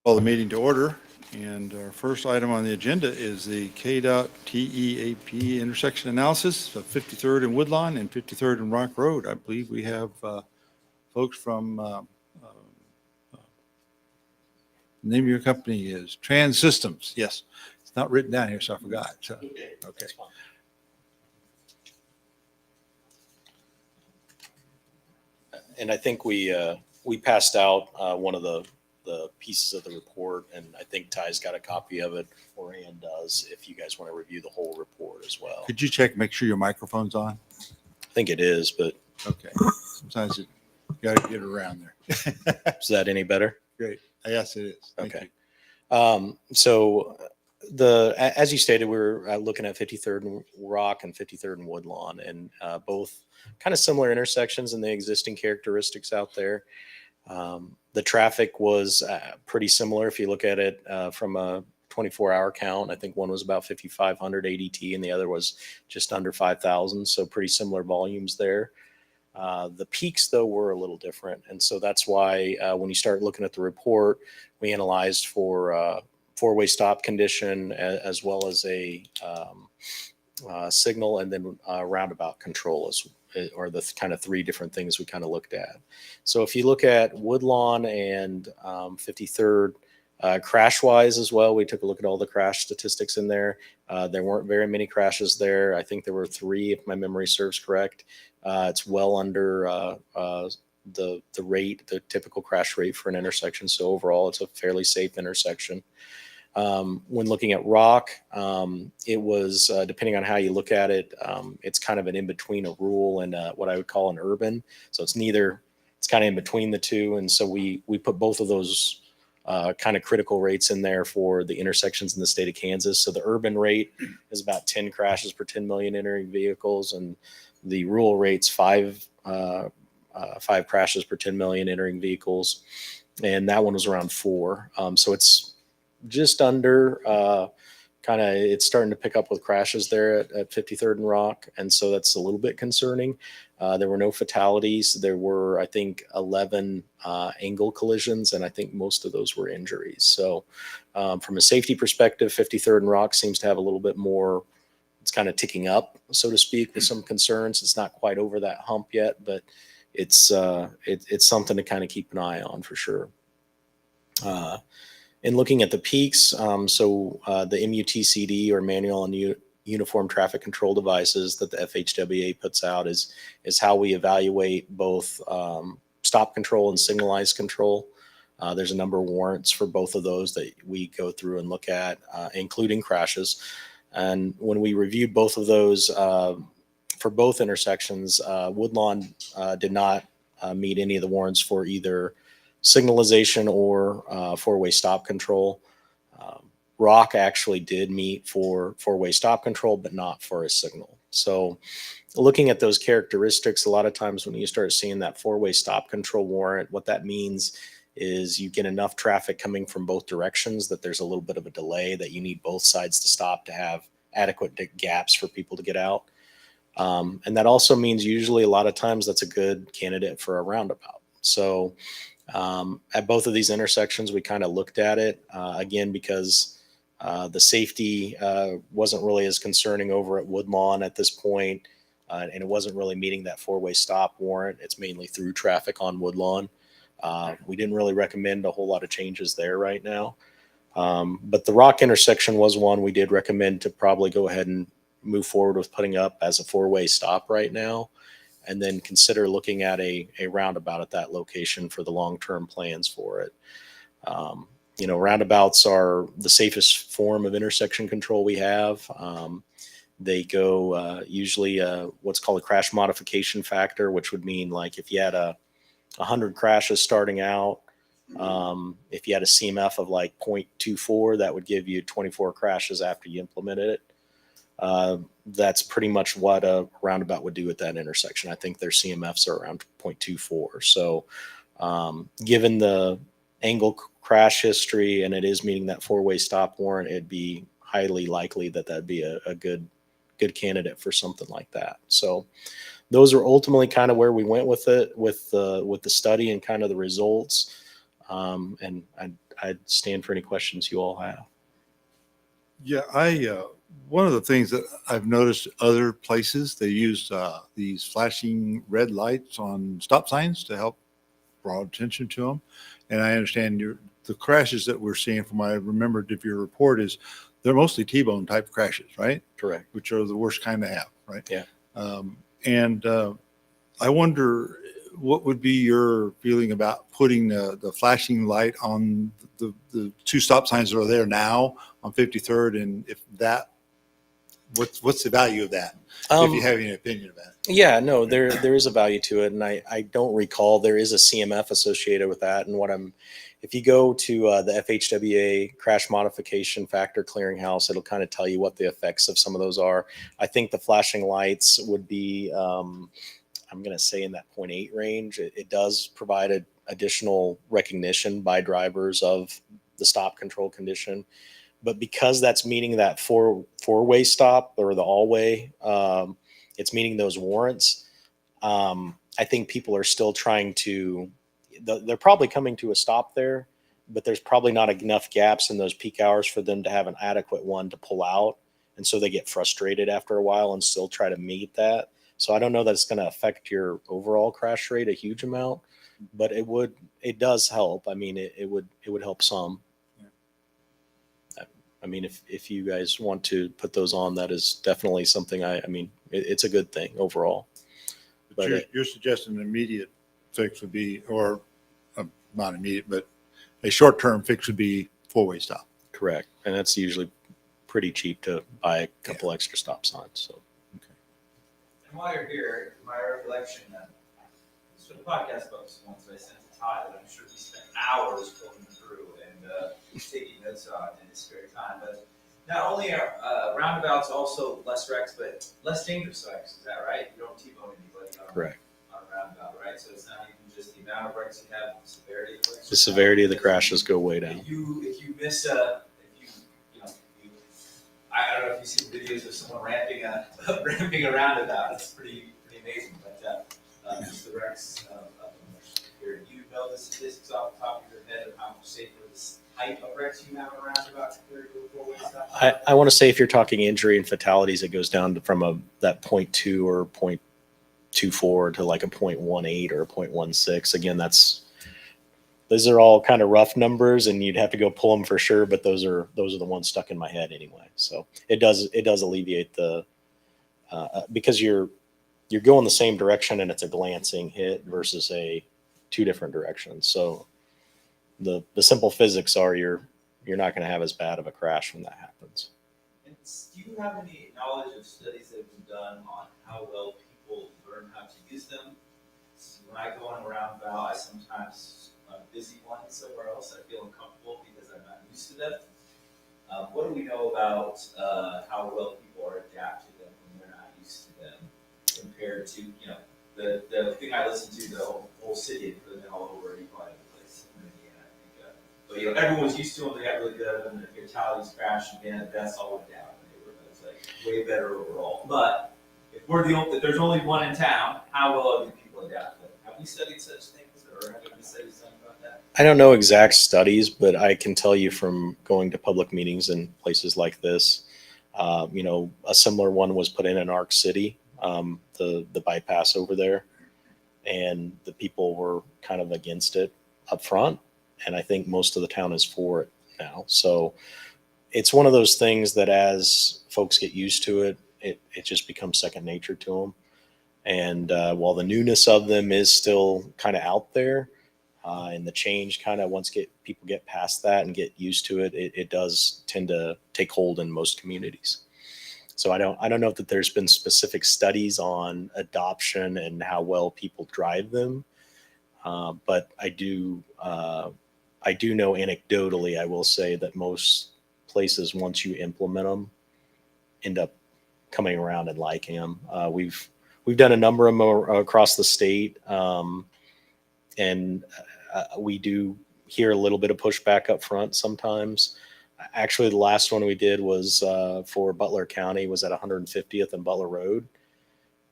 Call the meeting to order, and our first item on the agenda is the KDOT TEAP intersection analysis of 53rd and Woodlawn and 53rd and Rock Road. I believe we have folks from, the name of your company is Trans Systems. Yes, it's not written down here, so I forgot. So, okay. And I think we passed out one of the pieces of the report, and I think Ty's got a copy of it, or Ann does, if you guys want to review the whole report as well. Could you check, make sure your microphone's on? I think it is, but Okay. Sometimes you got to get around there. is that any better? Great. Yes, it is. Thank Okay. you. So as you stated, we're looking at 53rd and Rock and 53rd and Woodlawn, and both kind of similar intersections and the existing characteristics out there. The traffic was pretty similar if you look at it from a 24-hour count. I think one was about 5,500 ADT and the other was just under 5,000. So pretty similar volumes there. The peaks, though, were a little different. And so that's why when you start looking at the report, we analyzed for four-way stop condition as well as a signal and then roundabout control or the kind of three different things we kind of looked at. So if you look at Woodlawn and 53rd, crash-wise as well, we took a look at all the crash statistics in there. There weren't very many crashes there. I think there were 3, if my memory serves correct. It's well under the rate, the typical crash rate for an intersection. So overall, it's a fairly safe intersection. When looking at Rock, it was, depending on how you look at it, it's kind of an in-between a rural and what I would call an urban. So it's kind of in between the two. And so we put both of those kind of critical rates in there for the intersections in the state of Kansas. So the urban rate is about 10 crashes per 10 million entering vehicles, and the rural rate's 5 crashes per 10 million entering vehicles. And that one was around 4. So it's just under it's starting to pick up with crashes there at 53rd and Rock. And so that's a little bit concerning. There were no fatalities. There were, I think, 11 angle collisions, and I think most of those were injuries. So from a safety perspective, 53rd and Rock seems to have a little bit more, it's kind of ticking up, so to speak, with some concerns. It's not quite over that hump yet, but it's something to kind of keep an eye on for sure. And looking at the peaks, the MUTCD, or manual and uniform traffic control devices that the FHWA puts out, is how we evaluate both stop control and signalized control. There's a number of warrants for both of those that we go through and look at, including crashes. And when we reviewed both of those for both intersections, Woodlawn did not meet any of the warrants for either signalization or four-way stop control. Rock actually did meet for four-way stop control, but not for a signal. So looking at those characteristics, a lot of times when you start seeing that four-way stop control warrant, what that means is you get enough traffic coming from both directions that there's a little bit of a delay, that you need both sides to stop to have adequate gaps for people to get out. And that also means usually a lot of times that's a good candidate for a roundabout. So at both of these intersections, we kind of looked at it again because the safety wasn't really as concerning over at Woodlawn at this point, and it wasn't really meeting that four-way stop warrant. It's mainly through traffic on Woodlawn. We didn't really recommend a whole lot of changes there right now, but the Rock intersection was one we did recommend to probably go ahead and move forward with putting up as a four-way stop right now, and then consider looking at a roundabout at that location for the long-term plans for it. Roundabouts are the safest form of intersection control we have. They go usually what's called a crash modification factor, which would mean like if you had 100 crashes starting out, if you had a CMF of like 0.24, that would give you 24 crashes after you implemented it. That's pretty much what a roundabout would do at that intersection. I think their CMFs are around 0.24. So given the angle crash history and it is meeting that four-way stop warrant, it'd be highly likely that that'd be a good candidate for something like that. So those are ultimately kind of where we went with it, with the study and kind of the results. And I'd stand for any questions you all have. Yeah, one of the things that I've noticed other places, they use these flashing red lights on stop signs to help draw attention to them. And I understand the crashes that we're seeing from what I remembered of your report is they're mostly T-bone type crashes, right? Correct. Which are the worst kind to have, right? Yeah. And I wonder what would be your feeling about putting the flashing light on the two stop signs that are there now on 53rd, and if that, what's the value of that? If you have any opinion of that. Yeah, no, there is a value to it, and I don't recall there is a CMF associated with that. And if you go to the FHWA Crash Modification Factor Clearinghouse, it'll kind of tell you what the effects of some of those are. I think the flashing lights would be, I'm going to say in that 0.8 range. It does provide additional recognition by drivers of the stop control condition. But because that's meeting that four-way stop or the all-way, it's meeting those warrants. I think people are still trying to, they're probably coming to a stop there, but there's probably not enough gaps in those peak hours for them to have an adequate one to pull out. And so they get frustrated after a while and still try to meet that. So I don't know that it's going to affect your overall crash rate a huge amount, but it does help. I mean, it would help some. I mean, if you guys want to put those on, that is definitely something it's a good thing overall. But you're suggesting an immediate fix would be, or not immediate, but a short-term fix would be four-way stop. Correct. And that's usually pretty cheap to buy a couple extra stop signs. So. Okay. And while you're here, my recollection, it's for the podcast folks, once I sent to Todd, I'm sure he spent hours going through and taking notes on in his spare time. But not only are roundabouts also less wrecks, but less dangerous wrecks. Is that right? You don't T-bone anybody on a roundabout, right? So it's not even just the amount of wrecks you have, the severity of the wrecks. The severity of the crashes go way down. If you miss I don't know if you've seen videos of someone ramping a roundabout. It's pretty amazing. But just the wrecks of here. Do you know the statistics off the top of your head of how much safer this type of wrecks you have on a roundabout compared to a four-way stop? I want to say if you're talking injury and fatalities, it goes down from that 0.2 or 0.24 to like a 0.18 or a 0.16. Again, those are all kind of rough numbers, and you'd have to go pull them for sure. But those are the ones stuck in my head anyway. So it does alleviate the because you're going the same direction and it's a glancing hit versus two different directions. So the simple physics are you're not going to have as bad of a crash when that happens. And do you have any knowledge of studies that have been done on how well people learn how to use them? So when I go on a roundabout, I sometimes busy one somewhere else, I feel uncomfortable because I'm not used to them. What do we know about how well people are adapted to them when they're not used to them compared to, the thing I listen to, the whole city and put them all over any part of the place. I think, but everyone's used to them, they got really good at them, and the fatalities crashed again, that's all went down in the neighborhood. It's like way better overall. But if there's only one in town, how well do people adapt to them? Have we studied such things, or have we studied something about that? I don't know exact studies, but I can tell you from going to public meetings in places like this, a similar one was put in Arc City, the bypass over there, and the people were kind of against it up front, and I think most of the town is for it now. So it's one of those things that as folks get used to it, it just becomes second nature to them. And while the newness of them is still kind of out there, and the change kind of once people get past that and get used to it, it does tend to take hold in most communities. So I don't know that there's been specific studies on adoption and how well people drive them, but I do know anecdotally, I will say that most places, once you implement them, end up coming around and liking them. We've done a number of them across the state, and we do hear a little bit of pushback up front sometimes. Actually, the last one we did was for Butler County, was at 150th and Butler Road,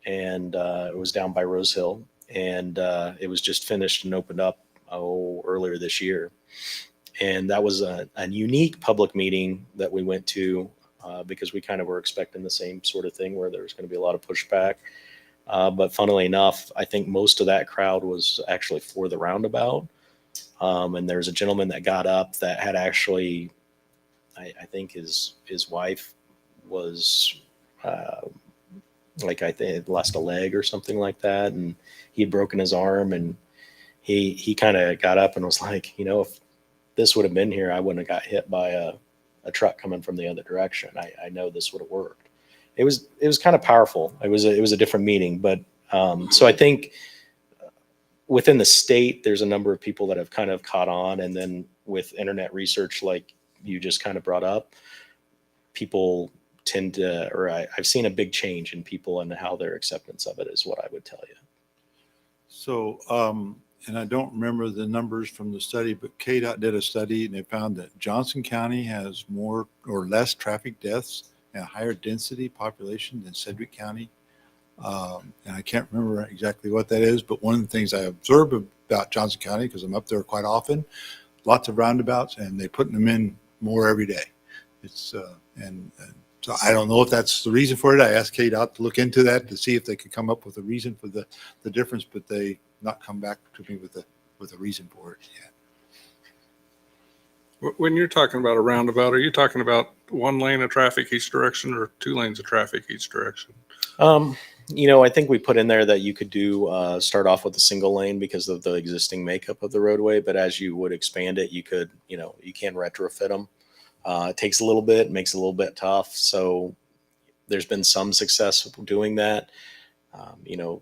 and it was down by Rose Hill, and it was just finished and opened up earlier this year. And that was a unique public meeting that we went to because we kind of were expecting the same sort of thing where there was going to be a lot of pushback. But funnily enough, I think most of that crowd was actually for the roundabout. And there's a gentleman that got up that had actually, I think his wife was I think lost a leg or something like that, and he had broken his arm, and he kind of got up and was like, if this would have been here, I wouldn't have got hit by a truck coming from the other direction. I know this would have worked. It was kind of powerful. It was a different meeting, but so I think within the state, there's a number of people that have kind of caught on, and then with internet research, like you just kind of brought up, people tend to, or I've seen a big change in people and how their acceptance of it is what I would tell you. So, and I don't remember the numbers from the study, but KDOT did a study and they found that Johnson County has more or less traffic deaths and a higher density population than Sedgwick County. And I can't remember exactly what that is, but one of the things I observe about Johnson County, because I'm up there quite often, lots of roundabouts, and they're putting them in more every day. It's and so I don't know if that's the reason for it. I asked KDOT to look into that to see if they could come up with a reason for the difference, but they not come back to me with a reason for it yet. When you're talking about a roundabout, are you talking about one lane of traffic each direction or 2 lanes of traffic each direction? I think we put in there that you could do start off with a single lane because of the existing makeup of the roadway, but as you would expand it, you could, you can retrofit them. It takes a little bit, makes it a little bit tough. So there's been some success doing that. A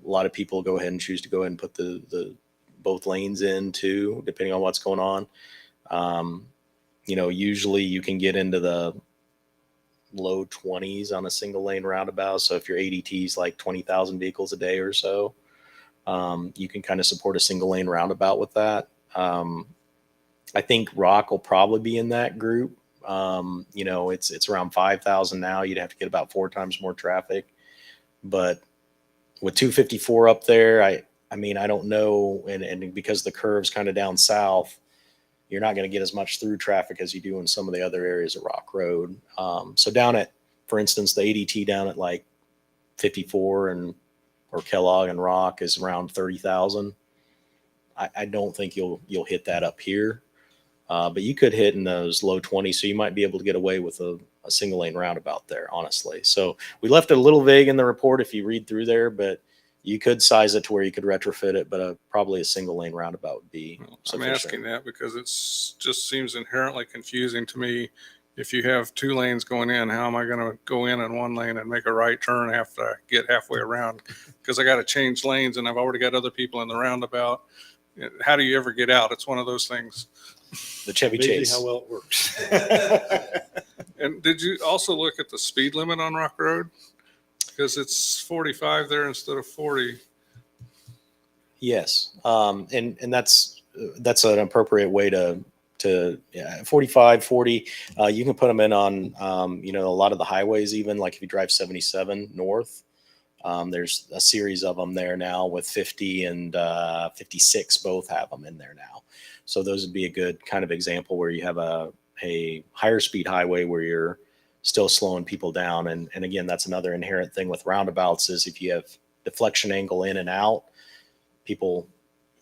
lot of people go ahead and choose to go ahead and put the both lanes in too, depending on what's going on. Usually you can get into the low 20s on a single lane roundabout. So if your ADT is like 20,000 vehicles a day or so, you can kind of support a single lane roundabout with that. I think Rock will probably be in that group. It's around 5,000 now. You'd have to get about 4 times more traffic, but with 254 up there, I don't know. And because the curve's kind of down south, you're not going to get as much through traffic as you do in some of the other areas of Rock Road. So down at, for instance, the ADT down at like 54 or Kellogg and Rock is around 30,000. I don't think you'll hit that up here. But you could hit in those low 20s, so you might be able to get away with a single lane roundabout there, honestly. So we left it a little vague in the report if you read through there, but you could size it to where you could retrofit it, but probably a single lane roundabout would be sufficient. I'm asking that because it just seems inherently confusing to me. If you have 2 lanes going in, how am I going to go in 1 lane and make a right turn after I get halfway around? Because I got to change lanes and I've already got other people in the roundabout. How do you ever get out? It's one of those things. The Chevy Amazing Chase. how well it works. And did you also look at the speed limit on Rock Road? Because it's 45 there instead of 40. Yes. And that's an appropriate way to 45, 40. You can put them in on, a lot of the highways, even like if you drive 77 north, there's a series of them there now with 50 and 56, both have them in there now. So those would be a good kind of example where you have a higher speed highway where you're still slowing people down. And again, that's another inherent thing with roundabouts is if you have deflection angle in and out, people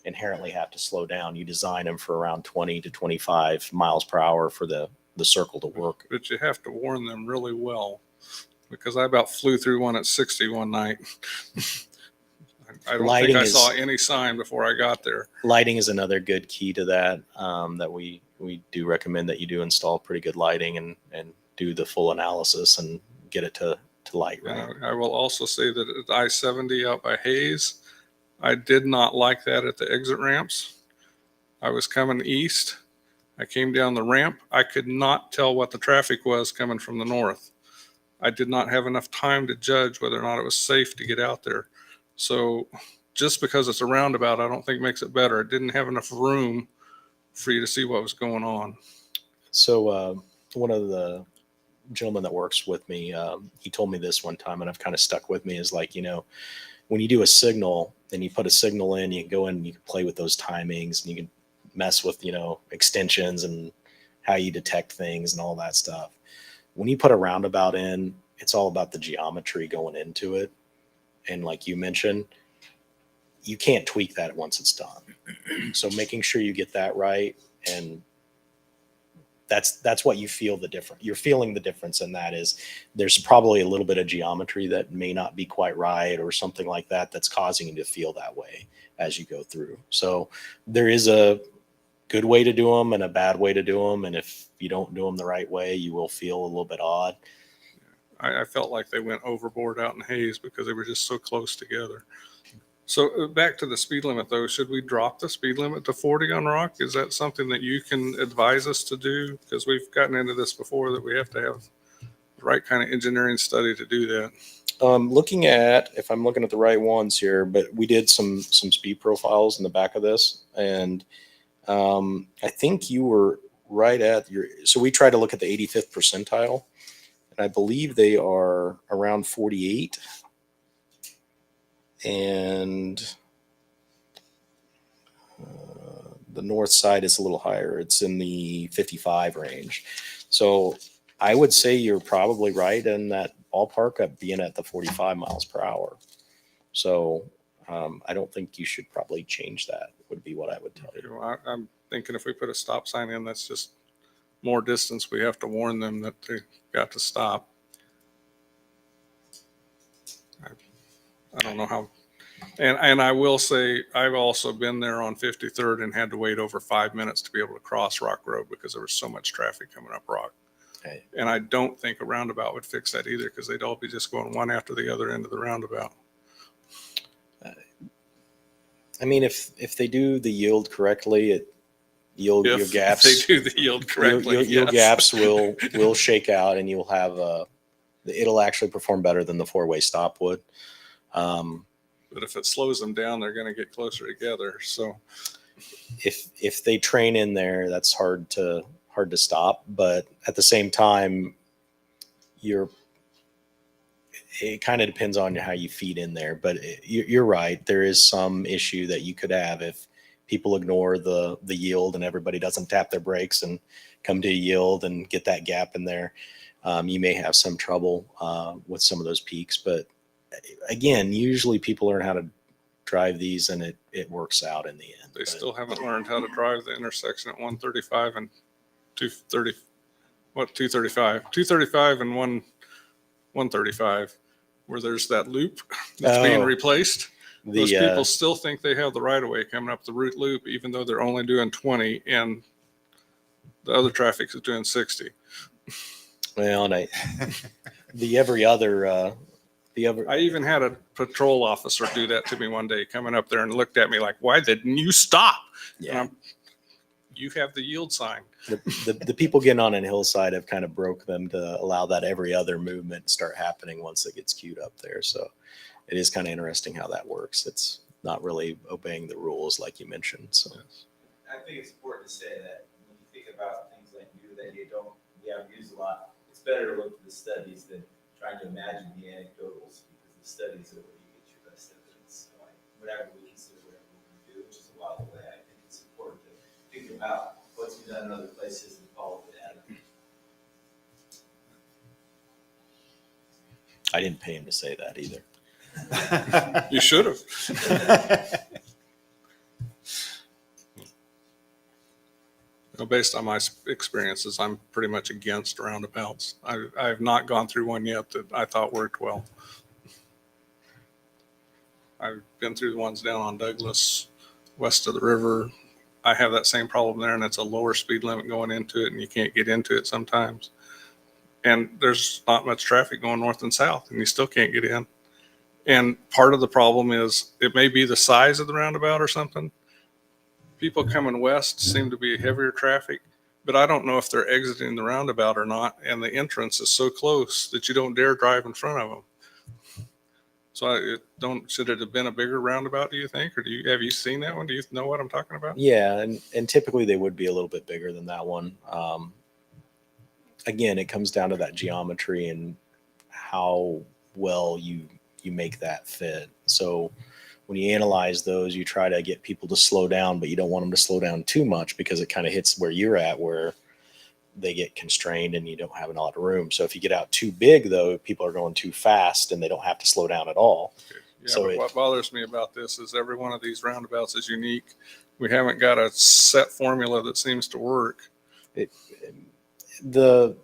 inherently have to slow down. You design them for around 20 to 25 miles per hour for the circle to work. But you have to warn them really well because I about flew through one at 60 one night. I don't think I saw any sign before I got there. Lighting is another good key to that, that we do recommend that you do install pretty good lighting and do the full analysis and get it to light. Right. I will also say that at I-70 out by Hayes, I did not like that at the exit ramps. I was coming east. I came down the ramp. I could not tell what the traffic was coming from the north. I did not have enough time to judge whether or not it was safe to get out there. So just because it's a roundabout, I don't think makes it better. It didn't have enough room for you to see what was going on. So one of the gentlemen that works with me, he told me this one time, and I've kind of stuck with me, is like, when you do a signal and you put a signal in, you can go in and you can play with those timings and you can mess with, extensions and how you detect things and all that stuff. When you put a roundabout in, it's all about the geometry going into it. And like you mentioned, you can't tweak that once it's done. So making sure you get that right, and that's what you feel the difference. You're feeling the difference in that is there's probably a little bit of geometry that may not be quite right or something like that that's causing you to feel that way as you go through. So there is a good way to do them and a bad way to do them. And if you don't do them the right way, you will feel a little bit odd. I felt like they went overboard out in Hayes because they were just so close together. So back to the speed limit though, should we drop the speed limit to 40 on Rock? Is that something that you can advise us to do? Because we've gotten into this before, that we have to have the right kind of engineering study to do that. Looking at, if I'm looking at the right ones here, but we did some speed profiles in the back of this, and I think you were right at your, so we try to look at the 85th percentile, and I believe they are around 48. And the north side is a little higher. It's in the 55 range. So I would say you're probably right in that ballpark of being at the 45 miles per hour. So I don't think you should probably change that, would be what I would tell you. Well, I'm thinking if we put a stop sign in, that's just more distance. We have to warn them that they got to stop. I don't know how, and I will say, I've also been there on 53rd and had to wait over 5 minutes to be able to cross Rock Road because there was so much traffic coming up Rock. Okay. And I don't think a roundabout would fix that either, because they'd all be just going one after the other end of the roundabout. I mean, if they do the yield correctly, your gaps, If they do the yield correctly, your yes. gaps will shake out, and you'll have it'll actually perform better than the four-way stop would. But if it slows them down, they're going to get closer together. So if they train in there, that's hard to stop. But at the same time, it kind of depends on how you feed in there. But you're right. There is some issue that you could have if people ignore the yield and everybody doesn't tap their brakes and come to a yield and get that gap in there. You may have some trouble with some of those peaks. But again, usually people learn how to drive these, and it works out in the end. they still haven't learned how to drive the intersection at 135 and 230. What 235? 235 and 135, where there's that loop that's being replaced. Those people still think they have the right of way coming up the route loop, even though they're only doing 20 and the other traffic is doing 60. Well, and I even had a patrol officer do that to me one day, coming up there and looked at me like, "Why didn't you stop?" Yeah. You have the yield sign. The people getting on a hillside have kind of broke them to allow that every other movement start happening once it gets queued up there. So it is kind of interesting how that works. It's not really obeying the rules like you mentioned. So I think it's important to say that when you think about things like you that we haven't used a lot, it's better to look at the studies than trying to imagine the anecdotals, because the studies are where you get your best evidence. So whatever we consider, whatever we're going to do, which is a while away, I think it's important to think about what's been done in other places and follow the data. I didn't pay him to say that either. You should have. Based on my experiences, I'm pretty much against roundabouts. I have not gone through one yet that I thought worked well. I've been through the ones down on Douglas, west of the river. I have that same problem there, and it's a lower speed limit going into it, and you can't get into it sometimes. And there's not much traffic going north and south, and you still can't get in. And part of the problem is it may be the size of the roundabout or something. People coming west seem to be heavier traffic, but I don't know if they're exiting the roundabout or not. And the entrance is so close that you don't dare drive in front of them. So should it have been a bigger roundabout, do you think? Or have you seen that one? Do you know what I'm talking about? Yeah. And typically they would be a little bit bigger than that one. Again, it comes down to that geometry and how well you make that fit. So when you analyze those, you try to get people to slow down, but you don't want them to slow down too much, because it kind of hits where you're at, where they get constrained and you don't have a lot of room. So if you get out too big, though, people are going too fast and they don't have to slow down at all. Yeah, So but what bothers me about this is every one of these roundabouts is unique. We haven't got a set formula that seems to work. The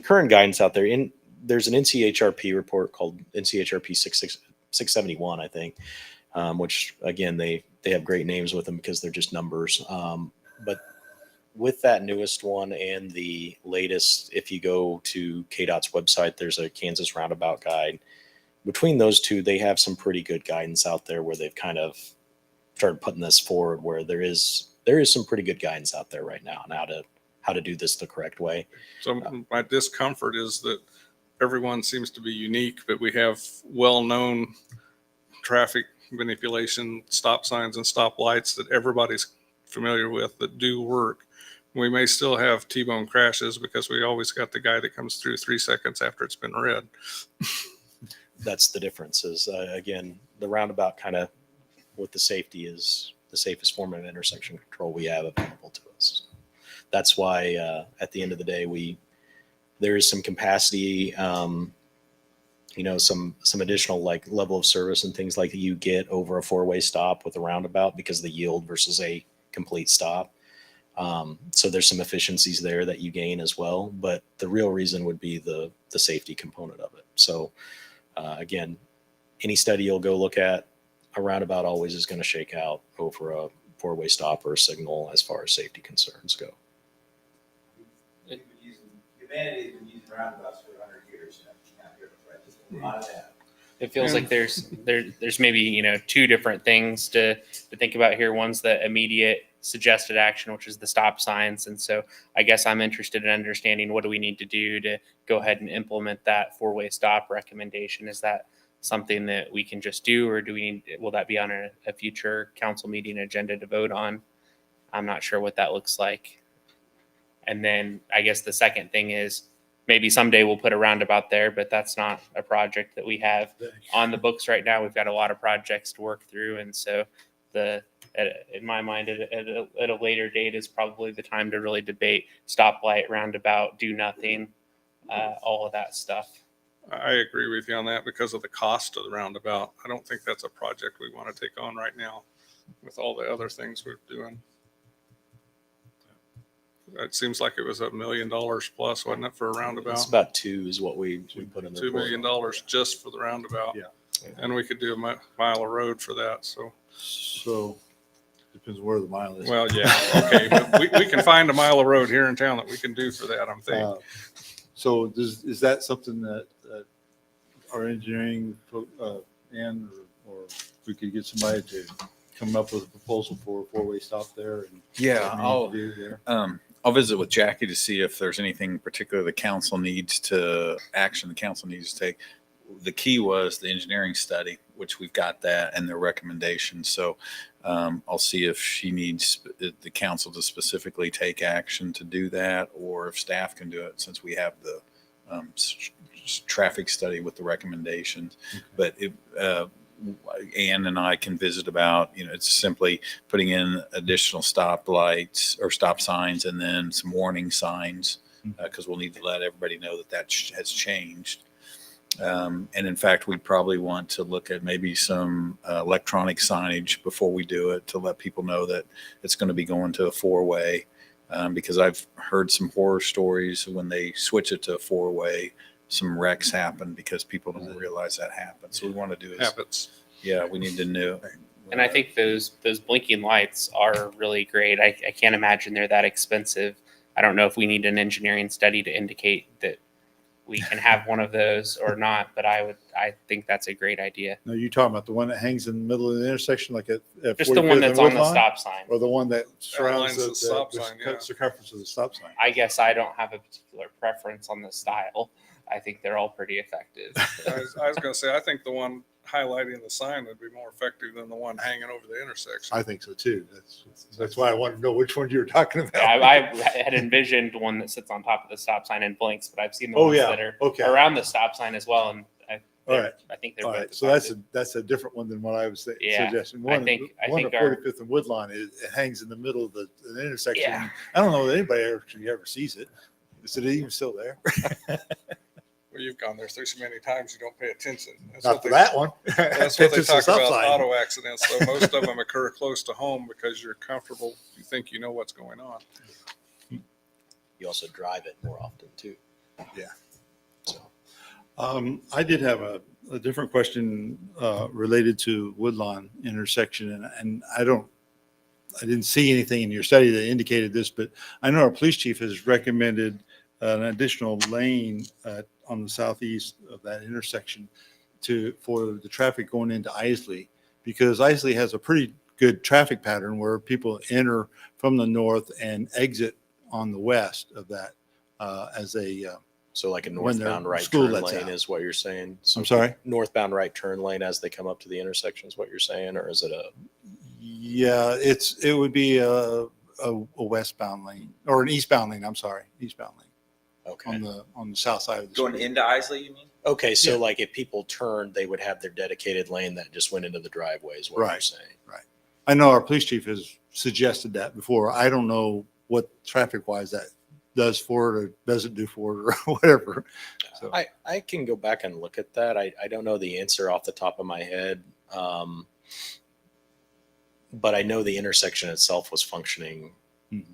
current guidance out there, there's an NCHRP report called NCHRP 671, I think, which again, they have great names with them because they're just numbers. But with that newest one and the latest, if you go to KDOT's website, there's a Kansas roundabout guide. Between those two, they have some pretty good guidance out there where they've kind of started putting this forward, where there is some pretty good guidance out there right now on how to do this the correct way. So my discomfort is that everyone seems to be unique, but we have well-known traffic manipulation stop signs and stop lights that everybody's familiar with that do work. We may still have T-bone crashes because we always got the guy that comes through 3 seconds after it's been red. That's the difference is, again, the roundabout kind of with the safety is the safest form of intersection control we have available to us. That's why at the end of the day, there is some capacity, some additional like level of service and things like that you get over a 4-way stop with a roundabout because of the yield versus a complete stop. So there's some efficiencies there that you gain as well, but the real reason would be the safety component of it. So again, any study you'll go look at, a roundabout always is going to shake out over a 4-way stop or a signal as far as safety concerns go. Humanity's been using roundabouts for 100 years. Right? Just a lot of that. It feels like there's maybe, two different things to think about here. One's the immediate suggested action, which is the stop signs. And so I guess I'm interested in understanding what do we need to do to go ahead and implement that 4-way stop recommendation. Is that something that we can just do, or will that be on a future council meeting agenda to vote on? I'm not sure what that looks like. And then I guess the second thing is maybe someday we'll put a roundabout there, but that's not a project that we have on the books right now. We've got a lot of projects to work through. And so in my mind, at a later date is probably the time to really debate stoplight, roundabout, do nothing, all of that stuff. I agree with you on that because of the cost of the roundabout. I don't think that's a project we want to take on right now with all the other things we're doing. It seems like it was $1 million plus, wasn't it, for a roundabout? It's about 2 is what we put in the $2 million report. just for the roundabout. Yeah. And we could do a mile of road for that. So depends where the mile is. Well, yeah, okay, but we can find a mile of road here in town that we can do for that, I'm thinking. So is that something that our engineering and or we could get somebody to come up with a proposal for a 4-way stop there? And Yeah, what we need to do there? I'll visit with Jackie to see if there's anything particular the council needs to take. The key was the engineering study, which we've got that and their recommendations. So I'll see if she needs the council to specifically take action to do that, or if staff can do it since we have the traffic study with the recommendations. Okay. But Ann and I can visit about, it's simply putting in additional stop lights or stop signs and then some warning signs because we'll need to let everybody know that has changed. And in fact, we'd probably want to look at maybe some electronic signage before we do it to let people know that it's going to be going to a 4-way because I've heard some horror stories when they switch it to a 4-way. Some wrecks happen because people don't realize that happens. So we want to do is, Habits. yeah, we need to know. And I think those blinking lights are really great. I can't imagine they're that expensive. I don't know if we need an engineering study to indicate that we can have one of those or not, but I think that's a great idea. No, you talking about the one that hangs in the middle of the intersection, like at Just the 45th one that's and on the Woodlawn? stop sign. Or the one that surrounds lines the stop sign, yeah. circumference of the stop sign? I guess I don't have a particular preference on the style. I think they're all pretty effective. I was going to say, I think the one highlighting the sign would be more effective than the one hanging over the intersection. I think so too. That's why I wanted to know which one you were talking about. I had envisioned one that sits on top of the stop sign and blinks, but I've seen the Oh, ones yeah. that are Okay. around the stop sign as well. And All right. I think they're All both right, so effective. that's a different one than what I was Yeah, suggesting. I One think at our- 45th and Woodlawn it hangs in the middle of the intersection. Yeah. I don't know that anybody actually ever sees it. Is it even still there? Well, you've gone there so many times, you don't pay attention. That's Not what for they- that one. That's what they It's a talk stop about sign. auto accidents. So most of them occur close to home because you're comfortable. You think you know what's going on. You also drive it more often too. Yeah. So I did have a different question related to Woodlawn Intersection, and I didn't see anything in your study that indicated this, but I know our police chief has recommended an additional lane on the southeast of that intersection for the traffic going into Isley, because Isley has a pretty good traffic pattern where people enter from the north and exit on the west of that as a so like a When their northbound right school turn lets lane out. is what you're saying. So I'm sorry? northbound right turn lane as they come up to the intersection is what you're saying, or is it a? Yeah, it would be a westbound lane or an eastbound lane. I'm sorry, eastbound lane Okay. on the south side of the Going street. into Isley, you mean? Okay, so Yeah. like if people turned, they would have their dedicated lane that just went into the driveway is what you're Right. saying. I know our police chief has suggested that before. I don't know what traffic wise that does for it or doesn't do for it or whatever. So I can go back and look at that. I don't know the answer off the top of my head. But I know the intersection itself was functioning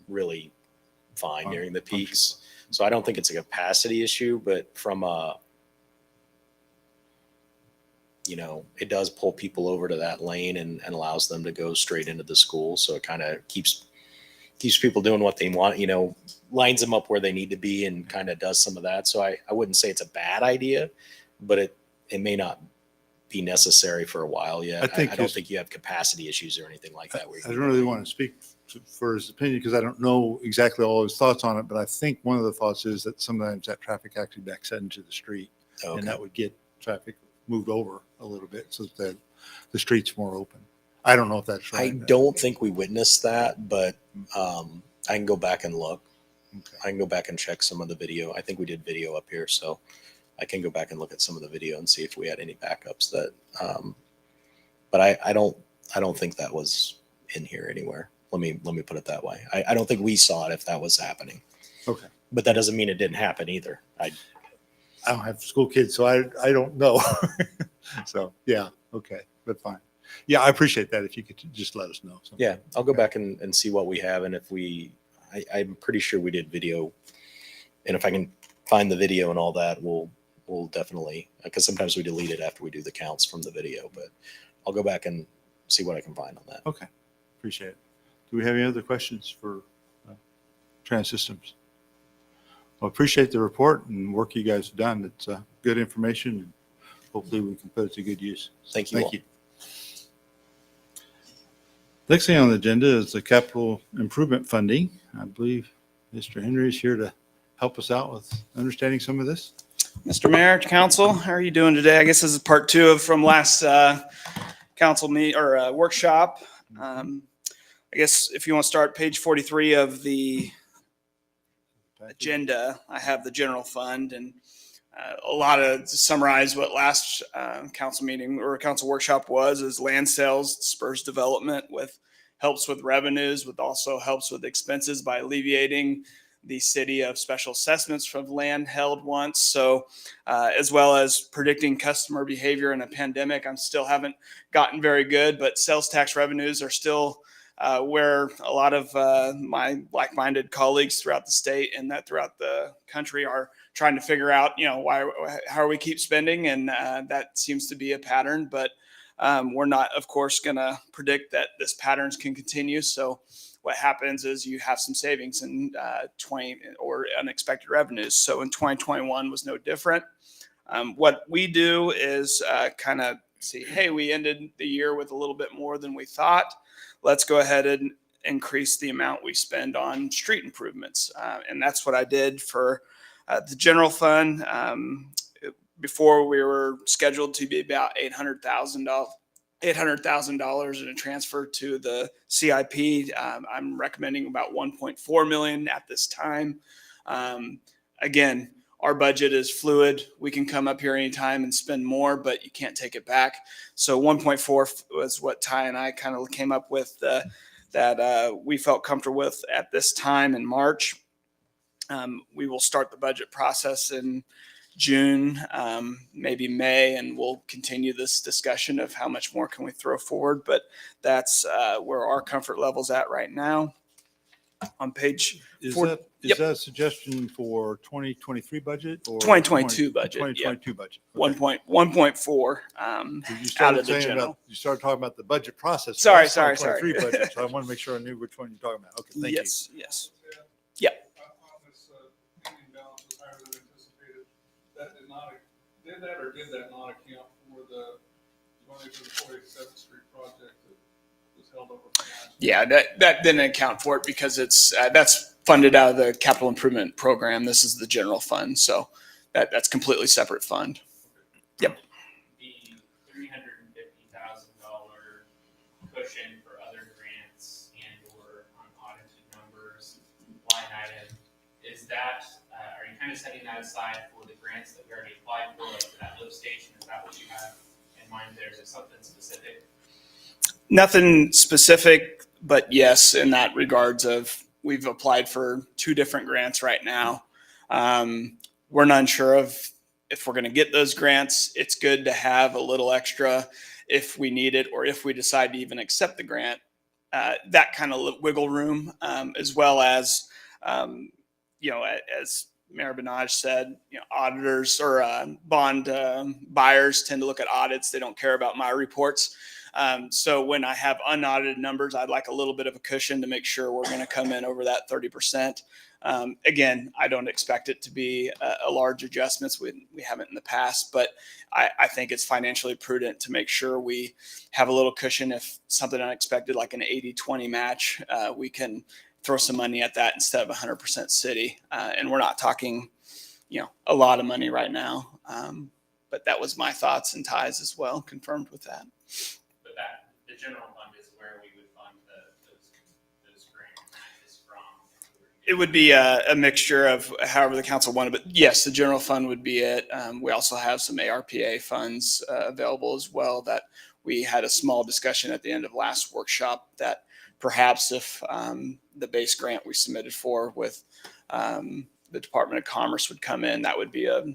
really fine during the peaks. So I don't think it's a capacity issue, but from it does pull people over to that lane and allows them to go straight into the school. So it kind of keeps people doing what they want, lines them up where they need to be and kind of does some of that. So I wouldn't say it's a bad idea, but it may not be necessary for a while yet. I don't think you have capacity issues or anything like that. I don't really want to speak for his opinion because I don't know exactly all his thoughts on it, but I think one of the thoughts is that sometimes that traffic actually backs out into the street, and that would get traffic moved over a little bit so that the street's more open. I don't know if that's right. I don't think we witnessed that, but I can go back and look. Okay. I can go back and check some of the video. I think we did video up here, so I can go back and look at some of the video and see if we had any backups that. But I don't think that was in here anywhere. Let me put it that way. I don't think we saw it if that was happening. Okay. But that doesn't mean it didn't happen either. I don't have school kids, so I don't know. So yeah, okay, but fine. Yeah, I appreciate that if you could just let us know. So. Yeah, I'll go back and see what we have, and if I'm pretty sure we did video, and if I can find the video and all that, we'll definitely, because sometimes we delete it after we do the counts from the video, but I'll go back and see what I can find on that. Okay, appreciate it. Do we have any other questions for Trans Systems? Well, appreciate the report and work you guys have done. It's good information, and hopefully we can put it to good use. Thank you. Thank you. Next thing on the agenda is the capital improvement funding. I believe Mr. Henry is here to help us out with understanding some of this. Mr. Mayor, Council, how are you doing today? I guess this is part two from last council meet or workshop. I guess if you want to start page 43 of the agenda, I have the general fund and a lot of to summarize what last council meeting or council workshop was is land sales spurs development with helps with revenues, with also helps with expenses by alleviating the city of special assessments from land held once. So as well as predicting customer behavior in a pandemic, I still haven't gotten very good, but sales tax revenues are still where a lot of my like-minded colleagues throughout the state and that throughout the country are trying to figure out, how we keep spending. And that seems to be a pattern, but we're not, of course, going to predict that this patterns can continue. So what happens is you have some savings in 20 or unexpected revenues. So in 2021 was no different. What we do is kind of see, hey, we ended the year with a little bit more than we thought. Let's go ahead and increase the amount we spend on street improvements. And that's what I did for the general fund. Before we were scheduled to be about $800,000 in a transfer to the CIP. I'm recommending about 1.4 million at this time. Again, our budget is fluid. We can come up here anytime and spend more, but you can't take it back. So 1.4 was what Ty and I kind of came up with that we felt comfortable with at this time in March. We will start the budget process in June, maybe May, and we'll continue this discussion of how much more can we throw forward. But that's where our comfort level's at right now. On page Is four- that, Yep. is that a suggestion for 2023 budget or? 2022 budget, yeah. 2022 budget. Okay. 1.4 You out started of the saying general. about, you started talking about the budget process. Sorry, That's sorry. 2023 budget, so I want to make sure I knew which one you're talking about. Okay, thank you. Yes, yes. Ending balance was higher than anticipated. That did that or did that not account for the money for the 47th Street project that was held over? from last year? Yeah, that didn't account for it because it's that's funded out of the capital improvement program. This is the general fund, so that's completely separate fund. The $350,000 cushion for other grants and or unaudited numbers line item, is that, are you kind of setting that aside for the grants that we already applied for, like for that lift station? Is that what you have in mind there? Is it something specific? Nothing specific, but yes, in that regards of we've applied for 2 different grants right now. We're not sure of if we're going to get those grants. It's good to have a little extra if we need it, or if we decide to even accept the grant, that kind of wiggle room, as well as, as Mayor Benaj said, auditors or bond buyers tend to look at audits. They don't care about my reports. So when I have unaudited numbers, I'd like a little bit of a cushion to make sure we're going to come in over that 30%. Again, I don't expect it to be a large adjustments. We haven't in the past, but I think it's financially prudent to make sure we have a little cushion. If something unexpected, like an 80-20 match, we can throw some money at that instead of 100% city. And we're not talking, a lot of money right now. But that was my thoughts and ties as well, confirmed with that. But the general fund is where we would fund those grants from. It would be a mixture of however the council wanted, but yes, the general fund would be it. We also have some ARPA funds available as well that we had a small discussion at the end of last workshop that perhaps if the base grant we submitted for with the Department of Commerce would come in, that would be a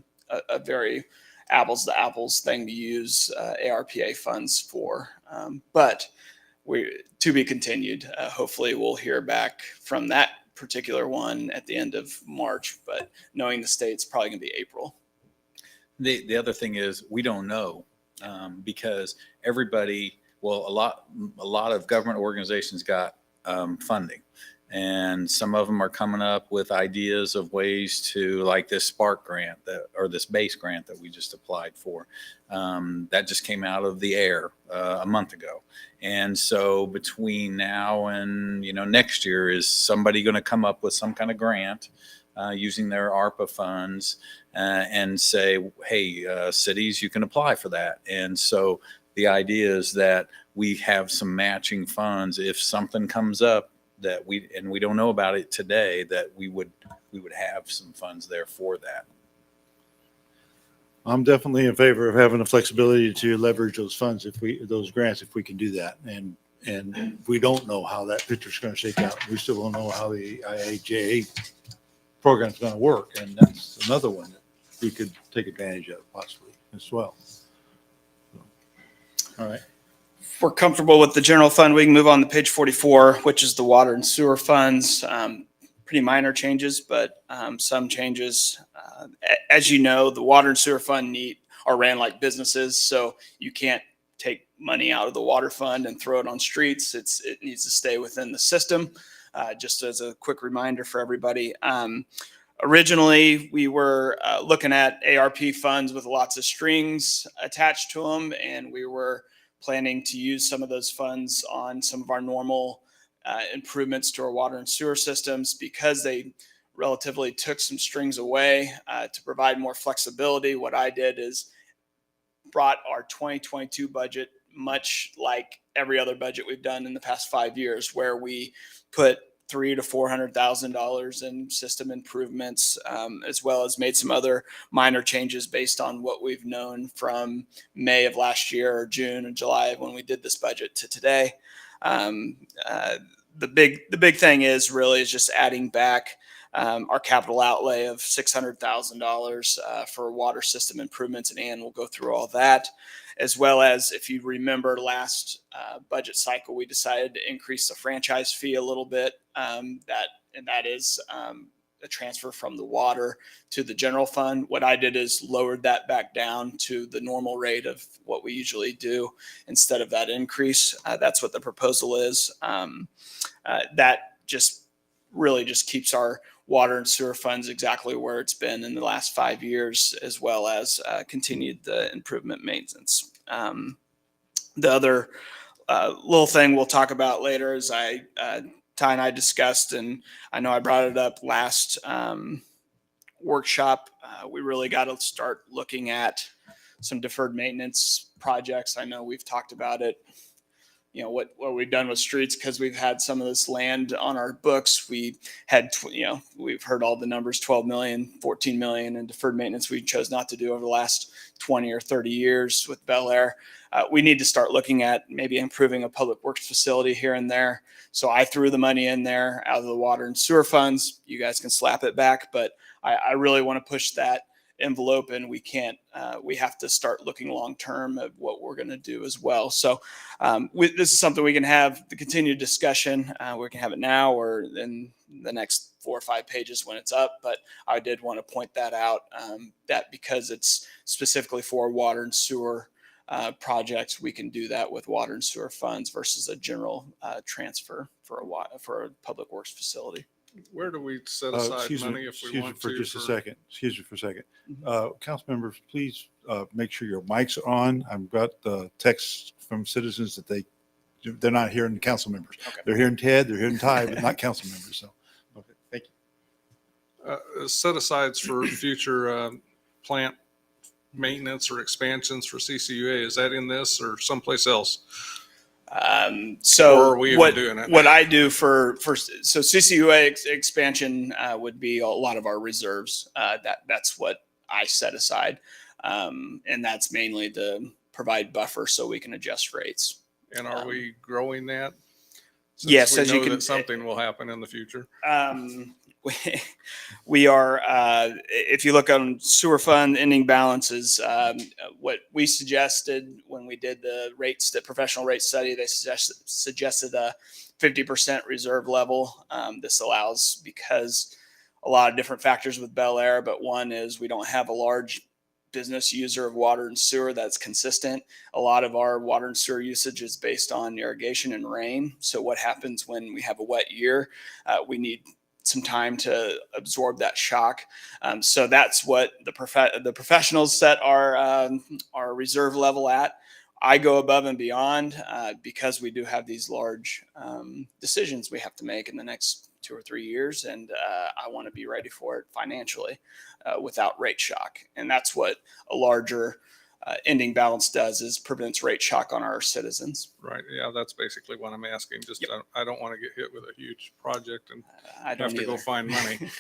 very apples to apples thing to use ARPA funds for. But to be continued. Hopefully we'll hear back from that particular one at the end of March, but knowing the state's probably going to be April. The other thing is we don't know because everybody, well, a lot of government organizations got funding, and some of them are coming up with ideas of ways to, like this Spark grant or this base grant that we just applied for. That just came out of the air a month ago. And so between now and, next year, is somebody going to come up with some kind of grant using their ARPA funds and say, hey, cities, you can apply for that. And so the idea is that we have some matching funds if something comes up that we don't know about it today, that we would have some funds there for that. I'm definitely in favor of having the flexibility to leverage those funds those grants, if we can do that. And we don't know how that picture's going to shake out. We still don't know how the IIJA program's going to work. And that's another one that we could take advantage of possibly as well. All right. If we're comfortable with the general fund, we can move on to page 44, which is the water and sewer funds. Pretty minor changes, but some changes. As you know, the water and sewer fund are ran like businesses, so you can't take money out of the water fund and throw it on streets. It needs to stay within the system. Just as a quick reminder for everybody. Originally, we were looking at ARP funds with lots of strings attached to them, and we were planning to use some of those funds on some of our normal improvements to our water and sewer systems. Because they relatively took some strings away to provide more flexibility. What I did is brought our 2022 budget much like every other budget we've done in the past 5 years, where we put $300,000 to $400,000 in system improvements, as well as made some other minor changes based on what we've known from May of last year or June and July when we did this budget to today. The big thing is just adding back our capital outlay of $600,000 for water system improvements, and Ann will go through all that, as well as, if you remember last budget cycle, we decided to increase the franchise fee a little bit. That is a transfer from the water to the general fund. What I did is lowered that back down to the normal rate of what we usually do instead of that increase. That's what the proposal is. That really just keeps our water and sewer funds exactly where it's been in the last 5 years, as well as continued the improvement maintenance. The other little thing we'll talk about later is Ty and I discussed, and I know I brought it up last workshop. We really got to start looking at some deferred maintenance projects. I know we've talked about it. You know, what we've done with streets, because we've had some of this land on our books. We had, we've heard all the numbers, 12 million, 14 million in deferred maintenance we chose not to do over the last 20 or 30 years with Bel Aire. We need to start looking at maybe improving a public works facility here and there. So I threw the money in there out of the water and sewer funds. You guys can slap it back, but I really want to push that envelope, and we can't. We have to start looking long term at what we're going to do as well. So this is something we can have the continued discussion. We can have it now or in the next 4 or 5 pages when it's up. But I did want to point that out, that because it's specifically for water and sewer projects, we can do that with water and sewer funds versus a general transfer for a public works facility. Where do we set aside Excuse me, money if we excuse me want for to? just a second. Excuse me for a second. Council members, please make sure your mics are on. I've got the text from citizens that they're not hearing the council members. Okay. They're hearing Ted, they're hearing Ty, but not council members. So, okay, thank you. Set asides for future plant maintenance or expansions for CCUA. Is that in this or someplace else? So Or are we even doing it? what I do for CCUA expansion would be a lot of our reserves. That's what I set aside, and that's mainly to provide buffer so we can adjust rates. And are we growing that? Since Yes, we as you know can- that something will happen in the future. We are, if you look on sewer fund ending balances, what we suggested when we did the professional rate study, they suggested a 50% reserve level. This allows, because a lot of different factors with Bel Aire, but one is we don't have a large business user of water and sewer that's consistent. A lot of our water and sewer usage is based on irrigation and rain. So what happens when we have a wet year? We need some time to absorb that shock. So that's what the professionals set our reserve level at. I go above and beyond because we do have these large decisions we have to make in the next 2 or 3 years, and I want to be ready for it financially without rate shock. And that's what a larger ending balance does, is prevents rate shock on our citizens. Right. Yeah, that's basically what I'm asking. Just I don't want to get hit with a huge project and I don't have to go either. find money.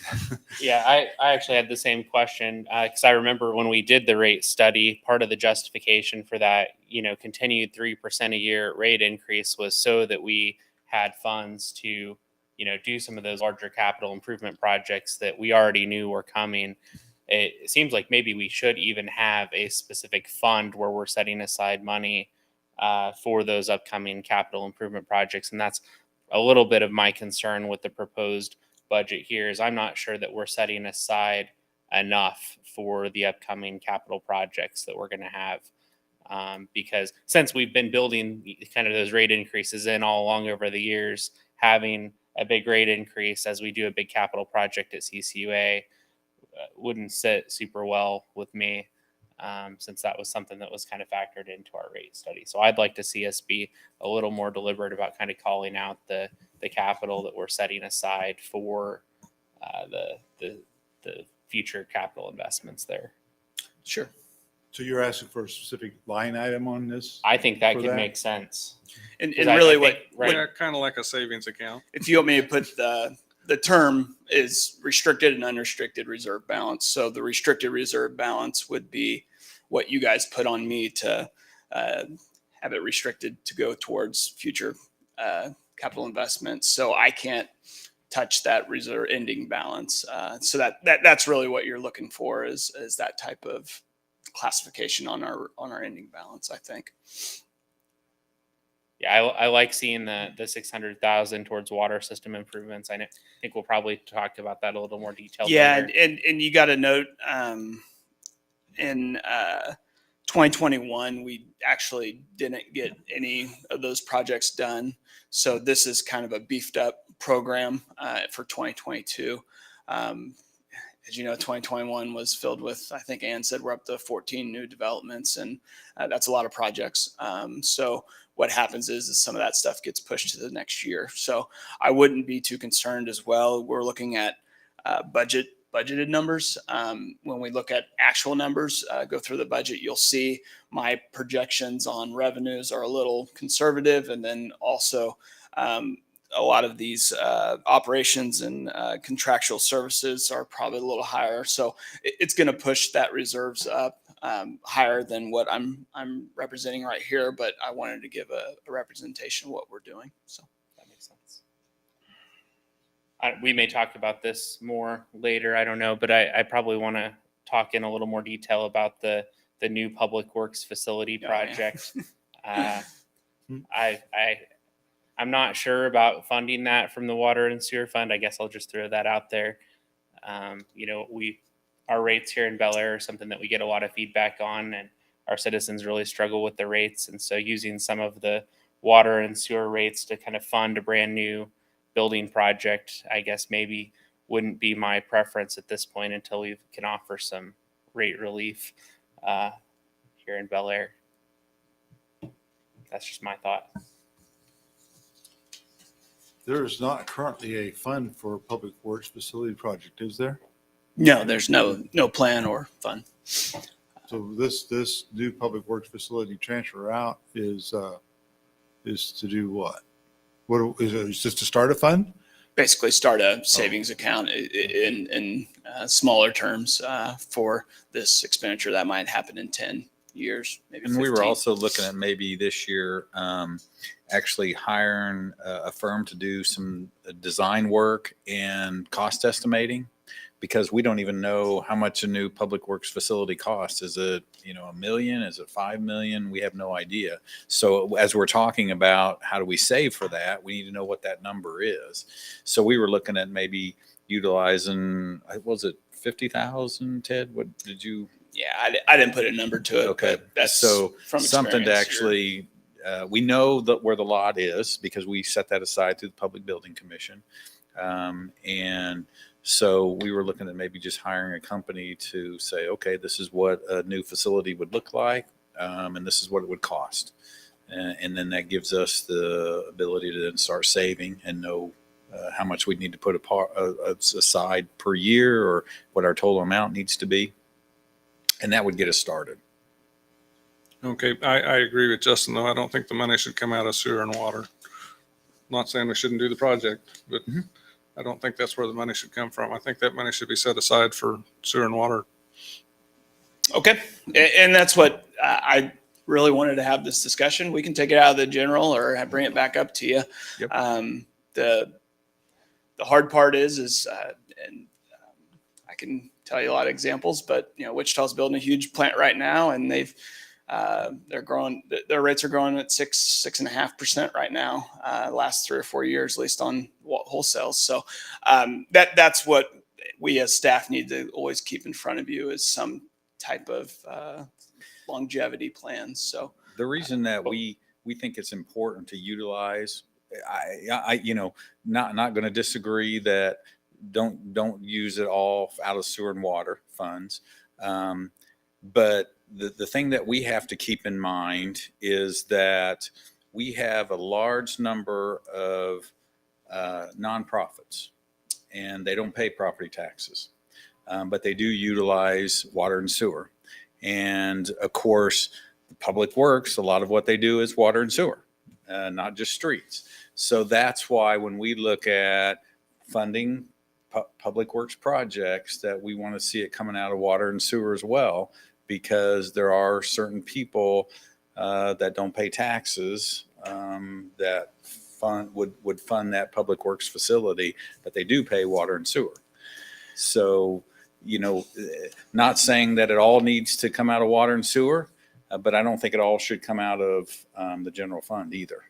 Yeah, I actually had the same question because I remember when we did the rate study, part of the justification for that, continued 3% a year rate increase was so that we had funds to, do some of those larger capital improvement projects that we already knew were coming. It seems like maybe we should even have a specific fund where we're setting aside money for those upcoming capital improvement projects. And that's a little bit of my concern with the proposed budget here, is I'm not sure that we're setting aside enough for the upcoming capital projects that we're going to have. Because since we've been building kind of those rate increases in all along over the years, having a big rate increase as we do a big capital project at CCUA wouldn't sit super well with me, since that was something that was kind of factored into our rate study. So I'd like to see us be a little more deliberate about kind of calling out the capital that we're setting aside for the future capital investments there. Sure. So you're asking for a specific line item on this? I think that For could that? make sense. And I really think, right. Yeah, kind of like a savings account. if you want me to put the term is restricted and unrestricted reserve balance. So the restricted reserve balance would be what you guys put on me to have it restricted to go towards future capital investments. So I can't touch that reserve ending balance. So that's really what you're looking for is that type of classification on our ending balance, I think. Yeah, I like seeing the 600,000 towards water system improvements. think we'll probably talk about that a little more detailed. Yeah, later. and you got to note in 2021 we actually didn't get any of those projects done, so this is kind of a beefed up program for 2022. As you know, 2021 was filled with, I think Ann said we're up to 14 new developments, and that's a lot of projects. So what happens is some of that stuff gets pushed to the next year. So I wouldn't be too concerned as well. We're looking at budgeted numbers. When we look at actual numbers, go through the budget, you'll see my projections on revenues are a little conservative, and then also a lot of these operations and contractual services are probably a little higher. So it's going to push that reserves up higher than what I'm representing right here. But I wanted to give a representation of what we're doing. So that makes sense. We may talk about this more later. I don't know, but I probably want to talk in a little more detail about the new public works facility project. I'm not sure about funding that from the water and sewer fund. I guess I'll just throw that out there. Our rates here in Bel Aire are something that we get a lot of feedback on, and our citizens really struggle with the rates. And so using some of the water and sewer rates to kind of fund a brand new building project, I guess maybe wouldn't be my preference at this point until we can offer some rate relief here in Bel Aire. That's just my thought. There is not currently a fund for a public works facility project, is there? no, there's no plan or fund. So this new public works facility transfer out is to do what? What is it? Is just to start a fund? Basically start a savings account in smaller terms for this expenditure that might happen in 10 years, maybe 15. And we were also looking at maybe this year, actually hiring a firm to do some design work and cost estimating, because we don't even know how much a new public works facility costs. Is it, $1 million? Is it 5 million? We have no idea. So as we're talking about how do we save for that, we need to know what that number is. So we were looking at maybe utilizing, was it 50,000, Ted? What did you? Yeah, I didn't put a number to it. Okay. But that's So from something to experience. actually, we know that where the lot is because we set that aside through the Public Building Commission. And so we were looking at maybe just hiring a company to say, okay, this is what a new facility would look like. And this is what it would cost. And then that gives us the ability to then start saving and know how much we need to put aside per year or what our total amount needs to be. And that would get us started. Okay, I agree with Justin, though. I don't think the money should come out of sewer and water. Not saying we shouldn't do the project, but I don't think that's where the money should come from. I think that money should be set aside for sewer and water. Okay. And that's what I really wanted to have this discussion. We can take it out of the general or bring it back up to you. Yep. The hard part is and I can tell you a lot of examples, but Wichita's building a huge plant right now, and they're growing. Their rates are growing at 6.5% right now. Last 3 or 4 years, at least on wholesale. So that's what we as staff need to always keep in front of you is some type of longevity plans. So the reason that we think it's important to utilize, I not going to disagree that don't use it all out of sewer and water funds. But the thing that we have to keep in mind is that we have a large number of nonprofits, and they don't pay property taxes, but they do utilize water and sewer. And of course, the public works, a lot of what they do is water and sewer, not just streets. So that's why when we look at funding public works projects, that we want to see it coming out of water and sewer as well, because there are certain people that don't pay taxes that would fund that public works facility, but they do pay water and sewer. So, not saying that it all needs to come out of water and sewer, but I don't think it all should come out of the general fund either.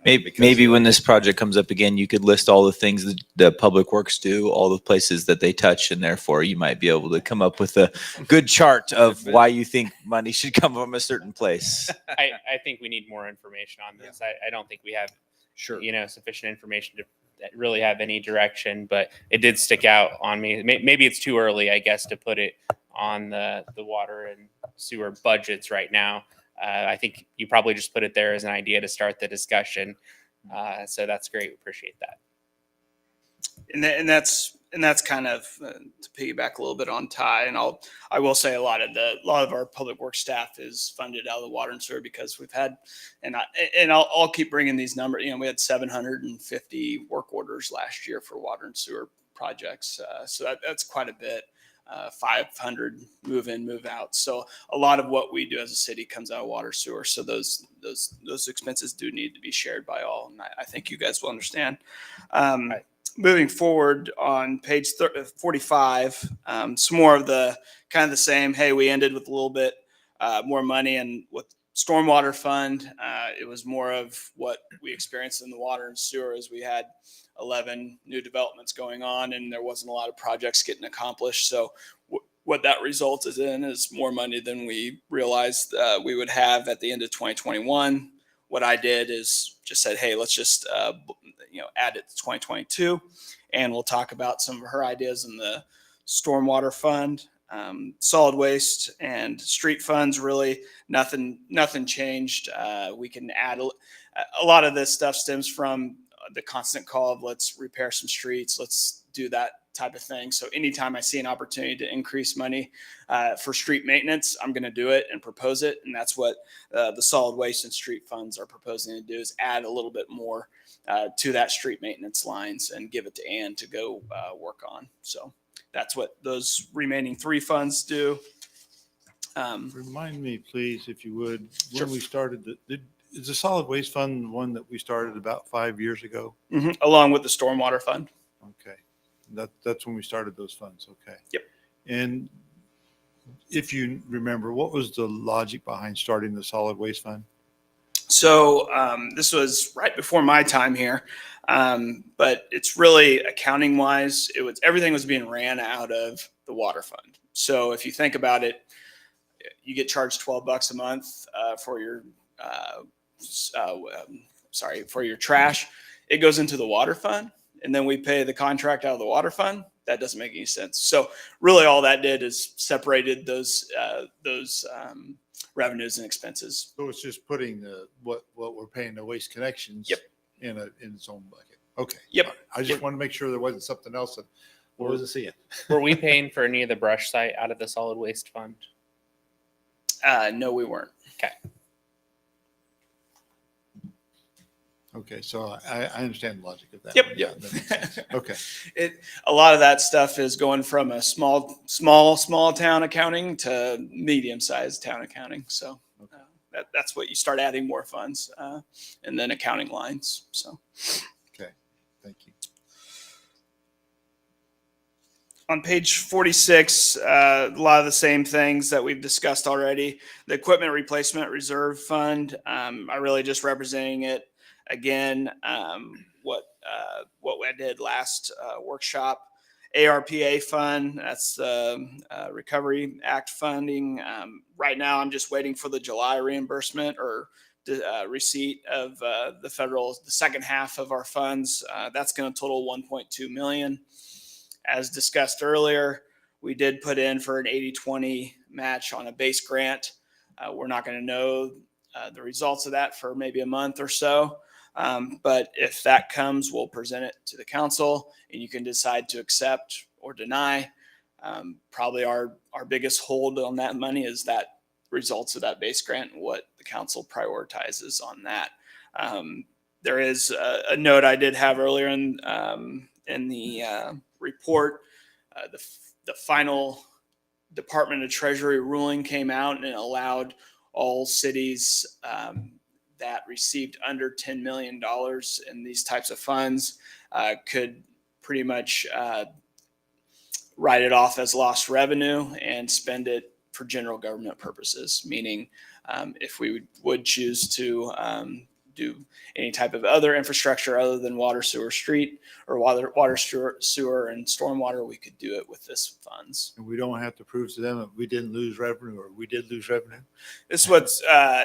Maybe when this project comes up again, you could list all the things that the Public Works do, all the places that they touch, and therefore you might be able to come up with a good chart of why you think money should come from a certain place. I think we need more information on this. I don't think we have, sufficient information to really have any direction, but it did stick out on me. Maybe it's too early, I guess, to put it on the water and sewer budgets right now. I think you probably just put it there as an idea to start the discussion. So that's great. We appreciate that. And that's kind of to piggyback a little bit on Ty. And I will say a lot of our public works staff is funded out of the water and sewer because we've had, and I'll keep bringing these numbers. We had 750 work orders last year for water and sewer projects. So that's quite a bit. 500 move in, move out. So a lot of what we do as a city comes out of water sewer. So those expenses do need to be shared by all. And I think you guys will understand. Right. Moving forward on page 45, some more of the kind of the same. Hey, we ended with a little bit more money, and with stormwater fund, it was more of what we experienced in the water and sewer as we had 11 new developments going on, and there wasn't a lot of projects getting accomplished. So what that resulted in is more money than we realized we would have at the end of 2021. What I did is just said, hey, let's just add it to 2022, and we'll talk about some of her ideas in the stormwater fund. Solid waste and street funds, really nothing changed. We can add a lot of this stuff stems from the constant call of let's repair some streets, let's do that type of thing. So anytime I see an opportunity to increase money for street maintenance, I'm going to do it and propose it. And that's what the solid waste and street funds are proposing to do, is add a little bit more to that street maintenance lines and give it to Ann to go work on. So that's what those remaining three funds do. Remind me, please, if you would, Sure. when we started, is the solid waste fund one that we started about 5 years ago? Along with the stormwater fund. Okay. That's when we started those funds. Okay. Yep. And if you remember, what was the logic behind starting the solid waste fund? So this was right before my time here, but it's really accounting wise, everything was being ran out of the water fund. So if you think about it, you get charged $12 a month for your for your trash. It goes into the water fund, and then we pay the contract out of the water fund. That doesn't make any sense. So really, all that did is separated those revenues and expenses. So it's just putting what we're paying the Waste Connections. Yep. in its own bucket. Okay. Yep. I just want to make sure there wasn't something else that I wasn't seeing. Were we paying for any of the brush site out of the solid waste fund? No, we weren't. Okay. Okay, so I understand the logic of that. Yep. Yeah, that makes sense. Okay. A lot of that stuff is going from a small town accounting to medium-sized town accounting. So that's what you start adding more funds and then accounting lines. So. Okay. Thank you. On page 46, a lot of the same things that we've discussed already. The equipment replacement reserve fund, I really just representing it again. What I did last workshop. ARPA fund, that's the Recovery Act funding. Right now, I'm just waiting for the July reimbursement or receipt of the second half of our funds. That's going to total $1.2 million. As discussed earlier, we did put in for an 80-20 match on a base grant. We're not going to know the results of that for maybe a month or so. But if that comes, we'll present it to the council and you can decide to accept or deny. Probably our biggest hold on that money is that results of that base grant and what the council prioritizes on that. There is a note I did have earlier in the report. The final Department of Treasury ruling came out and it allowed all cities that received under $10 million in these types of funds could pretty much write it off as lost revenue and spend it for general government purposes, meaning if we would choose to do any type of other infrastructure other than water, sewer, street, or water, sewer, and stormwater, we could do it with this funds. And we don't have to prove to them that we didn't lose revenue or we did lose revenue? This what's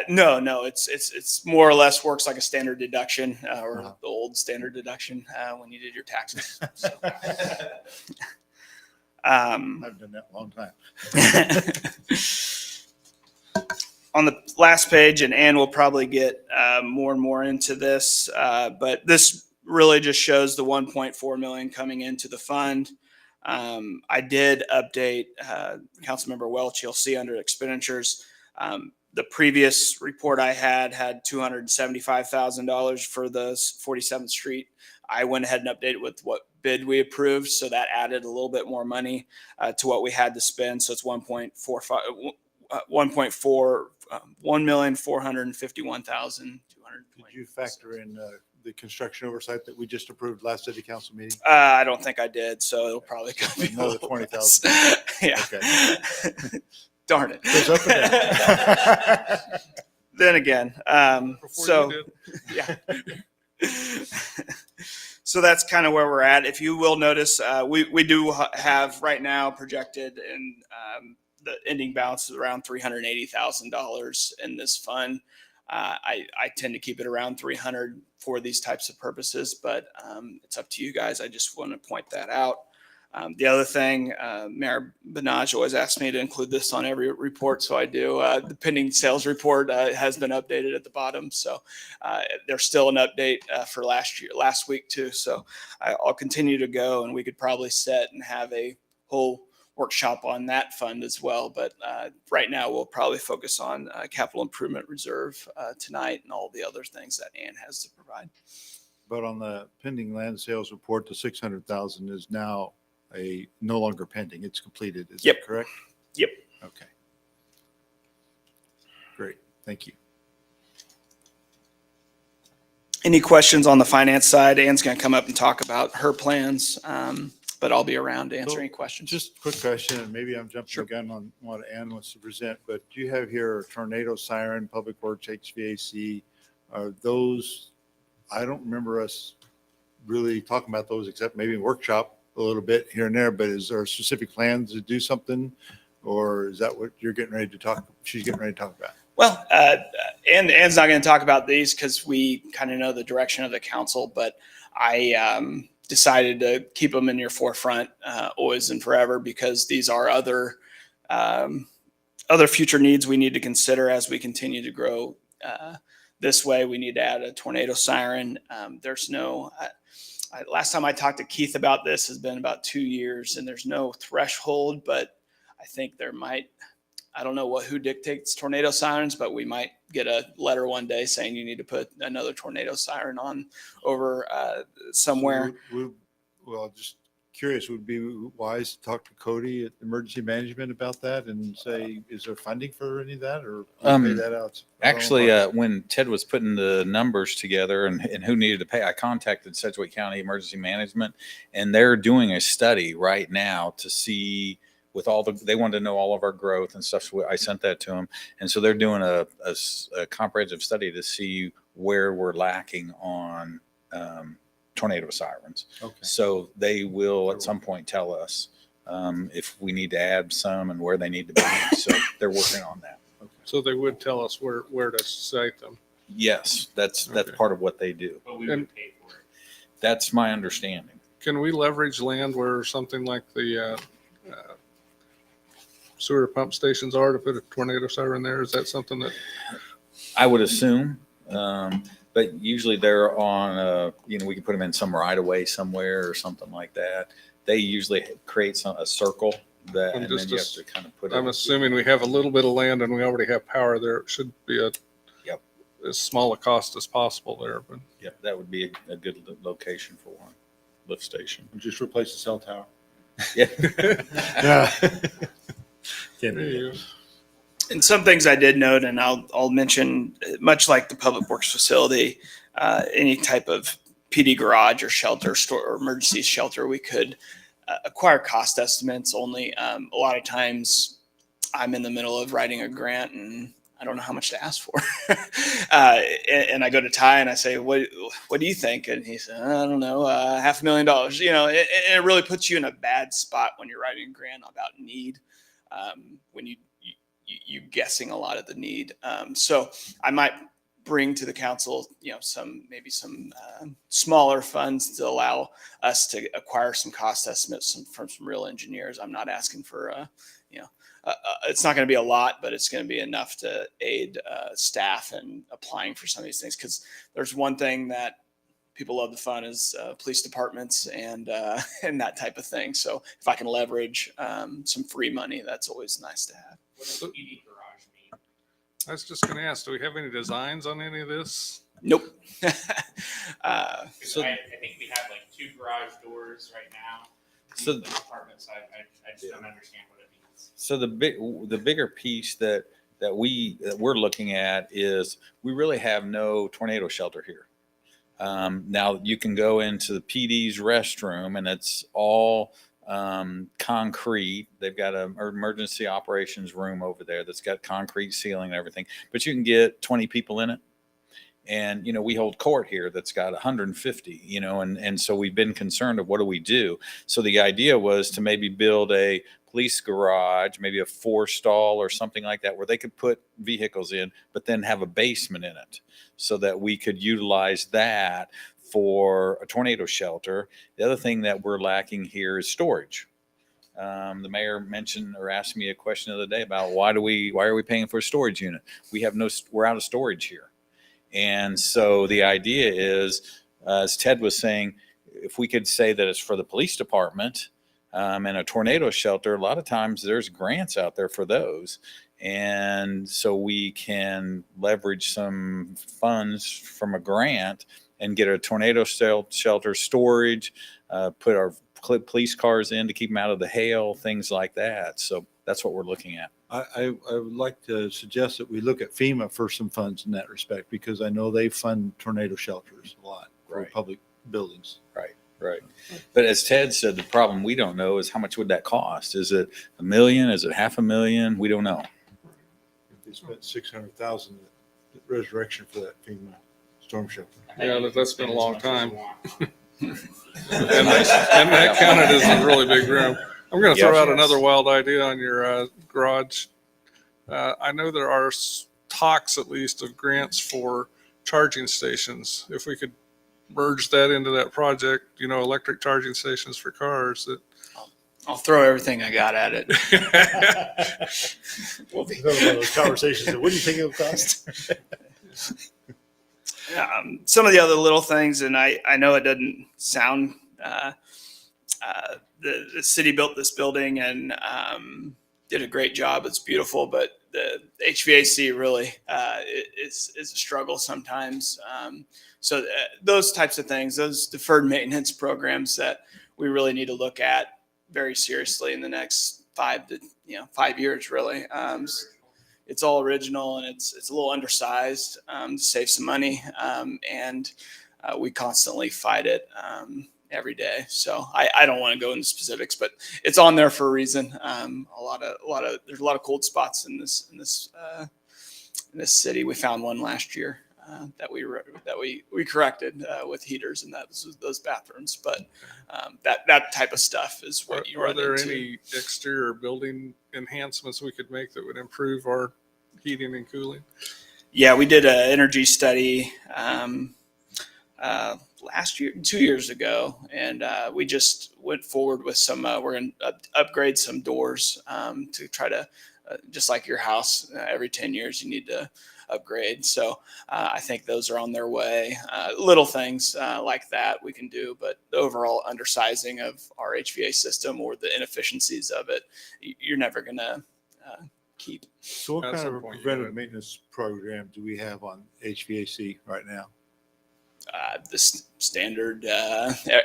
no, it's more or less works like a standard deduction or Uh-huh. the old standard deduction when you did your taxes. So, I've done that a long time. on the last page, and Ann will probably get more and more into this, but this really just shows the 1.4 million coming into the fund. I did update Councilmember Welch. You'll see under expenditures, the previous report I had $275,000 for the 47th Street. I went ahead and updated with what bid we approved, so that added a little bit more money to what we had to spend. So it's 1,451,200. Did you factor in the construction oversight that we just approved last city council meeting? I don't think I did, so it'll probably be Another a little 20,000. less. Yeah. Okay. Darn it. Goes up and down. Then again, Before so you did. yeah. So that's kind of where we're at. If you will notice, we do have right now projected in the ending balance is around $380,000 in this fund. I tend to keep it around 300 for these types of purposes, but it's up to you guys. I just want to point that out. The other thing, Mayor Benaj always asks me to include this on every report, so I do. The pending sales report has been updated at the bottom, so there's still an update for last week too. So I'll continue to go, and we could probably set and have a whole workshop on that fund as well. But right now, we'll probably focus on capital improvement reserve tonight and all the other things that Ann has to provide. But on the pending land sales report, the 600,000 is now no longer pending. It's completed. Is Yep. that correct? Yep. Okay. Great. Thank you. Any questions on the finance side? Ann's going to come up and talk about her plans, but I'll be around to answer any questions. Just a quick question, and maybe I'm jumping Sure. the gun on what Ann wants to present, but do you have here a tornado siren, public works, HVAC? Are those, I don't remember us really talking about those except maybe in workshop a little bit here and there, but is there specific plans to do something? Or is that what you're getting ready to talk, she's getting ready to talk about? Well, Ann's not going to talk about these because we kind of know the direction of the council, but I decided to keep them in your forefront always and forever because these are other future needs we need to consider as we continue to grow this way. We need to add a tornado siren. There's no, last time I talked to Keith about this has been about 2 years, and there's no threshold, but I think there might, I don't know who dictates tornado sirens, but we might get a letter one day saying you need to put another tornado siren on over somewhere. Well, just curious, would it be wise to talk to Cody at Emergency Management about that and say, is there funding for any of that or pay that out? Actually, when Ted was putting the numbers together and who needed to pay, I contacted Sedgwick County Emergency Management, and they're doing a study right now to see with they wanted to know all of our growth and stuff. So I sent that to them. And so they're doing a comprehensive study to see where we're lacking on tornado sirens. Okay. So they will at some point tell us if we need to add some and where they need to be. So they're working on that. So they would tell us where to site them. Yes, that's Okay. part of what they do. But we would pay for it. That's my understanding. Can we leverage land where something like the sewer pump stations are to put a tornado siren there? Is that something that, I would assume, but usually they're on, we can put them in some right of way somewhere or something like that. They usually create a circle that, And and then just you a have to kind of put it. I'm assuming we have a little bit of land and we already have power there. It should be Yep. as small a cost as possible there, but Yeah, that would be a good location for one lift station. Just replace the cell tower. Yeah. Yeah. there you go. And some things I did note, and I'll mention, much like the public works facility, any type of PD garage or shelter store or emergency shelter, we could acquire cost estimates only. A lot of times I'm in the middle of writing a grant and I don't know how much to ask for. And I go to Ty and I say, what do you think? And he said, I don't know, $500,000. You know, it really puts you in a bad spot when you're writing a grant about need, when you guessing a lot of the need. So I might bring to the council, you know, some smaller funds to allow us to acquire some cost estimates from some real engineers. I'm not asking for, it's not going to be a lot, but it's going to be enough to aid staff in applying for some of these things. Because there's one thing that people love to fund is police departments and that type of thing. So if I can leverage some free money, that's always nice to have. What does PD garage mean? I was just going to ask, do we have any designs on any of this? Nope. So I think we have like 2 garage doors right now. So- The apartments, I just don't understand what it means. So the bigger piece that we're looking at is we really have no tornado shelter here. Now you can go into the PD's restroom and it's all concrete. They've got an emergency operations room over there that's got concrete ceiling and everything, but you can get 20 people in it. And, you know, we hold court here that's got 150, you know, and so we've been concerned of what do we do? So the idea was to maybe build a police garage, maybe a 4-stall or something like that, where they could put vehicles in, but then have a basement in it so that we could utilize that for a tornado shelter. The other thing that we're lacking here is storage. The mayor mentioned or asked me a question the other day about why are we paying for a storage unit? We're out of storage here. And so the idea is, as Ted was saying, if we could say that it's for the police department and a tornado shelter, a lot of times there's grants out there for those. And so we can leverage some funds from a grant and get a tornado shelter storage, put our police cars in to keep them out of the hail, things like that. So that's what we're looking at. I would like to suggest that we look at FEMA for some funds in that respect, because I know they fund tornado shelters a lot for Right. public buildings. Right. But as Ted said, the problem we don't know is how much would that cost? Is it $1 million? Is it $500,000? We don't know. They spent $600,000 at resurrection for that FEMA storm shelter. Yeah, that's been a long time. And that counted as a really big room. I'm going to throw out another wild idea on your garage. I know there are talks, at least, of grants for charging stations. If we could merge that into that project, you know, electric charging stations for cars. I'll throw everything I got at it. We'll be those conversations. What do you think it would cost? Some of the other little things, and I know it doesn't sound, the city built this building and did a great job. It's beautiful, but the HVAC really is a struggle sometimes. So those types of things, those deferred maintenance programs that we really need to look at very seriously in the next 5 years, really. It's all original and it's a little undersized to save some money, and we constantly fight it every day. So I don't want to go into specifics, but it's on there for a reason. There's a lot of cold spots in this city. We found one last year that we corrected with heaters and those bathrooms. But that type of stuff is what you Are run there into. any exterior building enhancements we could make that would improve our heating and cooling? Yeah, we did an energy study last year, 2 years ago, and we just went forward with some. We're going to upgrade some doors to try to, just like your house, every 10 years you need to upgrade. So I think those are on their way. Little things like that we can do, but the overall undersizing of our HVAC system or the inefficiencies of it, you're never going to keep. So what That's kind the of point, preventive yeah. maintenance program do we have on HVAC right now? The standard,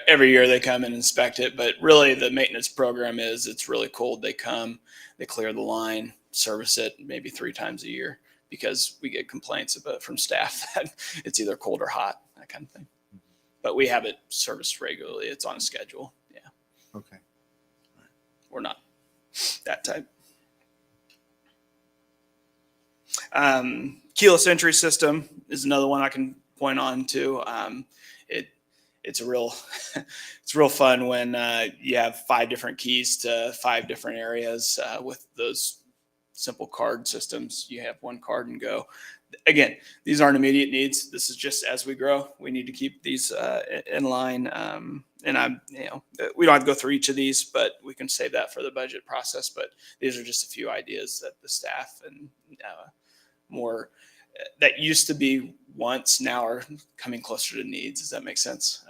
every year they come and inspect it, but really the maintenance program it's really cold. They come, they clear the line, service it maybe 3 times a year because we get complaints about from staff that it's either cold or hot, that kind of thing. But we have it serviced regularly. It's on a schedule. Yeah, Okay. we're not that type. Keyless entry system is another one I can point on to. It's real fun when you have 5 different keys to 5 different areas with those simple card systems. You have one card and go. Again, these aren't immediate needs. This is just as we grow, we need to keep these in line. And we don't have to go through each of these, but we can save that for the budget process. But these are just a few ideas that the staff and more that used to be wants now are coming closer to needs. Does that make sense?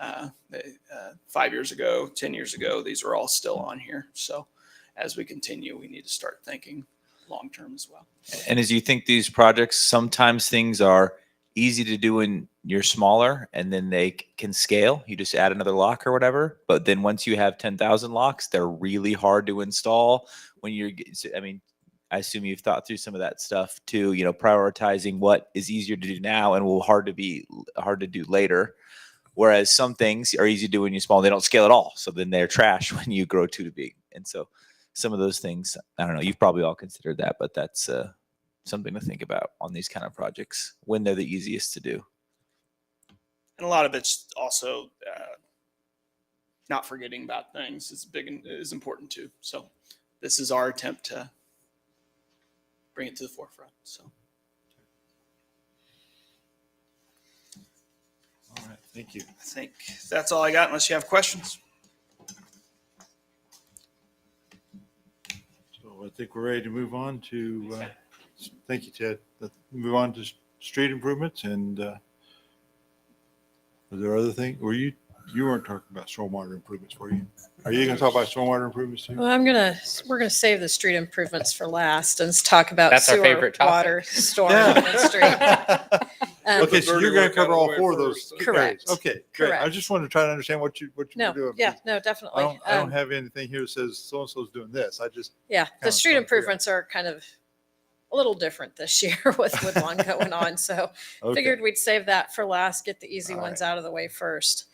5 years ago, 10 years ago, these were all still on here. So as we continue, we need to start thinking long-term as well. And as you think these projects, sometimes things are easy to do when you're smaller and then they can scale. You just add another lock or whatever. But then once you have 10,000 locks, they're really hard to install when you're, I mean, I assume you've thought through some of that stuff too, prioritizing what is easier to do now and will hard to do later. Whereas some things are easy to do when you're small, they don't scale at all. So then they're trash when you grow too big. And so some of those things, I don't know, you've probably all considered that, but that's something to think about on these kind of projects when they're the easiest to do. And a lot of it's also not forgetting about things is big and is important too. So this is our attempt to bring it to the forefront. So. All right. Thank you. I think that's all I got unless you have questions. So I think we're ready to move on to, thank you, Ted. Let's move on to street improvements. And are there other things? You weren't talking about stormwater improvements, were you? Are you going to talk about stormwater improvements too? Well, we're gonna save the street improvements for last and talk about That's our sewer, favorite topic. water, storm, and street. Okay, so you're going to cover all 4 of those. Correct. areas. Okay, great. I Correct. just wanted to try to understand what you were No, doing. yeah, no, definitely. I don't have anything here that says so-and-so's doing this. I just, Yeah, kinda the street trying to figure out. improvements are kind of a little different this year with Woodlawn going on. So okay. figured we'd save that for last, get the easy All ones right. out of the way first.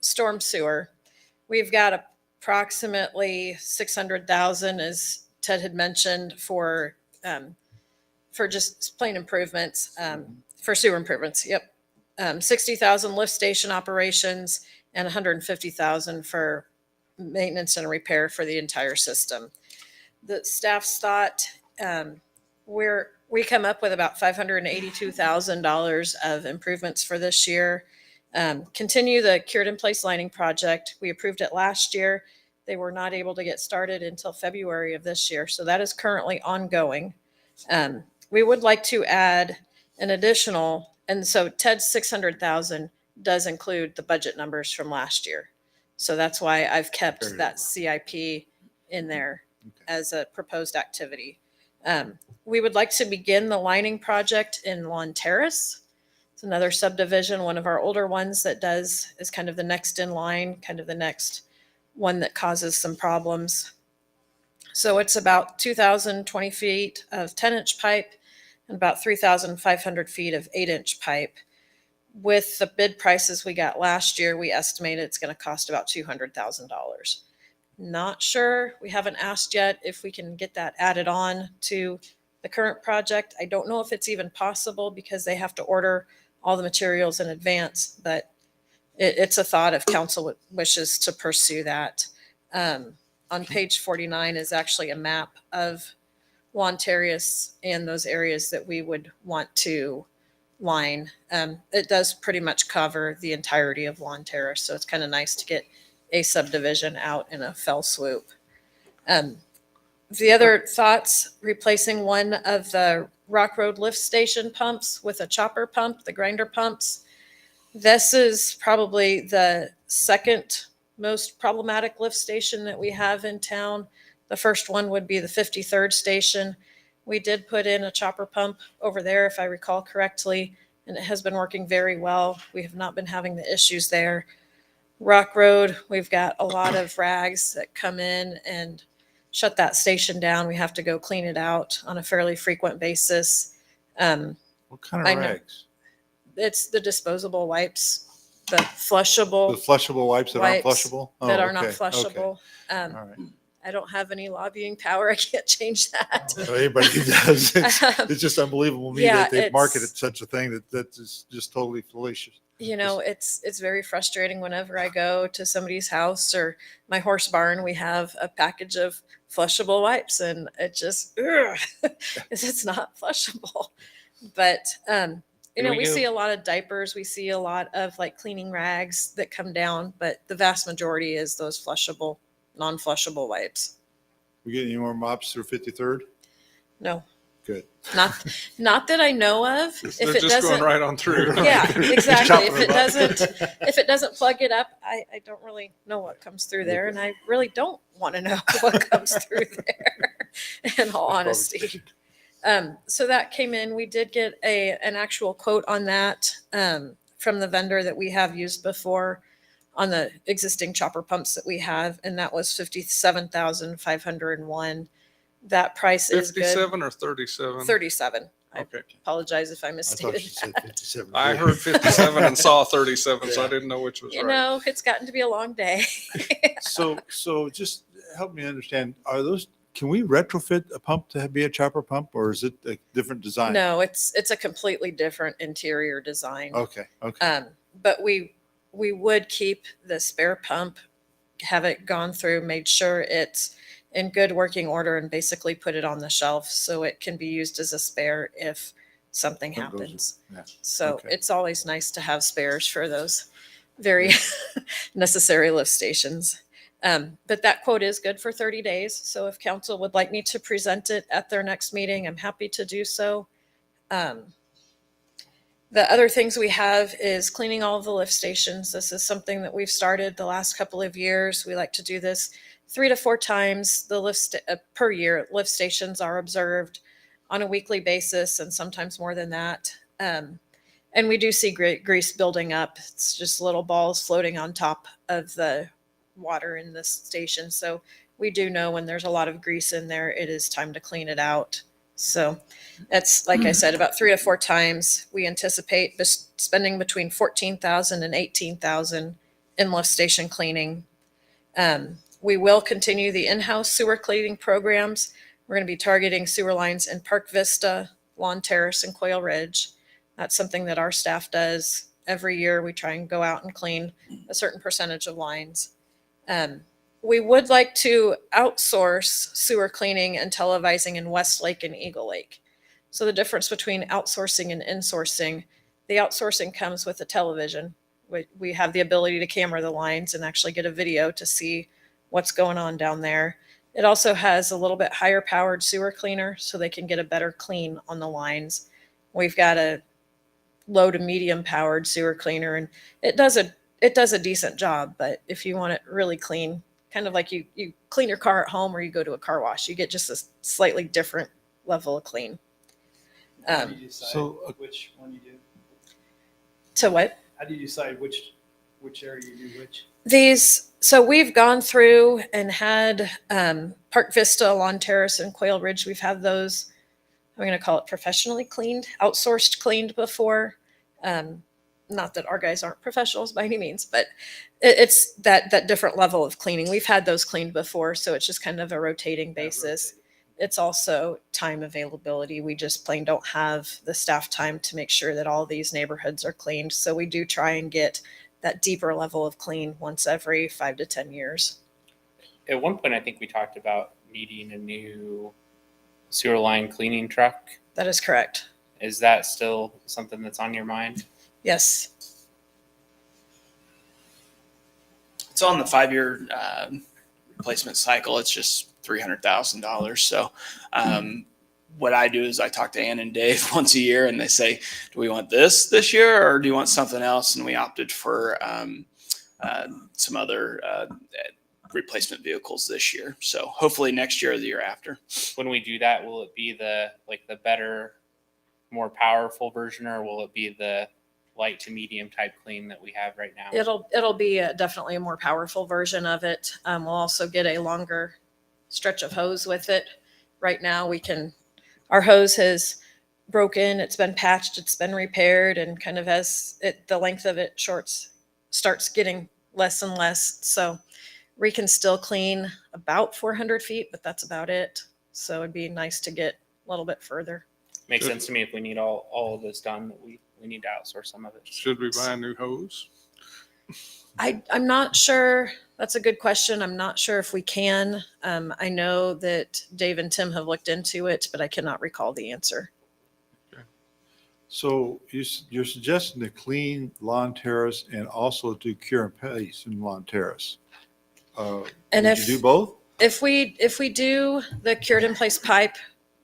Storm sewer. We've got approximately 600,000, as Ted had mentioned, for just plain improvements, for sewer improvements. Yep. 60,000 lift station operations and 150,000 for maintenance and repair for the entire system. The staff's thought, we come up with about $582,000 of improvements for this year. Continue the cured in place lining project. We approved it last year. They were not able to get started until February of this year. So that is currently ongoing. We would like to add an additional, and so Ted's 600,000 does include the budget numbers from last year. So that's why I've kept Very that well. CIP in there Okay. as a proposed activity. We would like to begin the lining project in Lawn Terrace. It's another subdivision, one of our older ones that is kind of the next in line, kind of the next one that causes some problems. So it's about 2,020 feet of 10-inch pipe and about 3,500 feet of 8-inch pipe. With the bid prices we got last year, we estimate it's going to cost about $200,000. Not sure. We haven't asked yet if we can get that added on to the current project. I don't know if it's even possible because they have to order all the materials in advance, but it's a thought if council wishes to pursue that. On page 49 is actually a map of Lawn Terrace and those areas that we would want to line. It does pretty much cover the entirety of Lawn Terrace, so it's kind of nice to get a subdivision out in a fell swoop. The other thoughts, replacing one of the Rock Road lift station pumps with a chopper pump, the grinder pumps. This is probably the second most problematic lift station that we have in town. The first one would be the 53rd station. We did put in a chopper pump over there, if I recall correctly, and it has been working very well. We have not been having the issues there. Rock Road, we've got a lot of rags that come in and shut that station down. We have to go clean it out on a fairly frequent basis. What kind I of know. rags? It's the disposable wipes, the The flushable flushable wipes that aren't wipes flushable? Oh, that are not okay, okay. flushable. All right. I don't have any lobbying power. I can't change that. So anybody who does, it's just unbelievable to me Yeah, that they marketed it's- such a thing that is just totally fallacious. You know, it's very frustrating whenever I go to somebody's house or my horse barn. We have a package of flushable wipes, and it just it's not flushable. But you know, we we go- see a lot of diapers. We see a lot of like cleaning rags that come down, but the vast majority is those flushable, non-flushable wipes. We get any more mops through 53rd? No, Good. not that I know of. If They're it just doesn't, going right on through. yeah, exactly. chopping If it them up. if it doesn't plug it up, I don't really know what comes through there, and I really don't want to know what comes through there. In all honesty, so that came in. We did get an actual quote on that from the vendor that we have used before on the existing chopper pumps that we have, and that was $57,501. That price is good. 57 or 37? 37. I Okay. apologize if I I thought misstated she said that. 57. I heard 57 and saw 37, so I didn't know which was You right. know, it's gotten to be a long day. So just help me understand, can we retrofit a pump to be a chopper pump, or is it a different design? No, it's a completely different interior design. Okay, okay. But we would keep the spare pump, have it gone through, made sure it's in good working order, and basically put it on the shelf so it can be used as a spare if something That goes- happens. yeah, So okay. it's always nice to have spares for those very necessary lift stations. But that quote is good for 30 days. So if council would like me to present it at their next meeting, I'm happy to do so. The other things we have is cleaning all of the lift stations. This is something that we've started the last couple of years. We like to do this 3 to 4 times per year. Lift stations are observed on a weekly basis and sometimes more than that. And we do see grease building up. It's just little balls floating on top of the water in this station. So we do know when there's a lot of grease in there, it is time to clean it out. So that's, like I said, about 3 to 4 times. We anticipate spending between $14,000 and $18,000 in lift station cleaning. We will continue the in-house sewer cleaning programs. We're going to be targeting sewer lines in Park Vista, Lawn Terrace, and Quail Ridge. That's something that our staff does every year. We try and go out and clean a certain percentage of lines. We would like to outsource sewer cleaning and televising in Westlake and Eagle Lake. So the difference between outsourcing and insourcing, the outsourcing comes with a television. We have the ability to camera the lines and actually get a video to see what's going on down there. It also has a little bit higher powered sewer cleaner so they can get a better clean on the lines. We've got a low to medium powered sewer cleaner, and it does a decent job, but if you want it really clean, kind of like you clean your car at home or you go to a car wash, you get just a slightly different level of clean. How do you decide so, which one you do? To what? How do you decide which area you do which? So we've gone through and had Park Vista, Lawn Terrace, and Quail Ridge. We've had those, I'm going to call it professionally cleaned, outsourced cleaned before. Not that our guys aren't professionals by any means, but it's that different level of cleaning. We've had those cleaned before, so it's just kind of a rotating basis. It's also time availability. We just plain don't have the staff time to make sure that all these neighborhoods are cleaned. So we do try and get that deeper level of clean once every 5 to 10 years. At one point, I think we talked about needing a new sewer line cleaning truck. That is correct. Is that still something that's on your mind? Yes. It's on the 5-year replacement cycle. It's just $300,000. So what I do is I talk to Ann and Dave once a year, and they say, "Do we want this year, or do you want something else?" And we opted for some other replacement vehicles this year. So hopefully next year or the year after. When we do that, will it be the better, more powerful version, or will it be the light to medium type clean that we have right now? It'll be definitely a more powerful version of it. We'll also get a longer stretch of hose with it. Right now our hose has broken, it's been patched, it's been repaired, and kind of as the length of it starts getting less and less. So we can still clean about 400 feet, but that's about it. So it'd be nice to get a little bit further. Makes sense to me. If we need all of this done, that we need to outsource some of it. Should we buy a new hose? I'm not sure. That's a good question. I'm not sure if we can. I know that Dave and Tim have looked into it, but I cannot recall the answer. So you're suggesting to clean lawn terrace and also do cure and paste in lawn terrace. And Would you do both? If we do the cured in place pipe,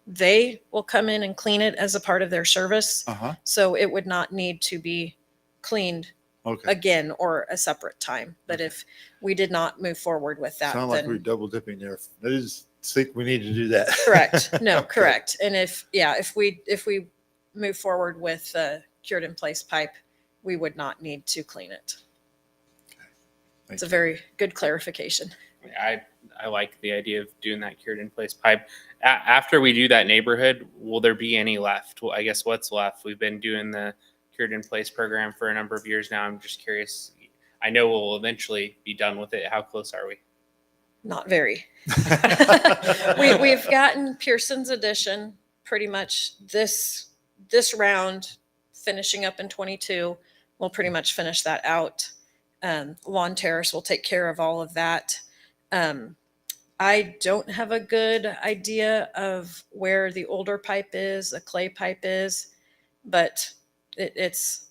they will come in and clean it as a part of their service. Uh-huh. So it would not need to be cleaned Okay. again or a separate time. But if we did not move forward with that, Sound like then we're double dipping there. I just think we need to do that. correct. No, Okay. correct. And if we move forward with the cured in place pipe, we would not need to clean it. Thank It's a you. very good clarification. I like the idea of doing that cured in place pipe. After we do that neighborhood, will there be any left? Well, I guess what's left? We've been doing the cured in place program for a number of years now. I'm just curious. I know we'll eventually be done with it. How close are we? Not very. We've gotten Pearson's Edition pretty much this round, finishing up in 22. We'll pretty much finish that out. Lawn Terrace will take care of all of that. I don't have a good idea of where the older pipe is, the clay pipe is, but it's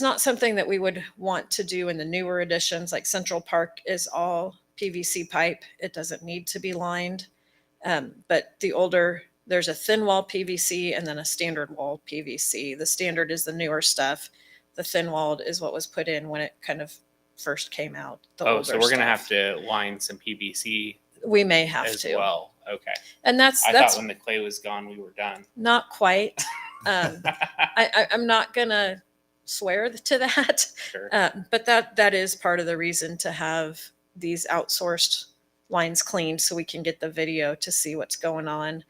not something that we would want to do in the newer editions. Like Central Park is all PVC pipe. It doesn't need to be lined. But the older, there's a thin wall PVC and then a standard wall PVC. The standard is the newer stuff. The thin walled is what was put in when it kind of first came out. The Oh, so older we're going to stuff. have to line some PVC We may have as to. well. Okay. And I that's thought when the clay was gone, we were done. not quite. I'm not gonna swear to that, Sure. but that is part of the reason to have these outsourced lines cleaned so we can get the video to see what's going on.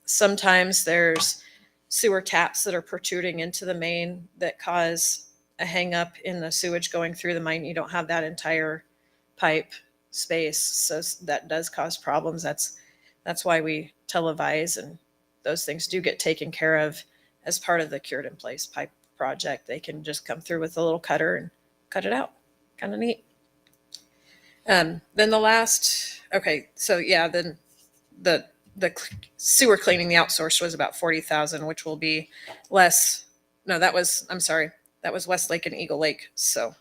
Sometimes there's sewer taps that are protruding into the main that cause a hang up in the sewage going through the main. You don't have that entire pipe space, so that does cause problems. That's why we televise, and those things do get taken care of as part of the cured in place pipe project. They can just come through with a little cutter and cut it out. Kind of neat. Then the last, okay, so yeah, then the sewer cleaning, the outsourced was about 40,000, which will be less. No, I'm sorry. That was Westlake and Eagle Lake. So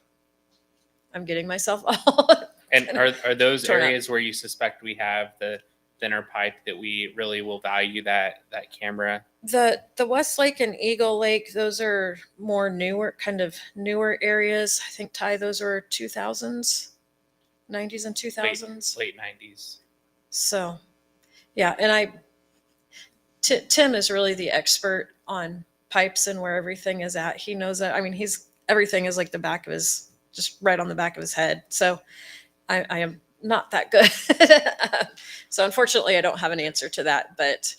I'm getting myself all. And are those Turn up. areas where you suspect we have the thinner pipe that we really will value that camera? The Westlake and Eagle Lake, those are more newer areas. I think, Ty, those are 2000s, 90s and 2000s. Late 90s. So, yeah. And Tim is really the expert on pipes and where everything is at. He knows that. I mean, everything is like just right on the back of his head. So I am not that good. So unfortunately, I don't have an answer to that, but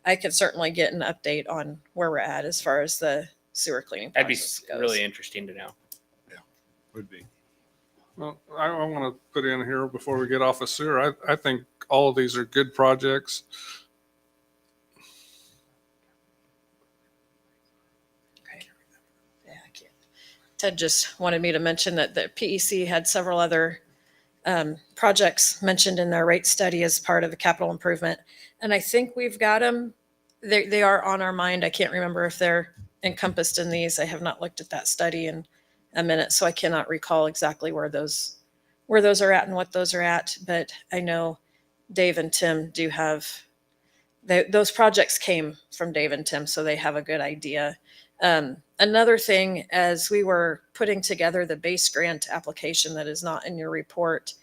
I could certainly get an update on where we're at as far as the sewer cleaning That'd be process goes. really interesting to know. Would be. Well, I want to put in here before we get off of sewer. I think all of these are good projects. Okay. Yeah, I can't. Ted just wanted me to mention that the PEC had several other projects mentioned in their rate study as part of the capital improvement. And I think we've got them. They are on our mind. I can't remember if they're encompassed in these. I have not looked at that study in a minute, so I cannot recall exactly where those are at and what those are at. But I know Dave and Tim do have, those projects came from Dave and Tim, so they have a good idea. Another thing, as we were putting together the base grant application that is not in your report,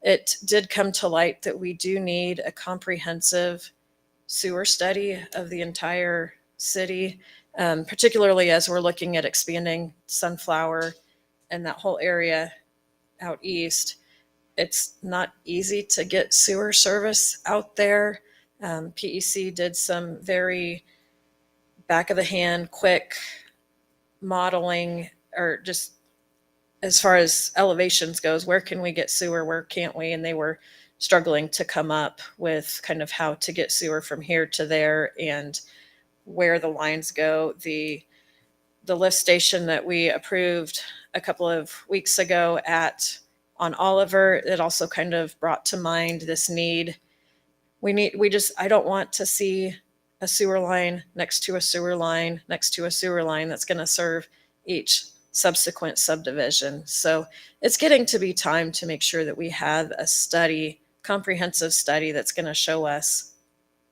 it did come to light that we do need a comprehensive sewer study of the entire city, particularly as we're looking at expanding Sunflower and that whole area out east. it's not easy to get sewer service out there. PEC did some very back of the hand, quick modeling, or just as far as elevations goes, where can we get sewer, where can't we? And they were struggling to come up with kind of how to get sewer from here to there and where the lines go. The lift station that we approved a couple of weeks ago on Oliver, it also kind of brought to mind this need. I don't want to see a sewer line next to a sewer line next to a sewer line that's going to serve each subsequent subdivision. So it's getting to be time to make sure that we have a comprehensive study that's going to show us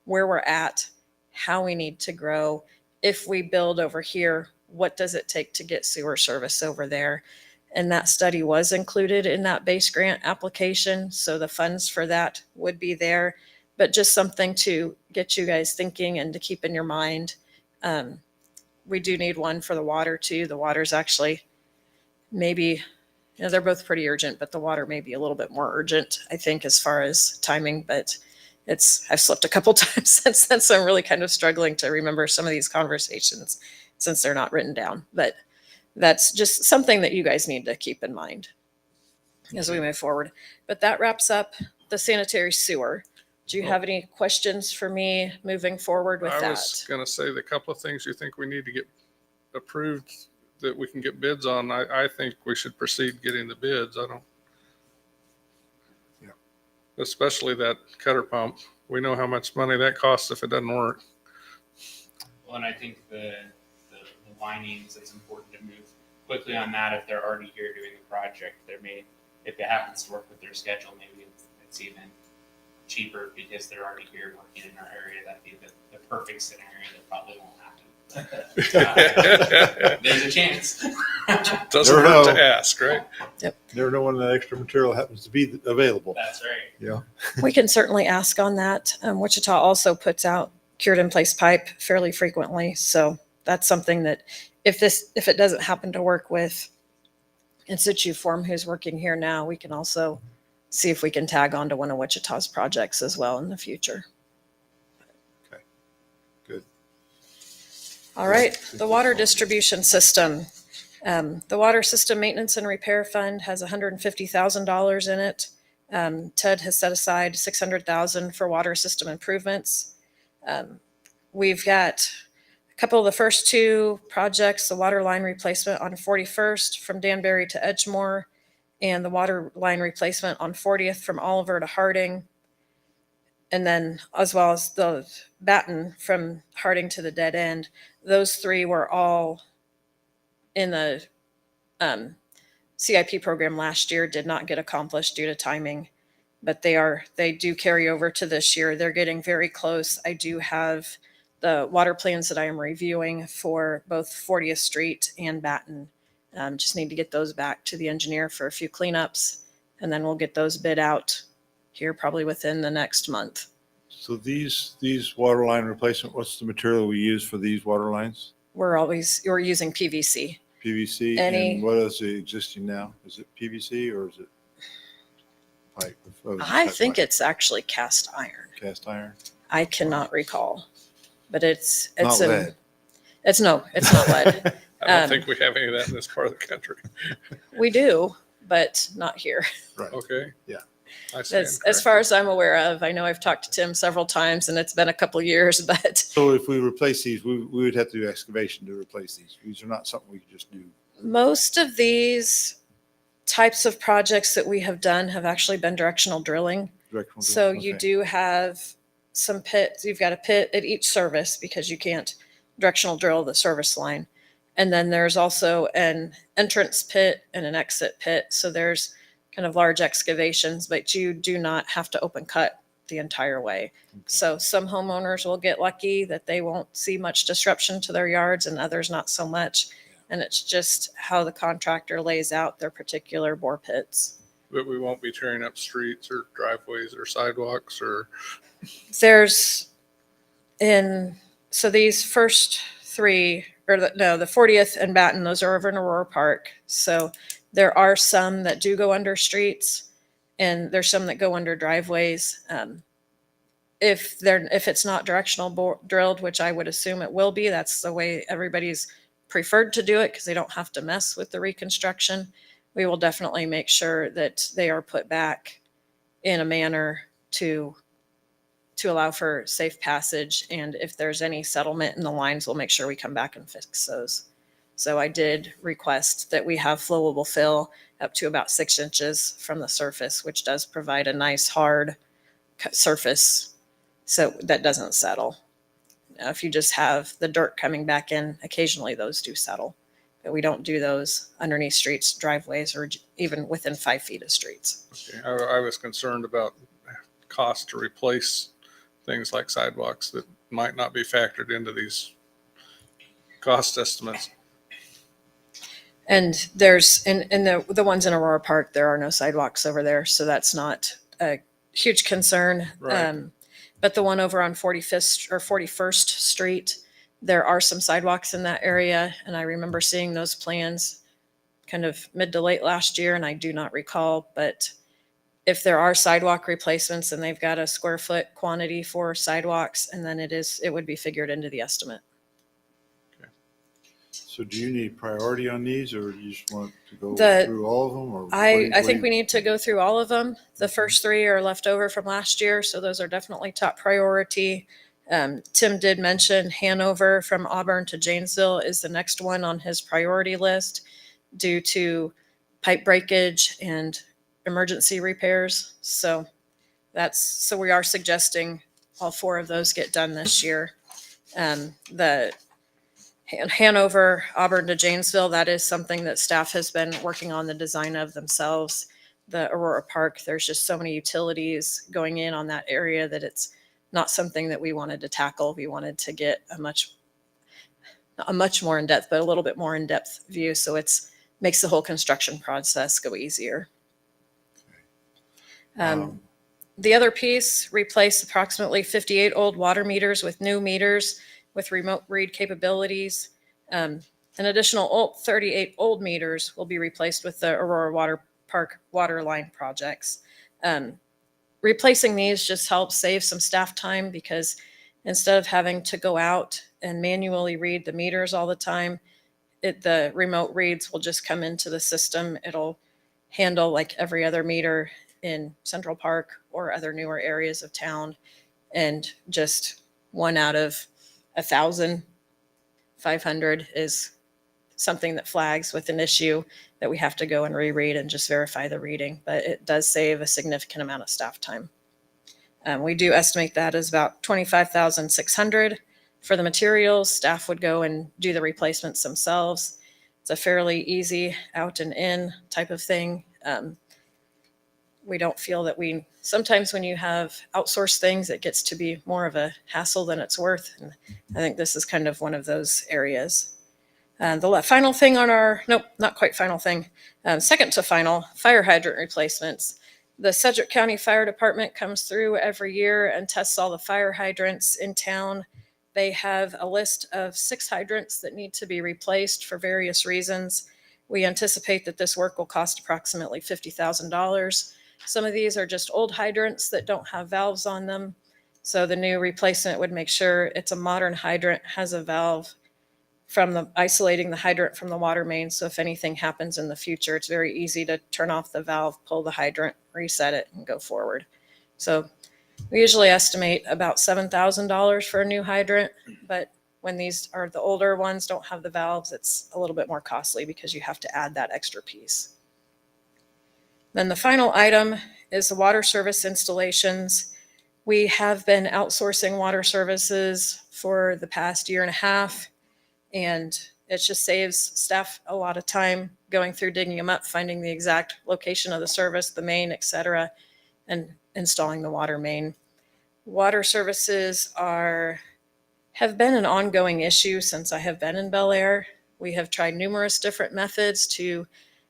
where we're at, how we need to grow. If we build over here, what does it take to get sewer service over there? And that study was included in that base grant application. So the funds for that would be there, but just something to get you guys thinking and to keep in your mind. We do need one for the water too. The water's actually maybe, they're both pretty urgent, but the water may be a little bit more urgent, I think, as far as timing, but I've slipped a couple times since then. So I'm really kind of struggling to remember some of these conversations since they're not written down, but that's just something that you guys need to keep in mind as we move forward. But that wraps up the sanitary sewer. Do you have any questions for me moving forward with I that? was going to say the couple of things you think we need to get approved that we can get bids on. I think we should proceed getting the bids. Yeah. Especially that cutter pump. We know how much money that costs if it doesn't work. Well, and I think the linings, it's important to move quickly on that. If they're already here doing the project, if it happens to work with their schedule, maybe it's even cheaper because they're already here working in our area. That'd be the perfect scenario. That probably won't happen. There's a chance. Doesn't Never hurt know. to ask, right? Never know when that extra material happens to be available. That's right. Yeah. We can certainly ask on that. Wichita also puts out cured in place pipe fairly frequently. So that's something that if it doesn't happen to work with in situ form who's working here now, we can also see if we can tag on to one of Wichita's projects as well in the future. Okay. Good. All right, the water distribution system. The water system maintenance and repair fund has $150,000 in it. Ted has set aside $600,000 for water system improvements. We've got a couple of the first two projects, the water line replacement on 41st from Danbury to Edgemore, and the water line replacement on 40th from Oliver to Harding. And then as well as the Batten from Harding to the dead end. Those three were all in the CIP program last year, did not get accomplished due to timing, but they do carry over to this year. They're getting very close. I do have the water plans that I am reviewing for both 40th Street and Batten. Just need to get those back to the engineer for a few cleanups, and then we'll get those bid out here probably within the next month. So these water line replacement, what's the material we use for these water lines? We're using PVC. PVC, and what is the existing now? Is it PVC or is it pipe? I think it's actually cast iron. Cast iron? I cannot recall, but it's Not lead. It's not lead. I don't think we have any of that in this part of the country. We do, but not here. Right. Okay. Yeah. I stand As far as I'm aware of. I know I've talked to Tim several times and it's been a couple of years, but So if we replace these, we would have to do excavation to replace these. These are not something we could just do. most of these types of projects that we have done have actually been directional drilling. Directional drill. So you Okay. do have some pits. You've got a pit at each service because you can't directional drill the service line. And then there's also an entrance pit and an exit pit. So there's kind of large excavations, but you do not have to open cut the entire way. So some homeowners will get lucky that they won't see much disruption to their yards and others not so much. And it's just how the contractor lays out their particular bore pits. But we won't be tearing up streets or driveways or sidewalks or. So these first three, the 40th and Batten, those are over in Aurora Park. So there are some that do go under streets. and there's some that go under driveways. If it's not directional drilled, which I would assume it will be, that's the way everybody's preferred to do it because they don't have to mess with the reconstruction. We will definitely make sure that they are put back in a manner to allow for safe passage. And if there's any settlement in the lines, we'll make sure we come back and fix those. So I did request that we have flowable fill up to about 6 inches from the surface, which does provide a nice hard surface so that doesn't settle. Now, if you just have the dirt coming back in, occasionally those do settle, but we don't do those underneath streets, driveways, or even within 5 feet of streets. Okay. I was concerned about cost to replace things like sidewalks that might not be factored into these cost estimates. And there's, in the ones in Aurora Park, there are no sidewalks over there, so that's not a huge concern. Right. But the one over on 45th or 41st Street, there are some sidewalks in that area, and I remember seeing those plans kind of mid to late last year, and I do not recall, but if there are sidewalk replacements and they've got a square foot quantity for sidewalks, and then it would be figured into the estimate. So do you need priority on these, or you just want to go The- through all of them? Or I think we need to go through all of them. The first 3 are left over from last year, so those are definitely top priority. Tim did mention Hanover from Auburn to Janesville is the next one on his priority list due to pipe breakage and emergency repairs. So we are suggesting all 4 of those get done this year. The Hanover, Auburn to Janesville, that is something that staff has been working on the design of themselves. The Aurora Park, there's just so many utilities going in on that area that it's not something that we wanted to tackle. We wanted to get a much more in-depth, but a little bit more in-depth view. So makes the whole construction process go easier. The other piece, replace approximately 58 old water meters with new meters with remote read capabilities. An additional 38 old meters will be replaced with the Aurora Park water line projects. Replacing these just helps save some staff time because instead of having to go out and manually read the meters all the time, the remote reads will just come into the system. It'll handle like every other meter in Central Park or other newer areas of town, and just 1 out of 1,500 is something that flags with an issue that we have to go and reread and just verify the reading. But it does save a significant amount of staff time. We do estimate that as about $25,600 for the materials. Staff would go and do the replacements themselves. It's a fairly easy out and in type of thing. We don't feel that sometimes when you have outsourced things, it gets to be more of a hassle than it's worth. And I think this is kind of one of those areas. The final thing nope, not quite final thing. Second to final, fire hydrant replacements. The Sedgwick County Fire Department comes through every year and tests all the fire hydrants in town. They have a list of 6 hydrants that need to be replaced for various reasons. We anticipate that this work will cost approximately $50,000. Some of these are just old hydrants that don't have valves on them. So the new replacement would make sure it's a modern hydrant, has a valve isolating the hydrant from the water main. So if anything happens in the future, it's very easy to turn off the valve, pull the hydrant, reset it, and go forward. So we usually estimate about $7,000 for a new hydrant, but when these are the older ones, don't have the valves, it's a little bit more costly because you have to add that extra piece. Then the final item is the water service installations. We have been outsourcing water services for the past 1.5 years, and it just saves staff a lot of time going through digging them up, finding the exact location of the service, the main, et cetera, and installing the water main. Water services have been an ongoing issue since I have been in Bel Aire. We have tried numerous different methods to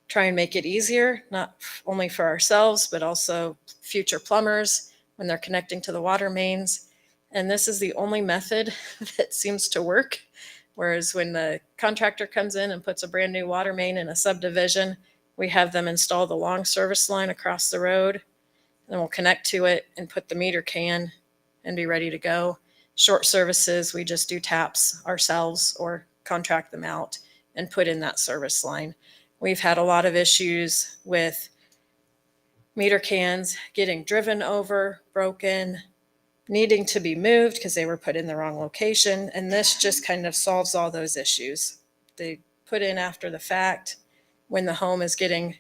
try and make it easier, not only for ourselves, but also future plumbers when they're connecting to the water mains. And this is the only method that seems to work. Whereas when the contractor comes in and puts a brand new water main in a subdivision, we have them install the long service line across the road. Then we'll connect to it and put the meter can and be ready to go. Short services, we just do taps ourselves or contract them out and put in that service line. We've had a lot of issues with meter cans getting driven over, broken, needing to be moved because they were put in the wrong location. And this just kind of solves all those issues. They put in after the fact when the home is getting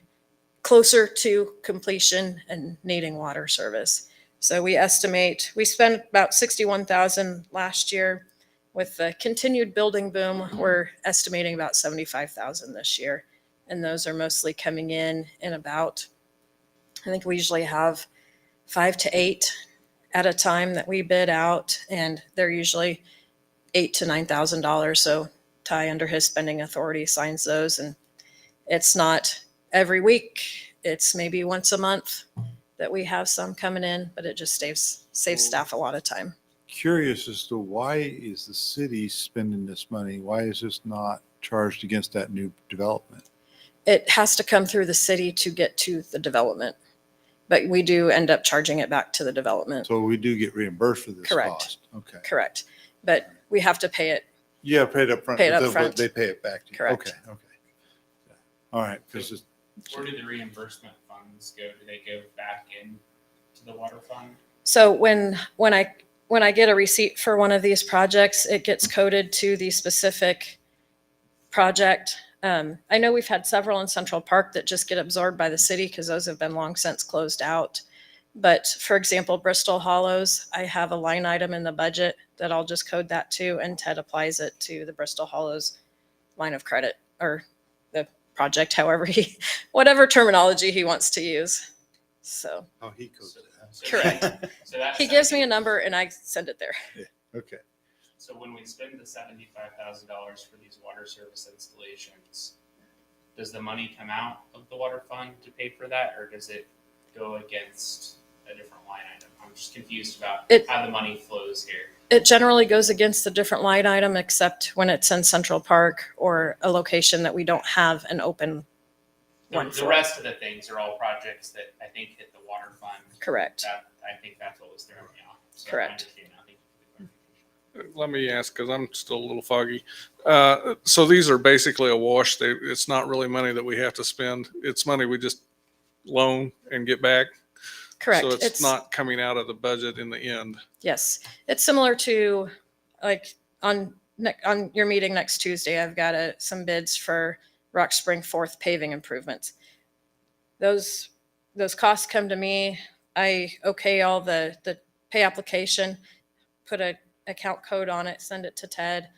closer to completion and needing water service. So we estimate, we spent about $61,000 last year. With the continued building boom, we're estimating about $75,000 this year. And those are mostly coming in about, I think we usually have 5 to 8 at a time that we bid out, and they're usually $8,000 to $9,000. So Ty, under his spending authority, signs those, and it's not every week. It's maybe once a month that we have some coming in, but it just saves staff a lot of time. Curious as to why is the city spending this money? Why is this not charged against that new development? It has to come through the city to get to the development, but we do end up charging it back to the development. So we do get reambushed for this Correct. cost? Okay. Correct. But we have to pay it. Yeah, pay it up front. Pay it but up then front. They pay it back to you. Correct. Okay, okay. All right, because Where do the reimbursement funds go? Do they go back into the water fund? So when I get a receipt for one of these projects, it gets coded to the specific project. I know we've had several in Central Park that just get absorbed by the city because those have been long since closed out. But for example, Bristol Hollows, I have a line item in the budget that I'll just code that to, and Ted applies it to the Bristol Hollows line of credit or the project, whatever terminology he wants to use. So how he codes it. correct. So that's He gives me a number and I send it there. Okay. So when we spend the $75,000 for these water service installations, does the money come out of the water fund to pay for that, or does it go against a different line item? I'm just confused about how the money flows here. It generally goes against a different line item, except when it's in Central Park or a location that we don't have an open one The for. rest of the things are all projects that I think hit the water fund. Correct. I think that's what was throwing me off. So I Correct. understand now. Thank you for the clarification. Let me ask, because I'm still a little foggy. So these are basically a wash. It's not really money that we have to spend. It's money we just loan and get back. Correct. So it's not coming out of the budget in the end. Yes. It's similar to like on your meeting next Tuesday, I've got some bids for Rock Spring 4th paving improvements. Those costs come to me. I okay all the pay application, put a account code on it, send it to Ted.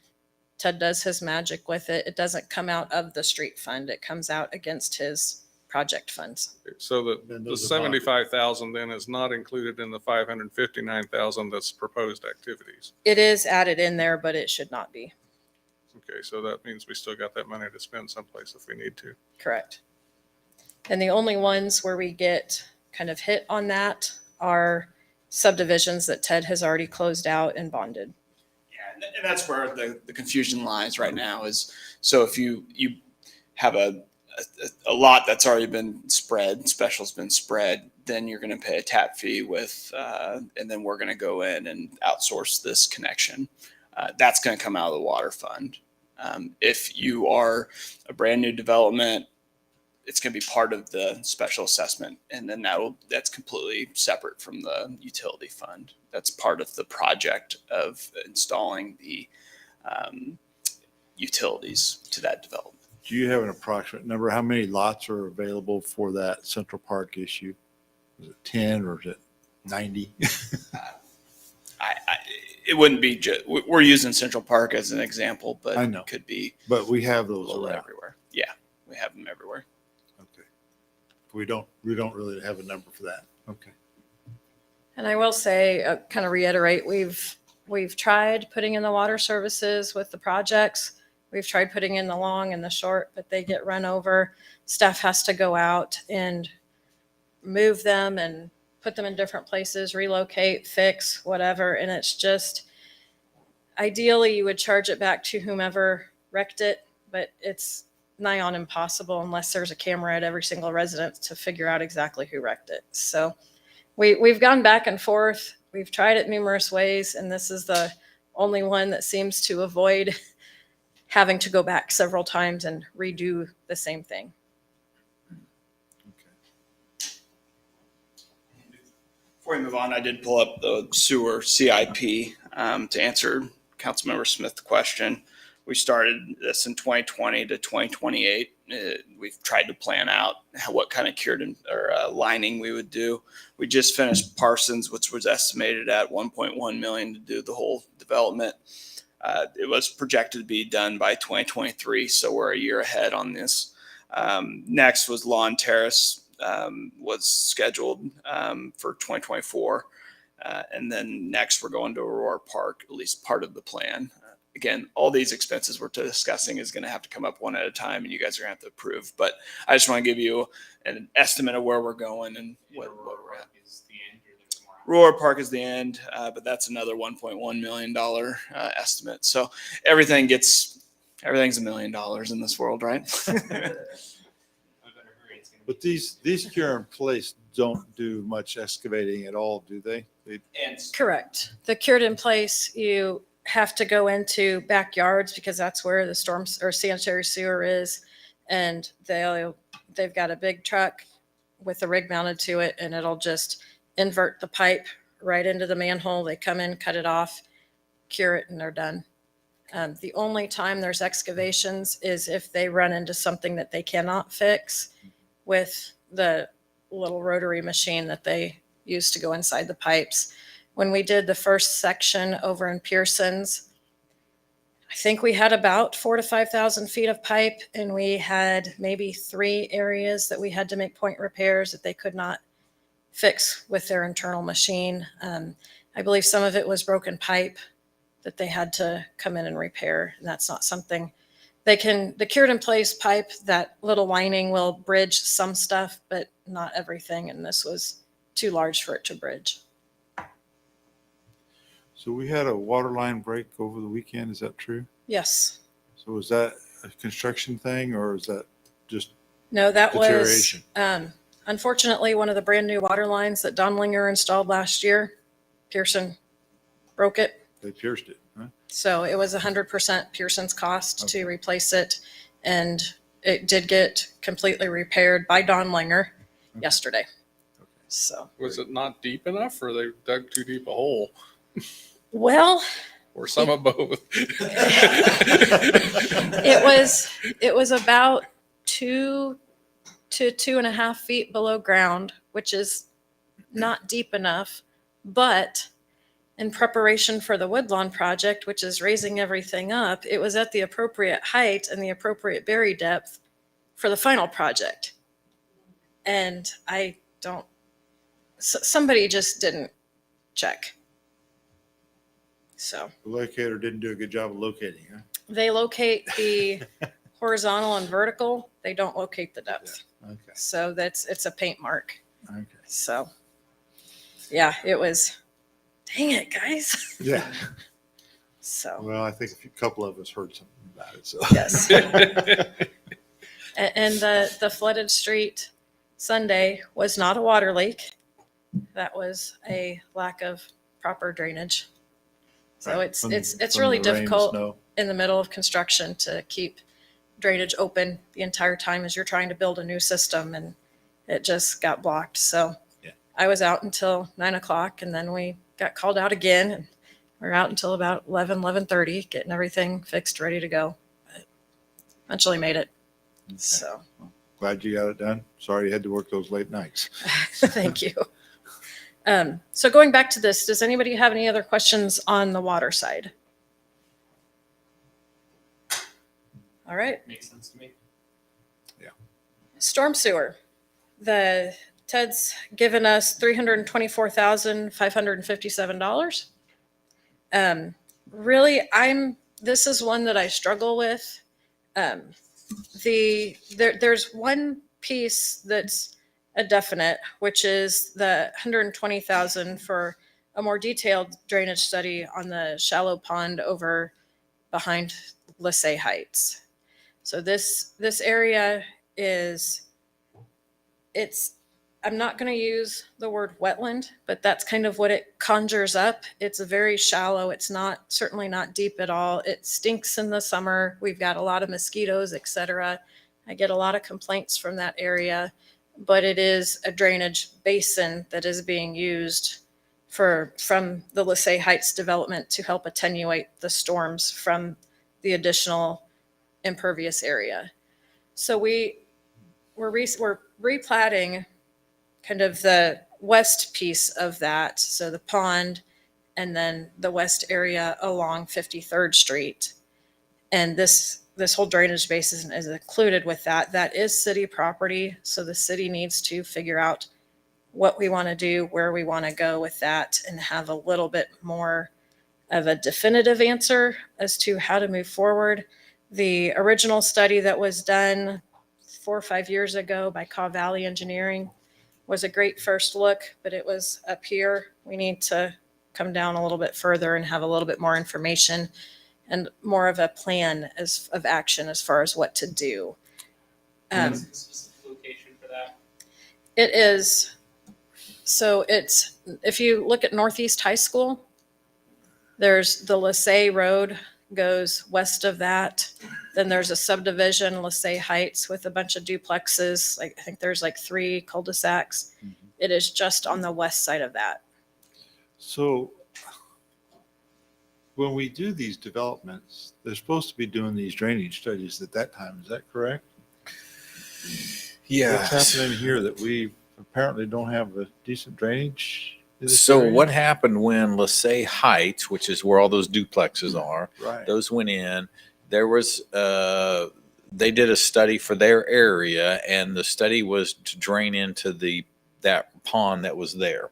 Ted does his magic with it. It doesn't come out of the street fund. It comes out against his project funds. So Then the those are bonded. 75,000 then is not included in the 559,000 that's proposed activities. It is added in there, but it should not be. Okay, so that means we still got that money to spend someplace if we need to. Correct. And the only ones where we get kind of hit on that are subdivisions that Ted has already closed out and bonded. Yeah, and that's where the confusion lies right now is, so if you have a lot that's already been spread, special's been spread, then you're going to pay a tap fee with, and then we're going to go in and outsource this connection. That's going to come out of the water fund. If you are a brand new development, it's going to be part of the special assessment, and then that's completely separate from the utility fund. That's part of the project of installing the utilities to that development. Do you have an approximate number? How many lots are available for that Central Park issue? Is it 10 or is it 90? It wouldn't be we're using Central Park as an example, but I know. it could be But we have a those little around. everywhere. Yeah, we have them everywhere. Okay. We don't really have a number for that. Okay. And I will say, kind of reiterate, we've tried putting in the water services with the projects. We've tried putting in the long and the short, but they get run over. Staff has to go out and move them and put them in different places, relocate, fix, whatever. And it's just, ideally you would charge it back to whomever wrecked it, but it's nigh on impossible unless there's a camera at every single residence to figure out exactly who wrecked it. So we've gone back and forth. We've tried it numerous ways, and this is the only one that seems to avoid having to go back several times and redo the same thing. Before we move on, I did pull up the sewer CIP to answer Councilmember Smith's question. We started this in 2020 to 2028. We've tried to plan out what kind of cured or lining we would do. We just finished Parsons, which was estimated at 1.1 million to do the whole development. It was projected to be done by 2023, so we're a year ahead on this. Next was Lawn Terrace, was scheduled for 2024. And then next we're going to Aurora Park, at least part of the plan. Again, all these expenses we're discussing is going to have to come up one at a time, and you guys are going to have to approve. But I just want to give you an estimate of where we're going and what we're at. Aurora Park is the end, but that's another $1.1 million estimate. So everything's $1 million in this world, right? But these cure in place don't do much excavating at all, do they? Correct. The cured in place, you have to go into backyards because that's where the storms or sanitary sewer is. And they've got a big truck with a rig mounted to it, and it'll just invert the pipe right into the manhole. They come in, cut it off, cure it, and they're done. The only time there's excavations is if they run into something that they cannot fix with the little rotary machine that they use to go inside the pipes. When we did the first section over in Pearson's, I think we had about 4,000 to 5,000 feet of pipe, and we had maybe 3 areas that we had to make point repairs that they could not fix with their internal machine. I believe some of it was broken pipe that they had to come in and repair, and that's not something they can. The cured in place pipe, that little lining will bridge some stuff, but not everything, and this was too large for it to bridge. So we had a water line break over the weekend. Is that true? Yes. So was that a construction thing, or is that just No, that was, deterioration? unfortunately, one of the brand new water lines that Donlinger installed last year. Pearson broke it. They pierced it, huh? So it was 100% Pearson's cost Okay. to replace it. And it did get completely repaired by Donlinger yesterday. Okay. So, Was it not deep enough, or they dug too deep a hole, well, or some of both? it was about 2 to 2.5 feet below ground, which is not deep enough, but in preparation for the Woodlawn project, which is raising everything up, it was at the appropriate height and the appropriate bury depth for the final project. And somebody just didn't check. So The locator didn't do a good job of locating, huh? they locate the horizontal and vertical. They don't locate the depth. Okay. So it's a paint mark. Okay. So yeah, it was, dang it, guys. Yeah. So Well, I think a couple of us heard something about it. So yes. And the flooded street Sunday was not a water leak. That was a lack of proper drainage. So Right. it's From- it's from really the rain and difficult snow. in the middle of construction to keep drainage open the entire time as you're trying to build a new system, and it just got blocked. So Yeah. I was out until 9 o'clock, and then we got called out again, and we're out until about 11:30, getting everything fixed, ready to go. But eventually made it. Okay. So Glad you got it done. Sorry you had to work those late nights. thank you. So going back to this, does anybody have any other questions on the water side? All right. Makes sense to me. Storm sewer. Ted's given us $324,557. Really, this is one that I struggle with. There's one piece that's a definite, which is the $120,000 for a more detailed drainage study on the shallow pond over behind Lissay Heights. So this area it's I'm not going to use the word wetland, but that's kind of what it conjures up. It's a very shallow. It's not, certainly not deep at all. It stinks in the summer. We've got a lot of mosquitoes, etc. I get a lot of complaints from that area, but it is a drainage basin that is being used from the LaSalle Heights development to help attenuate the storms from the additional impervious area. So we're replatting kind of the west piece of that, so the pond, and then the west area along 53rd Street. And this whole drainage basin is included with that. That is city property, so the city needs to figure out what we want to do, where we want to go with that, and have a little bit more of a definitive answer as to how to move forward. The original study that was done 4 or 5 years ago by Caw Valley Engineering was a great first look, but it was up here. We need to come down a little bit further and have a little bit more information and more of a plan of action as far as what to do. What's the specific location for that? It is, so it's, if you look at Northeast High School, there's the LaSalle Road goes west of that. Then there's a subdivision, LaSalle Heights, with a bunch of duplexes. Like, I think there's like 3 cul-de-sacs. It is just on the west side of that. So when we do these developments, they're supposed to be doing these drainage studies at that time. Is that correct? What's happening here that we apparently don't have a decent drainage? in this So area? what happened when LaSalle Heights, which is where all those duplexes are, Right. those went in, there was, they did a study for their area, and the study was to drain into that pond that was there.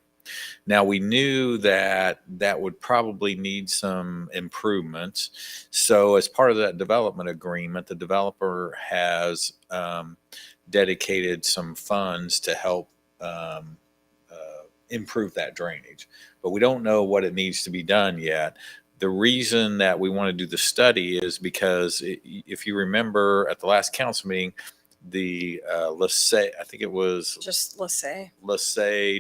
Now, we knew that would probably need some improvements. So as part of that development agreement, the developer has dedicated some funds to help improve that drainage. But we don't know what it needs to be done yet. The reason that we want to do the study is because if you remember at the last council meeting, the LaSalle, I think it was Just LaSalle. LaSalle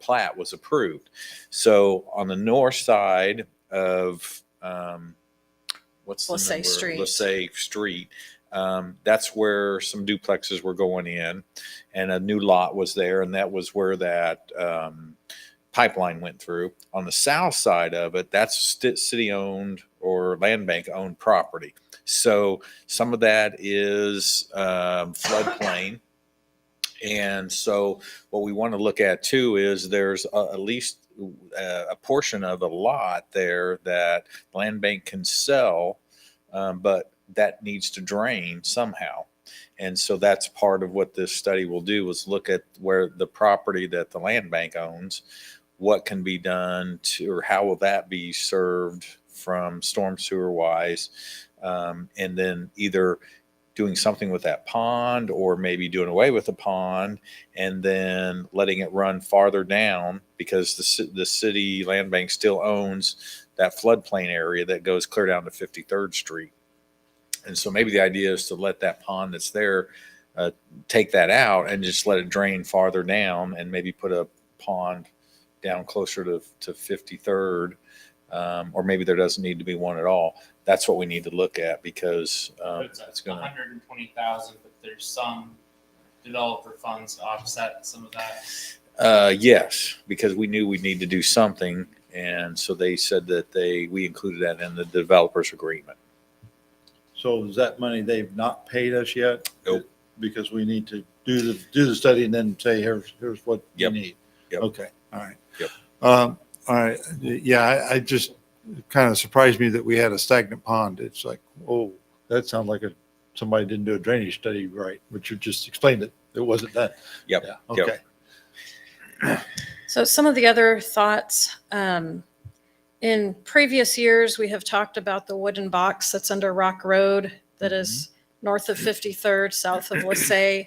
plat was approved. So on the north side of what's the LaSalle number? Street. LaSalle Street. That's where some duplexes were going in, and a new lot was there, and that was where that pipeline went through. On the south side of it, that's city-owned or land bank-owned property. So some of that is floodplain. And so what we want to look at too is there's at least a portion of a lot there that land bank can sell, but that needs to drain somehow. And so that's part of what this study will do, is look at where the property that the land bank owns, what can be done to, or how will that be served from storm sewer wise. And then either doing something with that pond, or maybe doing away with the pond and then letting it run farther down, because the city land bank still owns that floodplain area that goes clear down to 53rd Street. And so maybe the idea is to let that pond that's there, take that out and just let it drain farther down, and maybe put a pond down closer to 53rd, or maybe there doesn't need to be one at all. That's what we need to look at, because It's going to 120,000, but there's some developer funds to offset some of that. Yes, because we knew we'd need to do something, and so they said that we included that in the developer's agreement. So is that money they've not paid us yet? Nope. Because we need to do the study and then say, here's what you Yep. need. Yep. Okay, all right. Yep. All right, yeah, I just, kind of surprised me that we had a stagnant pond. It's like, oh, that sounds like somebody didn't do a drainage study right, but you just explained it. It wasn't done. Yep. Yeah, Yep. okay. So some of the other thoughts, in previous years, we have talked about the wooden box that's under Rock Road that is north of 53rd, south of LaSalle.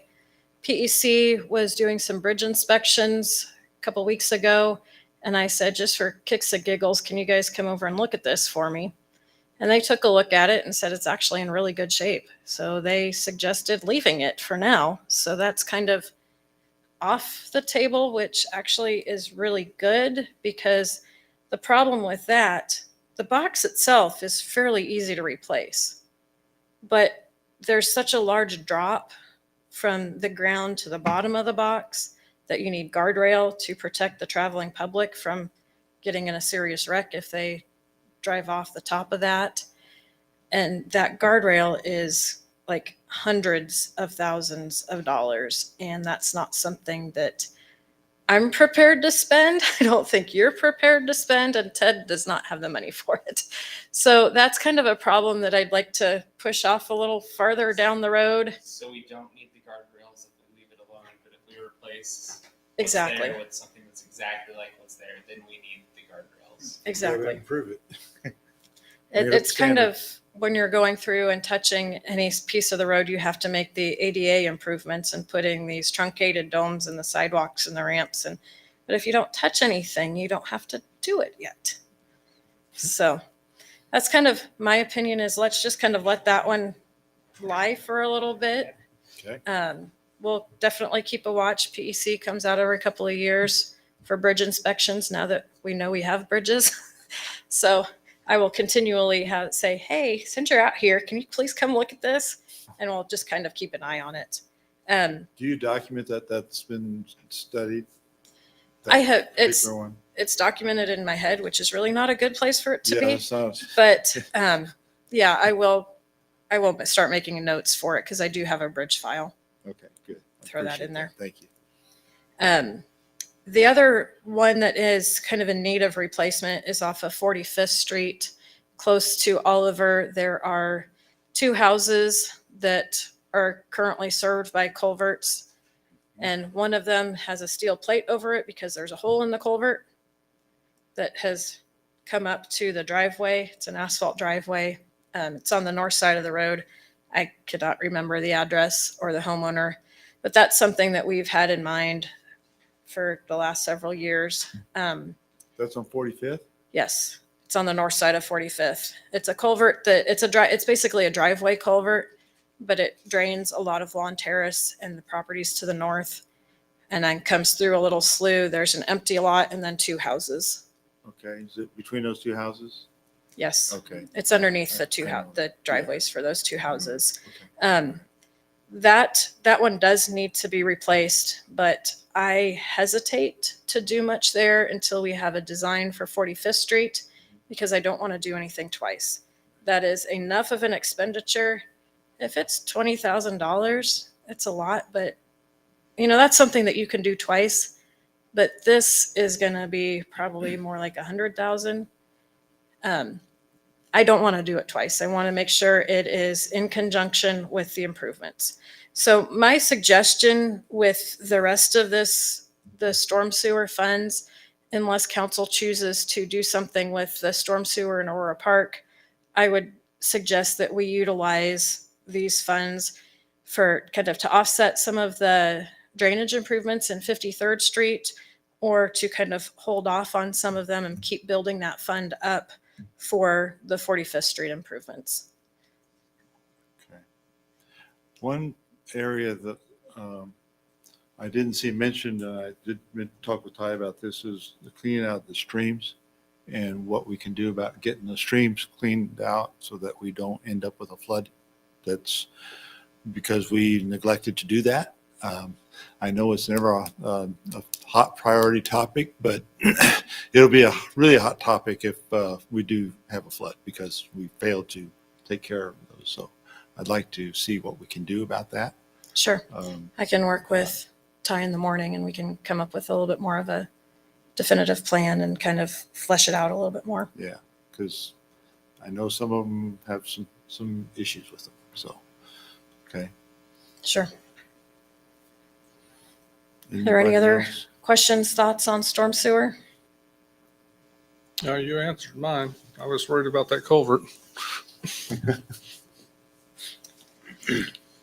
PEC was doing some bridge inspections a couple weeks ago, and I said, just for kicks and giggles, can you guys come over and look at this for me? And they took a look at it and said it's actually in really good shape. So they suggested leaving it for now. So that's kind of off the table, which actually is really good, because the problem with that, the box itself is fairly easy to replace, but there's such a large drop from the ground to the bottom of the box that you need guardrail to protect the traveling public from getting in a serious wreck if they drive off the top of that. And that guardrail is like hundreds of thousands of dollars. And that's not something that I'm prepared to spend. I don't think you're prepared to spend, and Ted does not have the money for it. So that's kind of a problem that I'd like to push off a little farther down the road. So we don't need the guardrails if we leave it alone, but if we replace Exactly. with something that's exactly like what's there, then we need the guardrails. Exactly. Improve it. It's kind of, when you're going through and touching any piece of the road, you have to make the ADA improvements and putting these truncated domes in the sidewalks and the ramps. But if you don't touch anything, you don't have to do it yet. So that's kind of my opinion, is let's just kind of let that one lie for a little bit. Okay. We'll definitely keep a watch. PEC comes out every couple of years for bridge inspections now that we know we have bridges. So I will continually say, hey, since you're out here, can you please come look at this? And we'll just kind of keep an eye on it. Do you document that that's been studied? I have, That particular one? it's documented in my head, which is really not a good place for it to Yeah, be. it sounds- But yeah, I will start making notes for it, because I do have a bridge file. Okay, good. I Throw that appreciate in there. Thank you. The other one that is kind of in need of replacement is off of 45th Street, close to Oliver. There are 2 houses that are currently served by culverts, and one of them has a steel plate over it because there's a hole in the culvert that has come up to the driveway. It's an asphalt driveway. It's on the north side of the road. I could not remember the address or the homeowner, but that's something that we've had in mind for the last several years. That's on 45th? Yes, it's on the north side of 45th. It's a culvert that it's basically a driveway culvert, but it drains a lot of lawn terrace and the properties to the north, and then comes through a little slough. There's an empty lot and then 2 houses. Okay, is it between those 2 houses? Yes, Okay. it's underneath the the driveways for those 2 houses. That one does need to be replaced, but I hesitate to do much there until we have a design for 45th Street, because I don't want to do anything twice. That is enough of an expenditure. If it's $20,000, it's a lot, but that's something that you can do twice. But this is going to be probably more like 100,000. I don't want to do it twice. I want to make sure it is in conjunction with the improvements. So my suggestion with the rest of this, the storm sewer funds, unless council chooses to do something with the storm sewer in Aurora Park, I would suggest that we utilize these funds for kind of to offset some of the drainage improvements in 53rd Street, or to kind of hold off on some of them and keep building that fund up for the 45th Street improvements. Okay. One area that I didn't see mentioned, I did talk with Ty about this, is the cleaning out the streams and what we can do about getting the streams cleaned out so that we don't end up with a flood. That's because we neglected to do that. I know it's never a hot priority topic, but it'll be a really hot topic if we do have a flood, because we failed to take care of those. So I'd like to see what we can do about that. Sure. I can work with Ty in the morning, and we can come up with a little bit more of a definitive plan and kind of flesh it out a little bit more. Yeah, because I know some of them have some issues with them. So, okay. Sure. Are there any Anybody other else? questions, thoughts on storm sewer? No, you answered mine. I was worried about that culvert.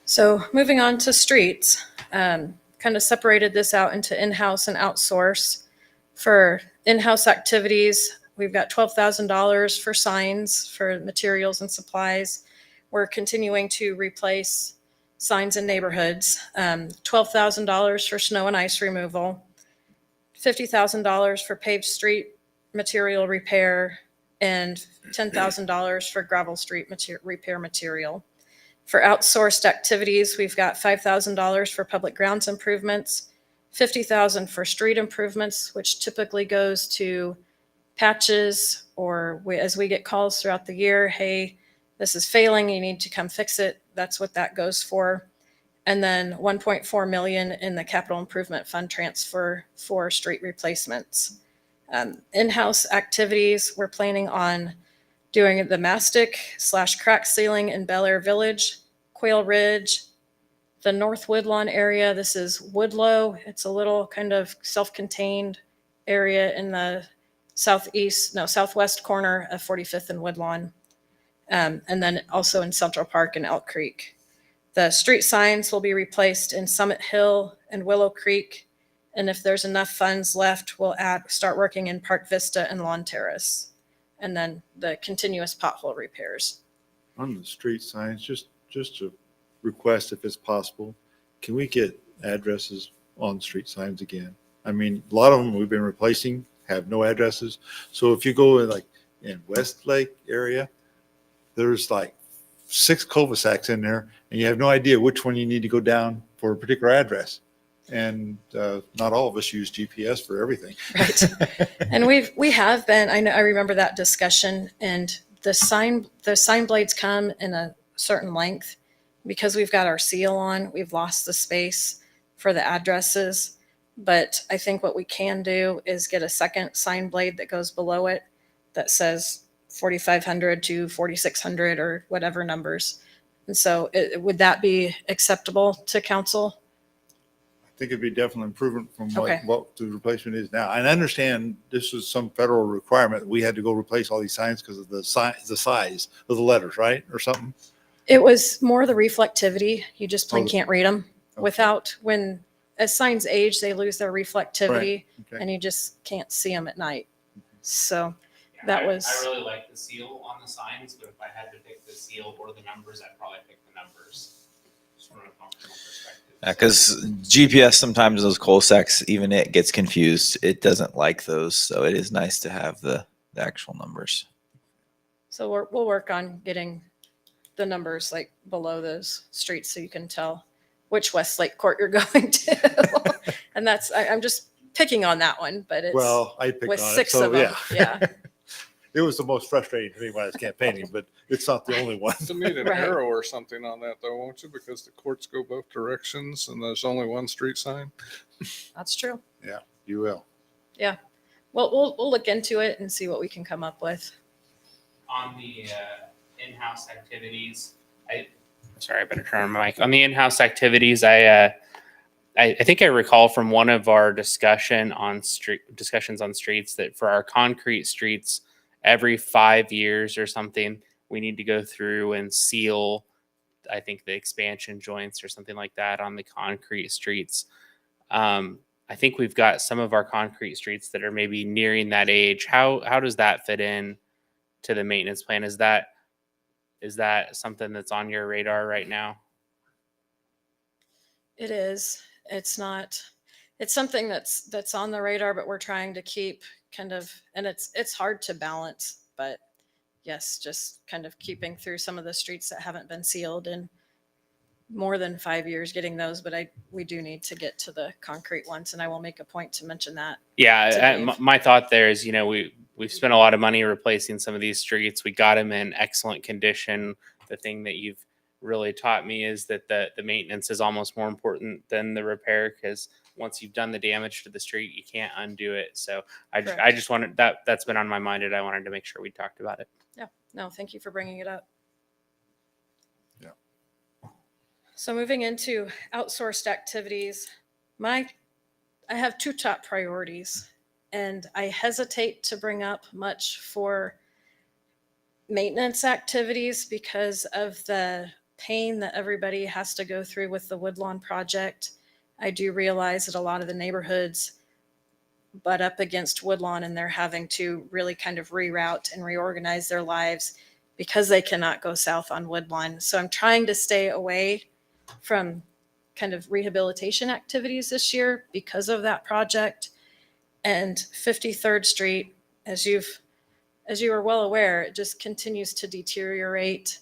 So moving on to streets, kind of separated this out into in-house and outsource. For in-house activities, we've got $12,000 for signs, for materials and supplies. We're continuing to replace signs in neighborhoods, $12,000 for snow and ice removal, $50,000 for paved street material repair, and $10,000 for gravel street repair material. For outsourced activities, we've got $5,000 for public grounds improvements, $50,000 for street improvements, which typically goes to patches, or as we get calls throughout the year, hey, this is failing, you need to come fix it. That's what that goes for. And then 1.4 million in the capital improvement fund transfer for street replacements. In-house activities, we're planning on doing the mastic/crack sealing in Bel Aire Village, Quail Ridge, the North Woodlawn area. This is Woodlow. It's a little kind of self-contained area in the southwest corner of 45th and Woodlawn. And then also in Central Park and Elk Creek. The street signs will be replaced in Summit Hill and Willow Creek. And if there's enough funds left, we'll start working in Park Vista and Lawn Terrace. And then the continuous pothole repairs. On the street signs, just a request if it's possible, can we get addresses on street signs again? I mean, a lot of them we've been replacing have no addresses. So if you go in Westlake area, there's like 6 cul-de-sacs in there and you have no idea which one you need to go down for a particular address. And not all of us use GPS for everything. Right. And we have been, I remember that discussion, and the sign blades come in a certain length. Because we've got our seal on, we've lost the space for the addresses. But I think what we can do is get a second sign blade that goes below it that says 4,500 to 4,600 or whatever numbers. And so would that be acceptable to council? I think it'd be definitely improvement from Okay. what the replacement is now. And I understand this is some federal requirement. We had to go replace all these signs because of the size of the letters, right? Or something. It was more the reflectivity. You just plain Oh, can't read them okay. as signs age, they lose their reflectivity Okay. and you just can't see them at night. So Yeah, that I was, really like the seal on the signs, but if I had to pick the seal or the numbers, I'd probably pick the numbers. Just from a functional perspective. Because GPS sometimes those cul-de-sacs, even it gets confused. It doesn't like those, so it is nice to have the actual numbers. so we'll work on getting the numbers like below those streets so you can tell which Westlake Court you're going to. And I'm just picking on that one, but it's Well, I picked with on it. 6 So of them. yeah, Yeah. it was the most frustrating to me when I was campaigning, but it's not the only one. To need an Right. arrow or something on that though, won't you? Because the courts go both directions and there's only one street sign. That's true. You will. Well, we'll look into it and see what we can come up with. On the in-house activities, sorry, I better turn on my mic. On the in-house activities, I think I recall from one of our discussions on streets that for our concrete streets, every 5 years or something, we need to go through and seal, I think, the expansion joints or something like that on the concrete streets. I think we've got some of our concrete streets that are maybe nearing that age. How does that fit in to the maintenance plan? Is that something that's on your radar right now? It is. It's something that's on the radar, but we're trying to keep kind of, and it's hard to balance, but yes, just kind of keeping through some of the streets that haven't been sealed in more than 5 years, getting those, but we do need to get to the concrete ones, and I will make a point to mention that. Yeah, Dave. my thought there is, we've spent a lot of money replacing some of these streets. We got them in excellent condition. The thing that you've really taught me is that the maintenance is almost more important than the repair, because once you've done the damage to the street, you can't undo it. So I Correct. just wanted that's been on my mind, and I wanted to make sure we talked about it. No, thank you for bringing it up. Yeah. So moving into outsourced activities, I have 2 top priorities, and I hesitate to bring up much for maintenance activities because of the pain that everybody has to go through with the Woodlawn project. I do realize that a lot of the neighborhoods butt up against Woodlawn, and they're having to really kind of reroute and reorganize their lives because they cannot go south on Woodlawn. So I'm trying to stay away from kind of rehabilitation activities this year because of that project. And 53rd Street, as you are well aware, it just continues to deteriorate.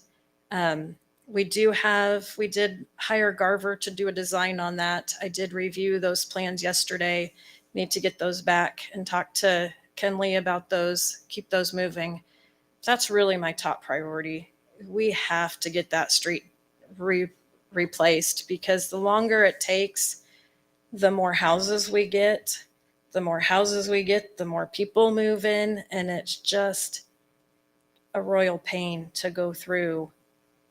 We did hire Garver to do a design on that. I did review those plans yesterday. Need to get those back and talk to Kenley about those, keep those moving. That's really my top priority. We have to get that street replaced, because the longer it takes, the more houses we get. The more houses we get, the more people move in, and it's just a royal pain to go through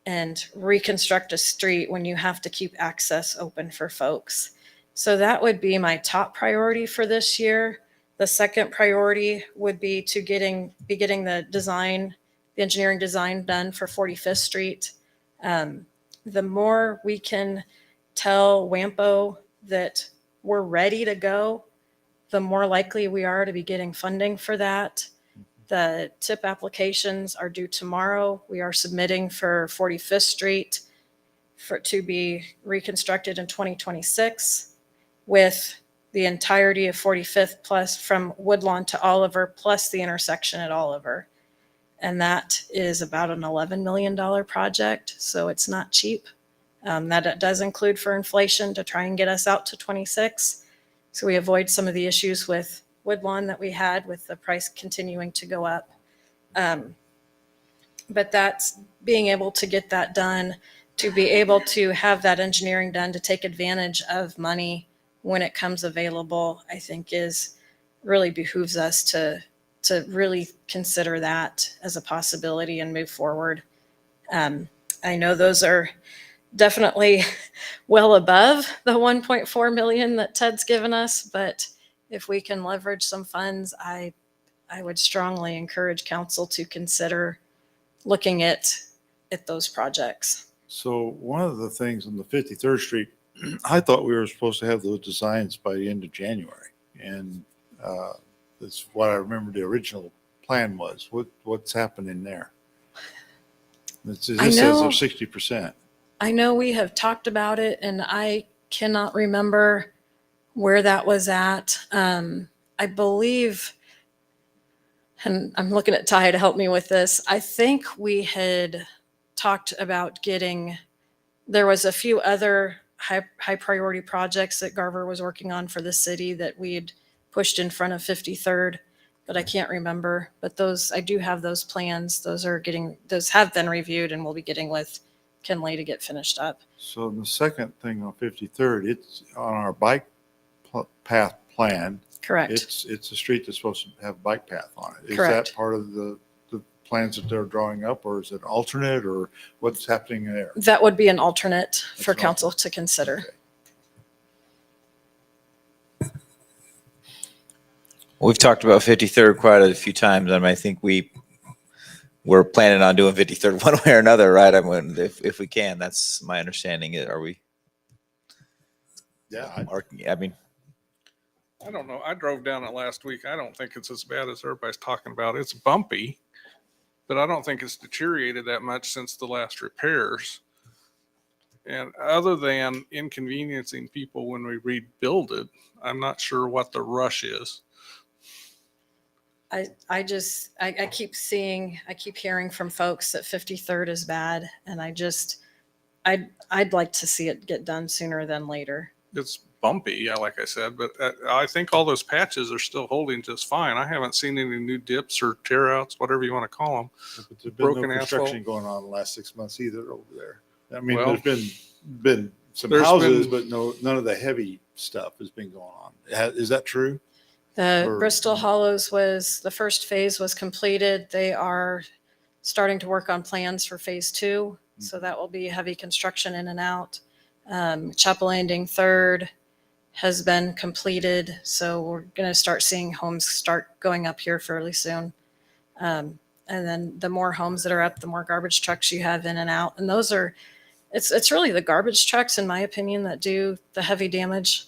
and reconstruct a street when you have to keep access open for folks. So that would be my top priority for this year. The second priority would be to getting the engineering design done for 45th Street. The more we can tell WAMPO that we're ready to go, the more likely we are to be getting funding for that. The TIP applications are due tomorrow. We are submitting for 45th Street to be reconstructed in 2026, with the entirety of 45th plus from Woodlawn to Oliver, plus the intersection at Oliver. And that is about an $11 million project, so it's not cheap. That does include for inflation to try and get us out to 26. So we avoid some of the issues with Woodlawn that we had with the price continuing to go up. But that's being able to get that done, to be able to have that engineering done, to take advantage of money when it comes available, I think is really behooves us to really consider that as a possibility and move forward. I know those are definitely well above the 1.4 million that Ted's given us, but if we can leverage some funds, I would strongly encourage council to consider looking at those projects. So one of the things on the 53rd Street, I thought we were supposed to have those designs by the end of January. And that's what I remember the original plan was. What's happening there? This says they're 60%. I know we have talked about it, and I cannot remember where that was at. I believe, and I'm looking at Ty to help me with this, I think we had talked about there was a few other high priority projects that Garver was working on for the city that we'd pushed in front of 53rd, but I can't remember. But I do have those plans. Those have been reviewed, and we'll be getting with Kenley to get finished up. So the second thing on 53rd, it's on our bike path plan. Correct. It's a street that's supposed to have a bike path on it. Is Correct. that part of the plans that they're drawing up, or is it alternate, or what's happening there? That would be an alternate for an council to consider. Okay. We've talked about 53rd quite a few times, and I think we're planning on doing 53rd one way or another, right? I mean, if we can, that's my understanding. Are we? Yeah. I mean, I don't know. I drove down it last week. I don't think it's as bad as everybody's talking about. It's bumpy, but I don't think it's deteriorated that much since the last repairs. And other than inconveniencing people when we rebuild it, I'm not sure what the rush is. I keep hearing from folks that 53rd is bad, and I'd like to see it get done sooner than later. It's bumpy, yeah, like I said, but I think all those patches are still holding just fine. I haven't seen any new dips or tear outs, whatever you want to call them. But there's been Broken no construction asphalt. going on in the last 6 months either over there. I mean, Well, there's been some there's houses, been- but none of the heavy stuff has been going on. Is that true? The Or- Bristol Hollows the first phase was completed. They are starting to work on plans for phase 2. So that will be heavy construction in and out. Chapel Landing 3rd has been completed. So we're going to start seeing homes start going up here fairly soon. And then the more homes that are up, the more garbage trucks you have in and out. And it's really the garbage trucks, in my opinion, that do the heavy damage,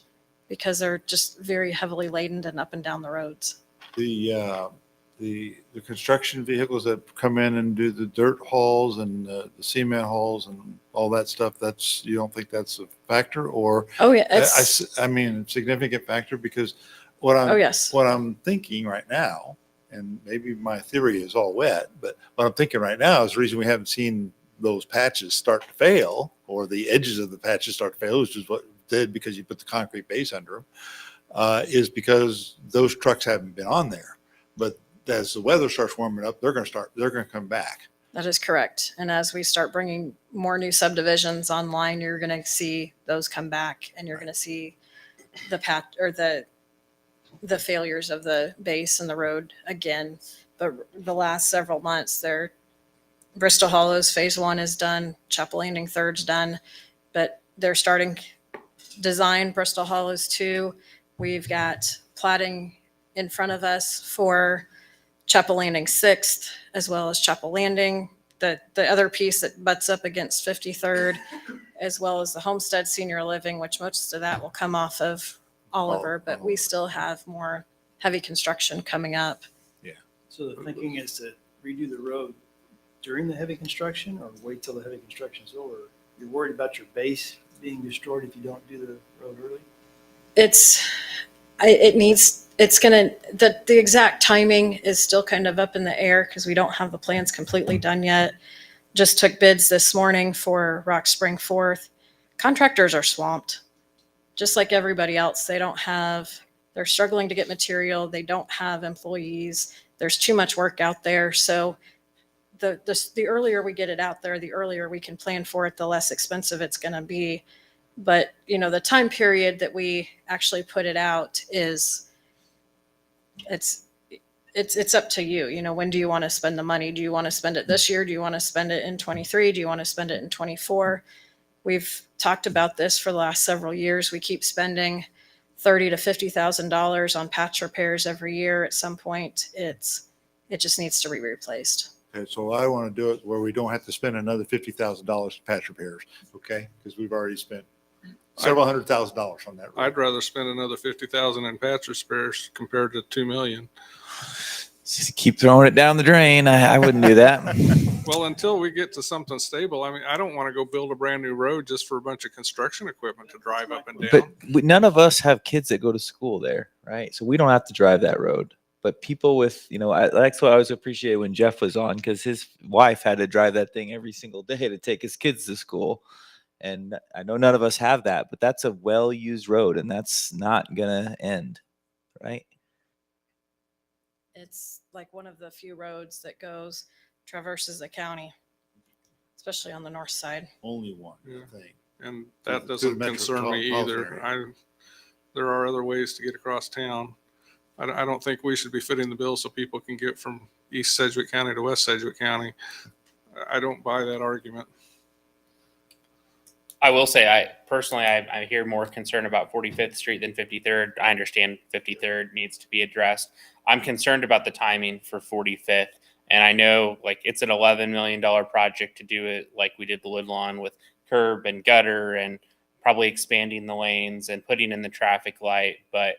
because they're just very heavily laden and up and down the roads. The the construction vehicles that come in and do the dirt hauls and the cement hauls and all that stuff, you don't think that's a factor? Or, Oh, yeah. It's, I mean, a significant factor, because what oh, yes. I'm thinking right now, and maybe my theory is all wet, but what I'm thinking right now is the reason we haven't seen those patches start to fail, or the edges of the patches start to fail, which is what it did because you put the concrete base under them, is because those trucks haven't been on there. But as the weather starts warming up, they're going to come back. That is correct. And as we start bringing more new subdivisions online, you're going to see those come back, and you're going to see the the failures of the base and the road again. But the last several months, Bristol Hollows Phase 1 is done, Chapel Landing 3rd's done, but they're starting design Bristol Hollows 2. We've got platting in front of us for Chapel Landing 6th, as well as Chapel Landing, the other piece that butts up against 53rd, as well as the Homestead Senior Living, which most of that will come off of Oliver, but we still have more heavy construction coming up. So the thinking is to redo the road during the heavy construction, or wait till the heavy construction is over? You're worried about your base being destroyed if you don't do the road early? The exact timing is still kind of up in the air because we don't have the plans completely done yet. Just took bids this morning for Rock Spring 4th. Contractors are swamped, just like everybody else. They're struggling to get material. They don't have employees. There's too much work out there. So the earlier we get it out there, the earlier we can plan for it, the less expensive it's going to be. But, the time period that we actually put it out it's up to you. When do you want to spend the money? Do you want to spend it this year? Do you want to spend it in 23? Do you want to spend it in 24? We've talked about this for the last several years. We keep spending $30,000 to $50,000 on patch repairs every year. At some point, it just needs to be replaced. Okay, so I want to do it where we don't have to spend another $50,000 to patch repairs, okay? Because we've already spent several $100,000 on that road. I'd rather spend another 50,000 in patch repairs compared to 2 million. Just keep throwing it down the drain. I wouldn't do that. Well, until we get to something stable, I mean, I don't want to go build a brand new road just for a bunch of construction equipment to drive up and down. But none of us have kids that go to school there, right? So we don't have to drive that road. But people with, that's what I was appreciating when Jeff was on, because his wife had to drive that thing every single day to take his kids to school. And I know none of us have that, but that's a well-used road, and that's not going to end, right? It's like one of the few roads that traverses the county, especially on the north side. Only one, Yeah. I think. And that Through doesn't the concern me metropolitan either. area. There are other ways to get across town. I don't think we should be footing the bill so people can get from East Sedgwick County to West Sedgwick County. I don't buy that argument. I will say, I hear more concern about 45th Street than 53rd. I understand 53rd needs to be addressed. I'm concerned about the timing for 45th. And I know it's an $11 million project to do it like we did the Woodlawn, with curb and gutter and probably expanding the lanes and putting in the traffic light. But,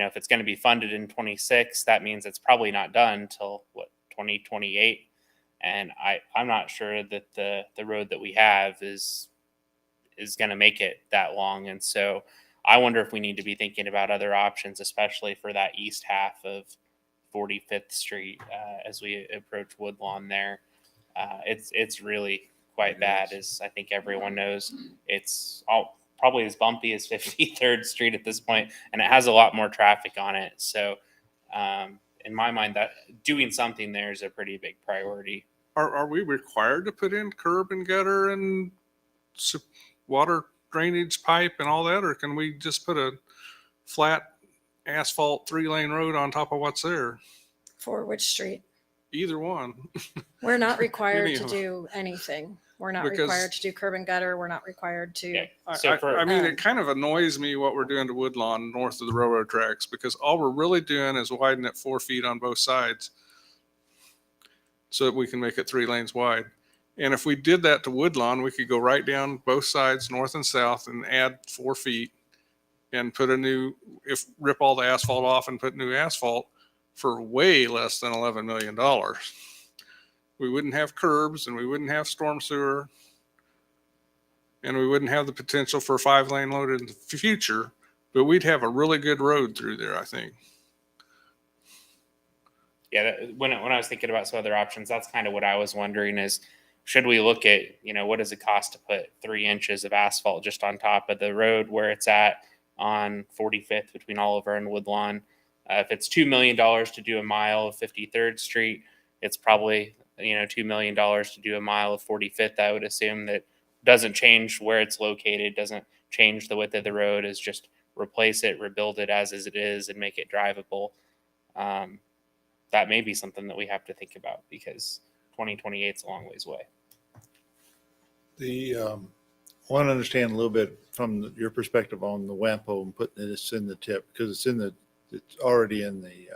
if it's going to be funded in 26, that means it's probably not done till 2028. And I'm not sure that the road that we have is going to make it that long. And so I wonder if we need to be thinking about other options, especially for that east half of 45th Street as we approach Woodlawn there. It's really quite bad, as I think everyone knows. It's probably as bumpy as 53rd Street at this point, and it has a lot more traffic on it. So in my mind, that doing something there is a pretty big priority. Are we required to put in curb and gutter and water drainage pipe and all that, or can we just put a flat asphalt 3-lane road on top of what's there? For which street? Either one. We're not required Any to of do anything. We're not Because- required to do curb and gutter. We're not required to. Yeah. I So for- mean, it kind of annoys me what we're doing to Woodlawn north of the railroad tracks, because all we're really doing is widen it 4 feet on both sides so that we can make it 3 lanes wide. And if we did that to Woodlawn, we could go right down both sides, north and south, and add 4 feet and rip all the asphalt off and put new asphalt. for way less than $11 million. We wouldn't have curbs, and we wouldn't have storm sewer, and we wouldn't have the potential for a 5-lane load in the future, but we'd have a really good road through there, I think. Yeah, when I was thinking about some other options, that's kind of what I was wondering is, should we look at, what does it cost to put 3 inches of asphalt just on top of the road where it's at on 45th between Oliver and Woodlawn? If it's $2 million to do a mile of 53rd Street, it's probably, $2 million to do a mile of 45th. I would assume that doesn't change where it's located, doesn't change the width of the road, is just replace it, rebuild it as it is, and make it drivable. That may be something that we have to think about because 2028 is a long ways away. I want to understand a little bit from your perspective on the WAMPO and putting this in the TIP, because it's already in the,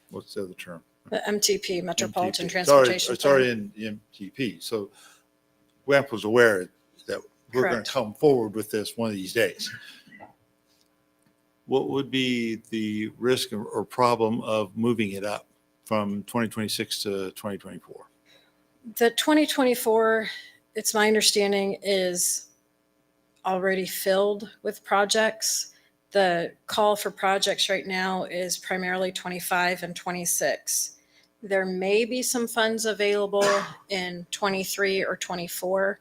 what's the other term? The MTP, Metropolitan MTP. Transportation It's already Plan. in the MTP. So WAMPO's aware that we're going Correct. to come forward with this one of these days. What would be the risk or problem of moving it up from 2026 to 2024? The 2024, it's my understanding, is already filled with projects. The call for projects right now is primarily 25 and 26. There may be some funds available in 23 or 24,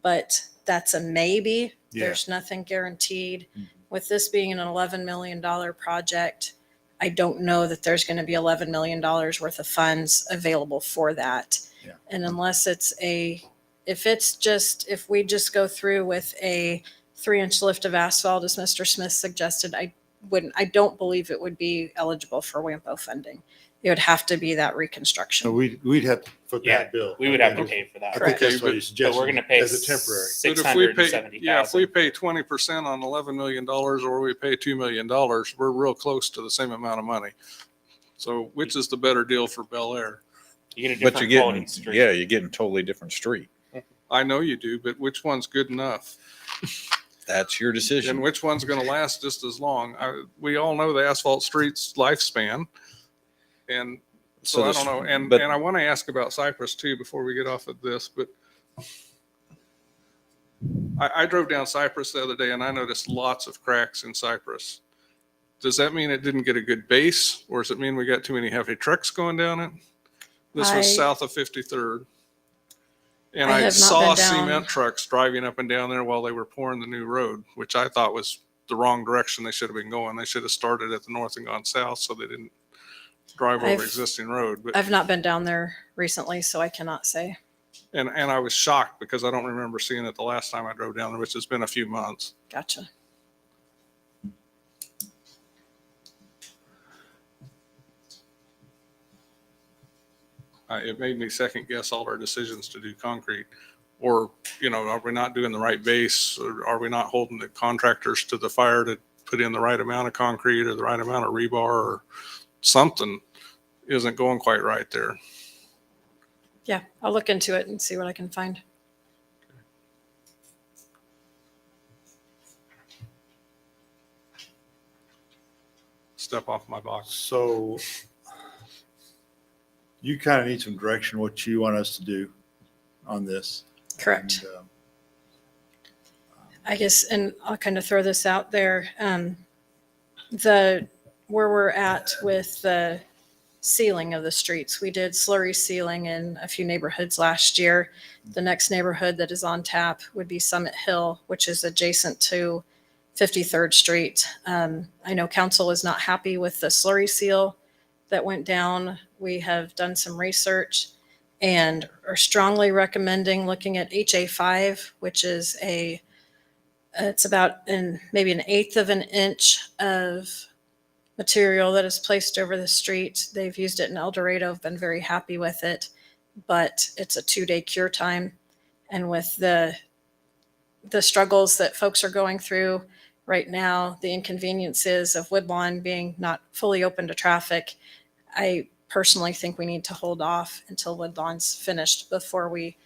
but that's a maybe. Yeah. There's nothing guaranteed. With this being an $11 million project, I don't know that there's going to be $11 million worth of funds available for that. Yeah. And unless if we just go through with a 3-inch lift of asphalt, as Mr. Smith suggested, I don't believe it would be eligible for WAMPO funding. It would have to be that reconstruction. So we'd have to foot Yeah, that bill. we would have to pay for that. I think that's Okay, what but- you But suggested. we're going to pay as a temporary. But if we pay, if we $670,000. pay 20% on $11 million or we pay $2 million, we're real close to the same amount of money. So which is the better deal for Bel Air? You get a But different you're quality getting, street. yeah, you're getting totally different street. I know you do, but which one's good enough? That's your And decision. which one's going to last just as long? We all know the asphalt street's lifespan. And so So I this- don't know. And but- I want to ask about Cypress too before we get off of this, but I drove down Cypress the other day and I noticed lots of cracks in Cypress. Does that mean it didn't get a good base, or does it mean we got too many heavy trucks going down it? This was south of 53rd. And I I have not saw been down. cement trucks driving up and down there while they were pouring the new road, which I thought was the wrong direction they should have been going. They should have started at the north and gone south so they didn't drive over I've- existing road. But I've not been down there recently, so I cannot say. and I was shocked because I don't remember seeing it the last time I drove down there, which has been a few months. Gotcha. It made me second guess all our decisions to do concrete. Or, are we not doing the right base? Or are we not holding the contractors to the fire to put in the right amount of concrete or the right amount of rebar, or something isn't going quite right there? Yeah, I'll look into it and see what I can find. Step off my box. So you kind of need some direction, what you want us to do on this. Correct. And, I guess, and I'll kind of throw this out there. Where we're at with the sealing of the streets, we did slurry sealing in a few neighborhoods last year. The next neighborhood that is on tap would be Summit Hill, which is adjacent to 53rd Street. I know council is not happy with the slurry seal that went down. We have done some research and are strongly recommending looking at HA5, which is it's about maybe 1/8 of an inch of material that is placed over the street. They've used it in El Dorado, have been very happy with it, but it's a 2-day cure time. And with the struggles that folks are going through right now, the inconveniences of Woodlawn being not fully open to traffic, I personally think we need to hold off until Woodlawn's finished before we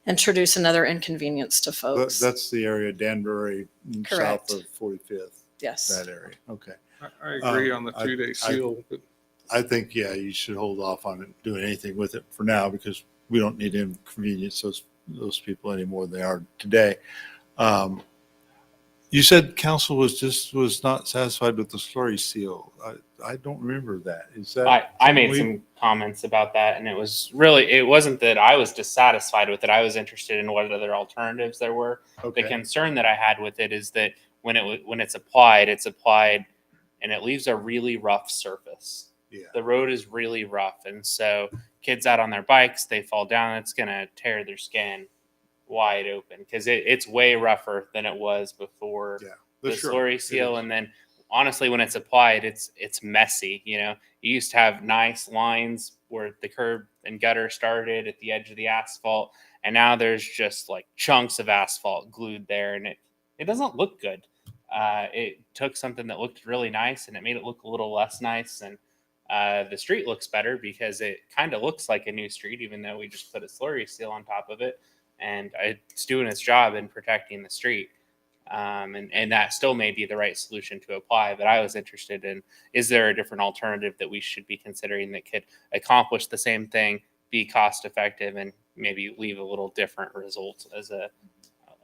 introduce another inconvenience to folks. That's the area, Danbury, Correct. south of 45th, Yes. that area. Okay. I agree on the I- 2-day seal, but I think, yeah, you should hold off on doing anything with it for now because we don't need to inconvenience those people any more than they are today. You said council was not satisfied with the slurry seal. I don't remember that. Is that? I made something some comments about that, and it wasn't that I was dissatisfied with it. I was interested in what other alternatives there were. Okay. The concern that I had with it is that when it's applied, and it leaves a really rough surface. Yeah. The road is really rough, and so kids out on their bikes, they fall down, it's gonna tear their skin wide open because it's way rougher than it was before the Sure. slurry It seal. is. And then honestly, when it's applied, it's messy. You know, you used to have nice lines where the curb and gutter started at the edge of the asphalt, and now there's just like chunks of asphalt glued there, and it doesn't look good. It took something that looked really nice and it made it look a little less nice. And the street looks better because it kind of looks like a new street, even though we just put a slurry seal on top of it. And it's doing its job in protecting the street. And that still may be the right solution to apply. But I was interested in, is there a different alternative that we should be considering that could accomplish the same thing, be cost effective, and maybe leave a little different results as a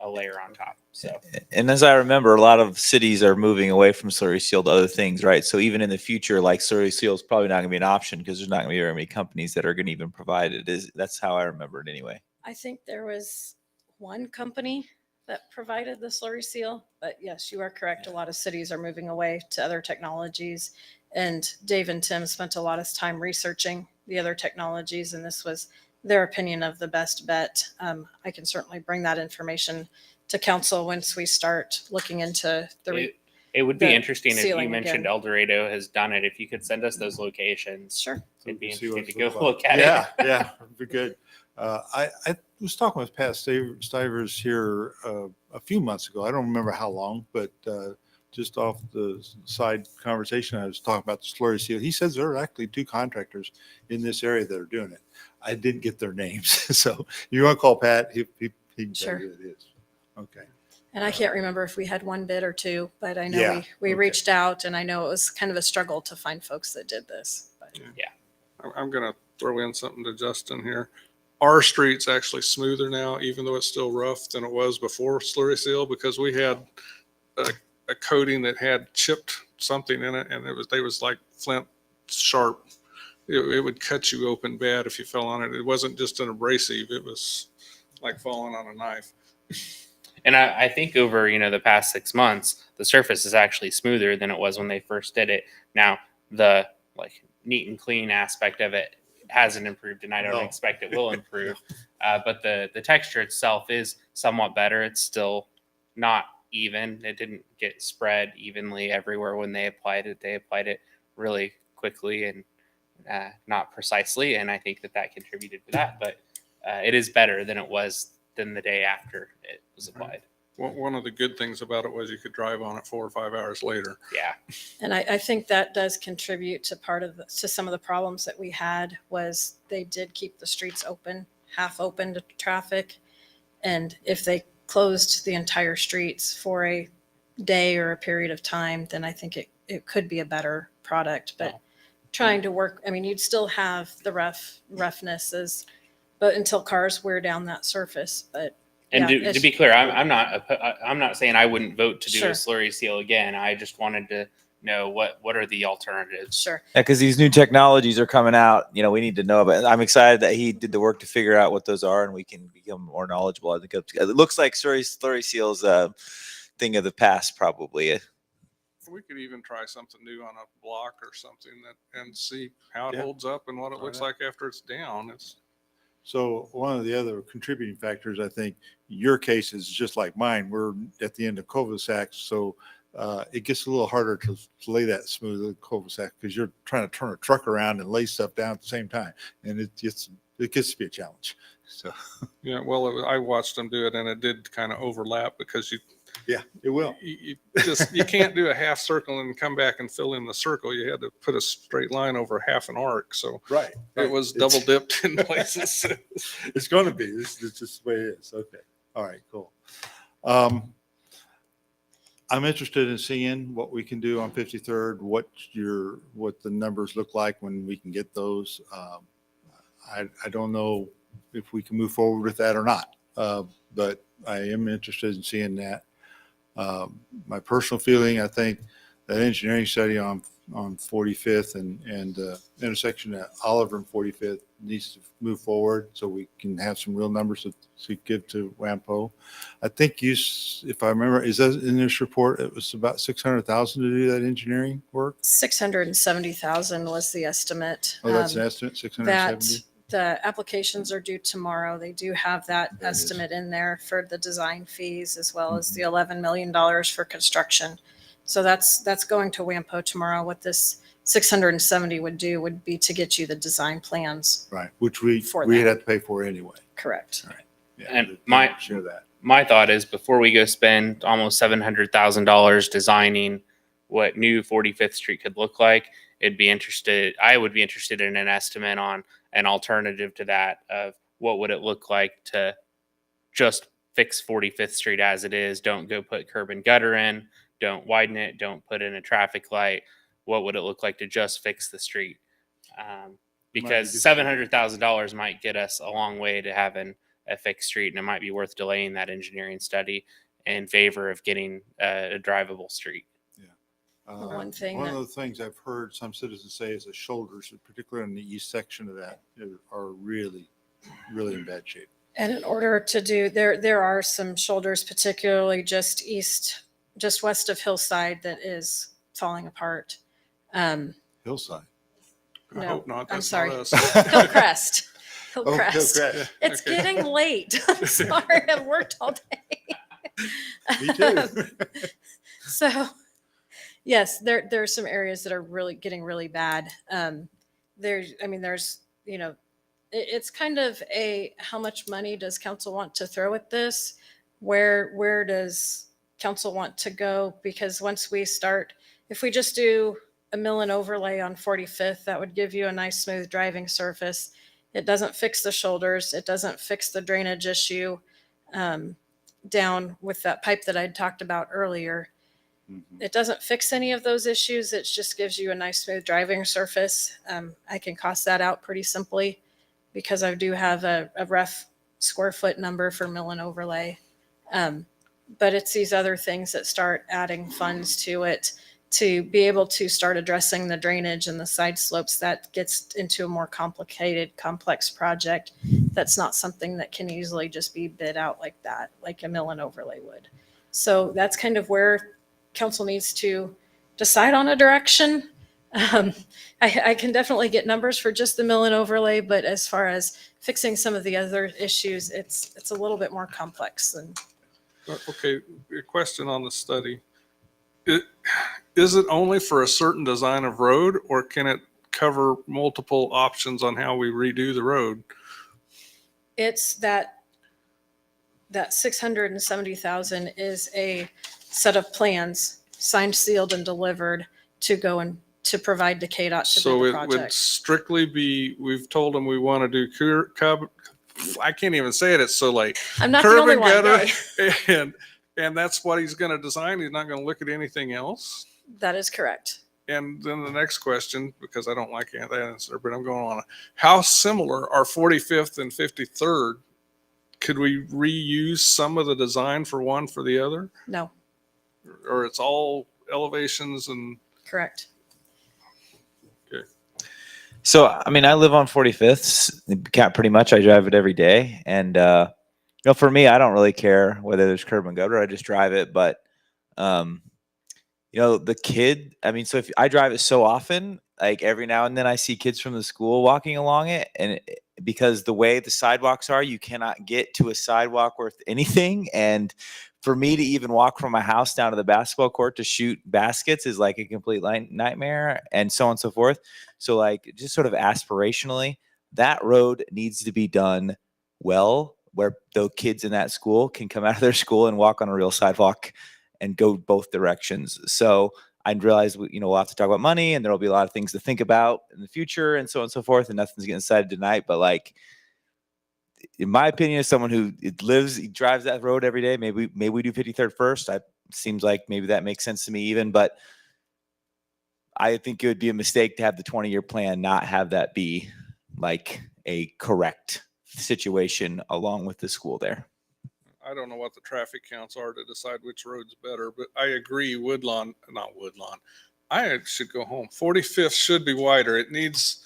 layer on top. So, And as I remember, a lot of cities are moving away from slurry seal to other things, right? So even in the future, like slurry seal is probably not going to be an option because there's not going to be very many companies that are going to even provide it. That's how I remember it anyway. I think there was one company that provided the slurry seal, but yes, you are correct. A lot of cities are moving away to other technologies. And Dave and Tim spent a lot of time researching the other technologies, and this was their opinion of the best bet. I can certainly bring that information to council once we start looking into it would be the interesting if you ceiling mentioned again. El Dorado has done it. If you could send us those locations, Sure. it'd be See what interesting to it's go like. look at Yeah, it. yeah, it'd be good. I was talking with Pat Stivers here a few months ago. I don't remember how long, but just off the side conversation, I was talking about the slurry seal. He says there are actually 2 contractors in this area that are doing it. I didn't get their names, so you want to call Pat? He can tell Sure. you who it is. Okay. And I can't remember if we had 1 bid or 2, but I know Yeah, we okay. reached out, and I know it was kind of a struggle to find folks that did this. But I'm going to throw in something to Justin here. Our street's actually smoother now, even though it's still rough, than it was before slurry seal, because we had a coating that had chipped something in it, and they was like flint sharp. It would cut you open bad if you fell on it. It wasn't just an abrasive; it was like falling on a knife. And I think over, the past 6 months, the surface is actually smoother than it was when they first did it. Now, the like neat and clean aspect of it hasn't improved, and I don't No. expect it will improve. But the texture itself is somewhat better. It's still not even. It didn't get spread evenly everywhere when they applied it. They applied it really quickly and not precisely, and I think that contributed to that. But it is better than it was than the day after it was applied. One of the good things about it was you could drive on it 4 or 5 hours later. Yeah. And I think that does contribute to to some of the problems that we had was they did keep the streets open, half open to traffic. And if they closed the entire streets for a day or a period of time, then I think it could be a better product. But trying to work, I mean, you'd still have the roughnesses, but until cars wear down that surface. But And yeah, to be clear, I'm not saying I wouldn't vote to do Sure. a slurry seal again. I just wanted to know what are the alternatives. sure. Yeah, because these new technologies are coming out. We need to know about it. I'm excited that he did the work to figure out what those are, and we can become more knowledgeable. I think it looks like slurry seals a thing of the past, probably. We could even try something new on a block or something and see how it Yeah. holds up and what it Try looks that. like after it's down. So one of the other contributing factors, I think, your case is just like mine. We're at the end of cul-de-sacs, so it gets a little harder to lay that smooth cul-de-sac because you're trying to turn a truck around and lay stuff down at the same time, and it gets to be a challenge. So Yeah, well, I watched them do it, and it did kind of overlap because yeah, it will. you can't do a half circle and come back and fill in the circle. You had to put a straight line over half an arc, so Right. it was double dipped in places. It's going to be. It's just the way it is. Okay. All right. Cool. I'm interested in seeing what we can do on 53rd, what the numbers look like when we can get those. I don't know if we can move forward with that or not, but I am interested in seeing that. My personal feeling, I think that engineering study on 45th and intersection at Oliver and 45th needs to move forward so we can have some real numbers to give to WAMPO. I think if I remember, is that in this report? It was about 600,000 to do that engineering work. 670,000 was the estimate. Oh, that's an estimate, That 670. the applications are due tomorrow. They do have that There it is. estimate in there for the design fees as well as Mhm. the $11 million for construction. So that's going to WAMPO tomorrow. What this 670 would be to get you the design plans. Right, which we'd For have that. to pay for anyway. Correct. Yeah, And to my- share that. My thought is before we go spend almost $700,000 designing what new 45th Street could look like, I would be interested in an estimate on an alternative to that of what would it look like to just fix 45th Street as it is. Don't go put curb and gutter in, don't widen it, don't put in a traffic light. What would it look like to just fix the street? Because good. $700,000 might get us a long way to having a fixed street, and it might be worth delaying that engineering study in favor of getting a drivable street. One thing One that- of the things I've heard some citizens say is the shoulders, particularly in the east section of that, are really, really in bad shape. And in order to do, there are some shoulders, particularly just west of Hillside, that is falling apart. Hillside. I No, hope not. I'm That's sorry. not us. Hillcrest. Oh, Hillcrest. Hillcrest. It's Okay. getting late. I'm sorry. I've worked all day. Me too. So, yes, there's some areas that are getting really bad. There's, it's kind of how much money does council want to throw at this? Where does council want to go? Because once we start, if we just do a mill and overlay on 45th, that would give you a nice smooth driving surface. It doesn't fix the shoulders. It doesn't fix the drainage issue down with that pipe that I'd talked about earlier. It doesn't fix any of those issues. It just gives you a nice smooth driving surface. I can cost that out pretty simply because I do have a rough square foot number for mill and overlay. But it's these other things that start adding funds to it to be able to start addressing the drainage and the side slopes. That gets into a more complicated, complex project. That's not something that can easily just be bid out like that, like a mill and overlay would. So that's kind of where council needs to decide on a direction. I can definitely get numbers for just the mill and overlay, but as far as fixing some of the other issues, it's a little bit more complex than. Okay, a question on the study. Is it only for a certain design of road, or can it cover multiple options on how we redo the road? It's that 670,000 is a set of plans signed, sealed, and delivered to go and to provide to KDOT to So bid the it would project. strictly be, we've told them we want to do I can't even say it, it's so late. I'm not the Curb only and one. gutter, Right? and that's what he's going to design. He's not going to look at anything else. That is correct. And then the next question, because I don't like that answer, but I'm going on. How similar are 45th and 53rd? Could we reuse some of the design for one for the other? No, Or it's all elevations and, correct. So, I mean, I live on 45th, pretty much. I drive it every day. And, for me, I don't really care whether there's curb and gutter. I just drive it. But, the kid, so if I drive it so often, like every now and then I see kids from the school walking along it. And because the way the sidewalks are, you cannot get to a sidewalk worth anything. And for me to even walk from my house down to the basketball court to shoot baskets is like a complete nightmare, and so on and so forth. So like just sort of aspirationally, that road needs to be done well, where the kids in that school can come out of their school and walk on a real sidewalk and go both directions. So I realize we'll have to talk about money, and there'll be a lot of things to think about in the future, and so on and so forth. And nothing's getting decided tonight, but like, in my opinion, as someone who drives that road every day, maybe we do 53rd first. seems like maybe that makes sense to me even, but I think it would be a mistake to have the 20-year plan not have that be like a correct situation along with the school there. I don't know what the traffic counts are to decide which road's better, but I agree not Woodlawn. I should go home. 45th should be wider. It needs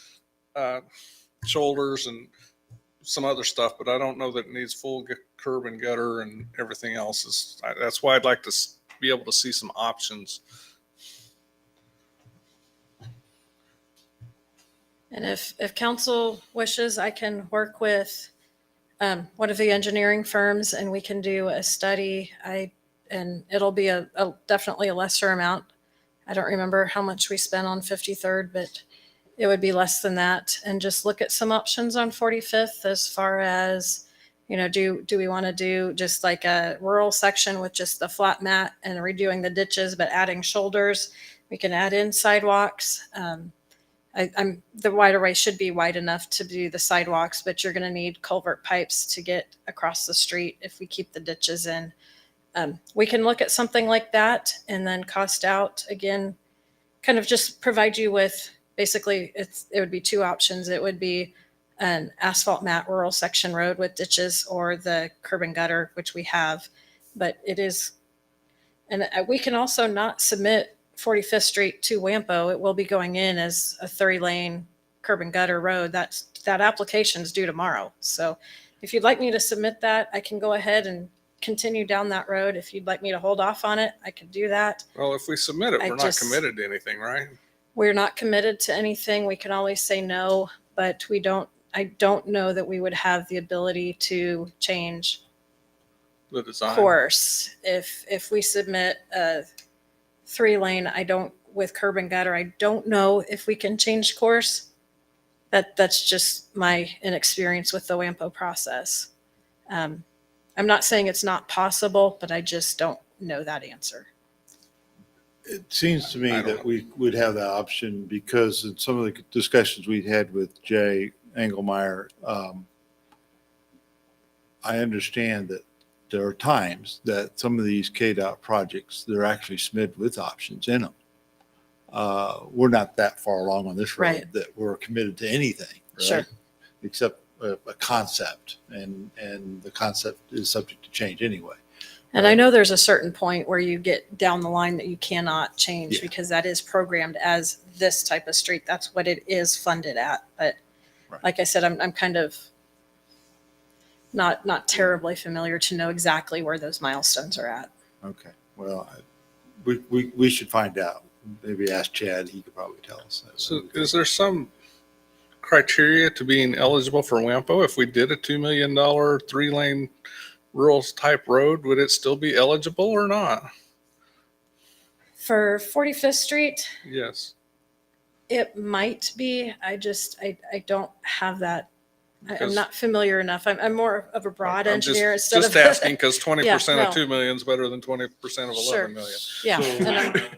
shoulders and some other stuff, but I don't know that it needs full curb and gutter and everything else. That's why I'd like to be able to see some options. And if council wishes, I can work with one of the engineering firms and we can do a study. And it'll be definitely a lesser amount. I don't remember how much we spent on 53rd, but it would be less than that. And just look at some options on 45th as far as, do we want to do just like a rural section with just the flat mat and redoing the ditches, but adding shoulders? We can add in sidewalks. The wider way should be wide enough to do the sidewalks, but you're going to need culvert pipes to get across the street if we keep the ditches in. We can look at something like that and then cost out again, kind of just provide you with basically it would be two options. It would be an asphalt mat rural section road with ditches or the curb and gutter, which we have, but it is, and we can also not submit 45th Street to Wampo. It will be going in as a 3-lane curb and gutter road. That application is due tomorrow. So if you'd like me to submit that, I can go ahead and continue down that road. If you'd like me to hold off on it, I could do that. Well, if we submit it, we're not committed to anything, right? We're not committed to anything. We can always say no, but I don't know that we would have the ability to change The design. course. If we submit a 3-lane, with curb and gutter, I don't know if we can change course. That's just my inexperience with the WAMPO process. I'm not saying it's not possible, but I just don't know that answer. It seems to me I don't that know. we would have that option because in some of the discussions we had with Jay Engelmeyer, I understand that there are times that some of these KDOT projects, they're actually submitted with options in them. We're not that far along on this road Right. that we're committed to anything, right? Sure. Except a concept, and the concept is subject to change anyway. And I know there's a certain point where you get down the line that you cannot change Yeah. because that is programmed as this type of street. That's what it is funded at. But Right. like I said, I'm kind of not terribly familiar to know exactly where those milestones are at. Okay, well, we should find out. Maybe ask Chad, he could probably tell us. So is there some criteria to being eligible for WAMPO? If we did a $2 million 3-lane rural type road, would it still be eligible or not? For 45th Street, Yes. it might be. I don't have that. I'm Because- not familiar enough. I'm more of a broad I'm engineer just instead of asking because 20% Yeah, of 2 million is better than 20% of 11 Sure. million. Yeah. So- and I'm-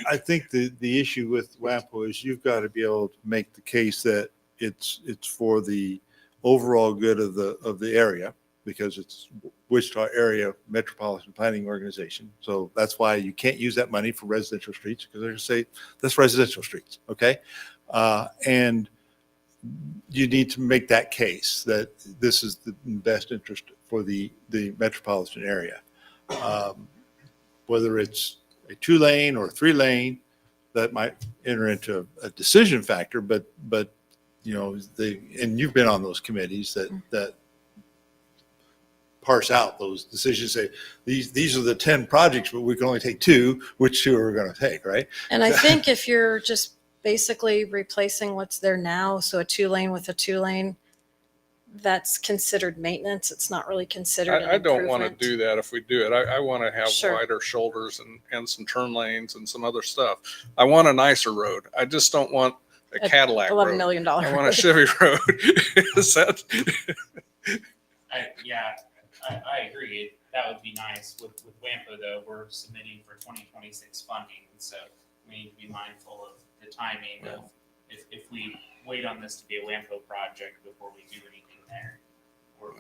I think the issue with WAMPO is you've got to be able to make the case that it's for the overall good of the area, because it's Wichita Area Metropolitan Planning Organization. So that's why you can't use that money for residential streets, because they're going to say that's residential streets, okay? And you need to make that case that this is the best interest for the metropolitan area. Whether it's a 2-lane or a 3-lane, that might enter into a decision factor, but and you've been on those committees that parse out those decisions, say these are the 10 projects, but we can only take 2, which 2 are we going to take, right? And I think if you're just basically replacing what's there now, so a 2-lane with a 2-lane, that's considered maintenance. It's not really considered an I don't want to improvement. do that if we do it. I want to have Sure. wider shoulders and some turn lanes and some other stuff. I want a nicer road. I just don't want a Cadillac $11 road. million I want a road. Chevy road. Is that? I agree. That would be nice. With WAMPO though, we're submitting for 2026 funding, and so we need to be mindful of the timing of if we wait on this to be a WAMPO project before we do anything there. We're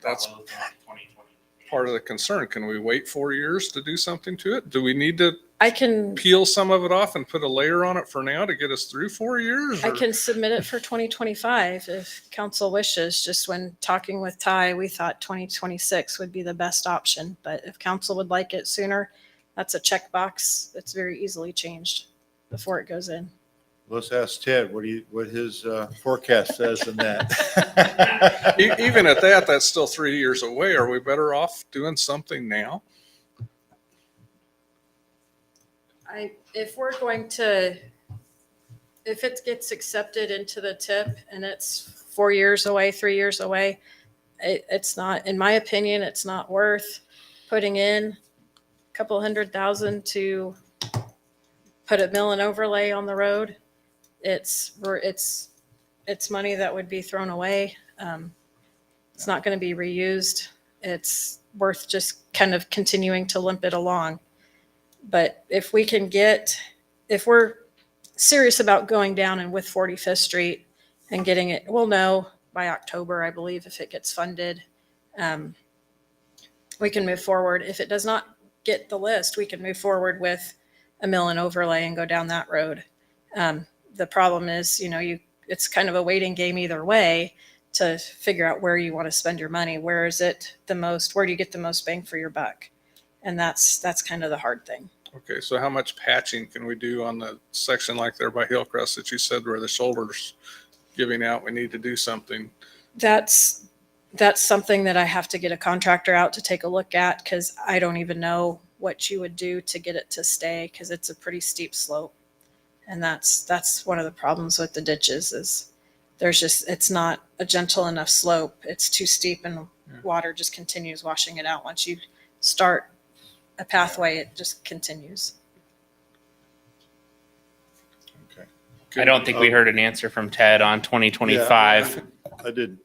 That's- probably looking at 2028. part of the concern. Can we wait 4 years to do something to it? Do we need to I can peel some of it off and put a layer on it for now to get us through 4 years? I or- can submit it for 2025 if council wishes. Just when talking with Ty, we thought 2026 would be the best option. But if council would like it sooner, that's a checkbox that's very easily changed before it goes in. Let's ask Ted what his forecast says in that. Even at that, that's still 3 years away. Are we better off doing something now? If it gets accepted into the TIP and it's 4 years away, 3 years away, it's not, in my opinion, it's not worth putting in a couple $100,000 to put a mill and overlay on the road. It's money that would be thrown away. It's not going to be reused. It's worth just kind of continuing to limp it along. But if we're serious about going down and with 45th Street and getting it, we'll know by October, I believe, if it gets funded. We can move forward. If it does not get the list, we can move forward with a mill and overlay and go down that road. The problem is, it's kind of a waiting game either way to figure out where you want to spend your money. Where do you get the most bang for your buck? And that's kind of the hard thing. Okay, so how much patching can we do on the section like there by Hillcrest that you said where the shoulder's giving out? We need to do something. That's something that I have to get a contractor out to take a look at, because I don't even know what you would do to get it to stay, because it's a pretty steep slope. And that's one of the problems with the ditches is it's not a gentle enough slope. It's too steep and water just continues washing it out. Once you start a pathway, it just continues. Okay. I don't think we heard an answer from Ted on 2025. Yeah, I didn't.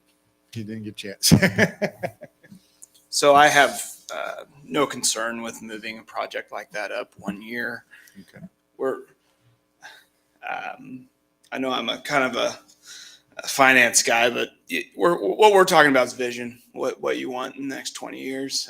He didn't get a chance. So I have no concern with moving a project like that up 1 year. Okay. I know I'm a kind of a finance guy, but what we're talking about is vision, what you want in the next 20 years.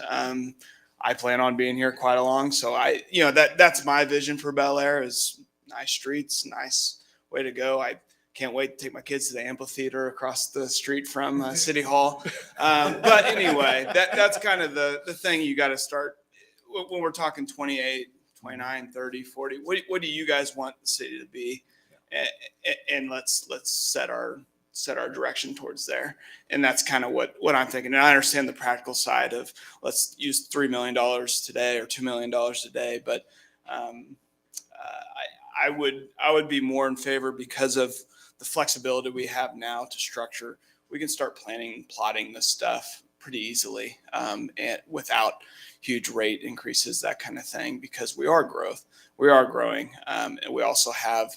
I plan on being here quite a long, so that's my vision for Bel Aire is nice streets, nice way to go. I can't wait to take my kids to the amphitheater across the street from City Hall. But anyway, that's kind of the thing you got to start when we're talking 28, 29, 30, 40. What do you guys want the city to be? And let's set our direction towards there. And that's kind of what I'm thinking. And I understand the practical side of let's use $3 million today or $2 million today. But I would be more in favor because of the flexibility we have now to structure. We can start planning, plotting this stuff pretty easily and without huge rate increases, that kind of thing, because we are growing. And we also have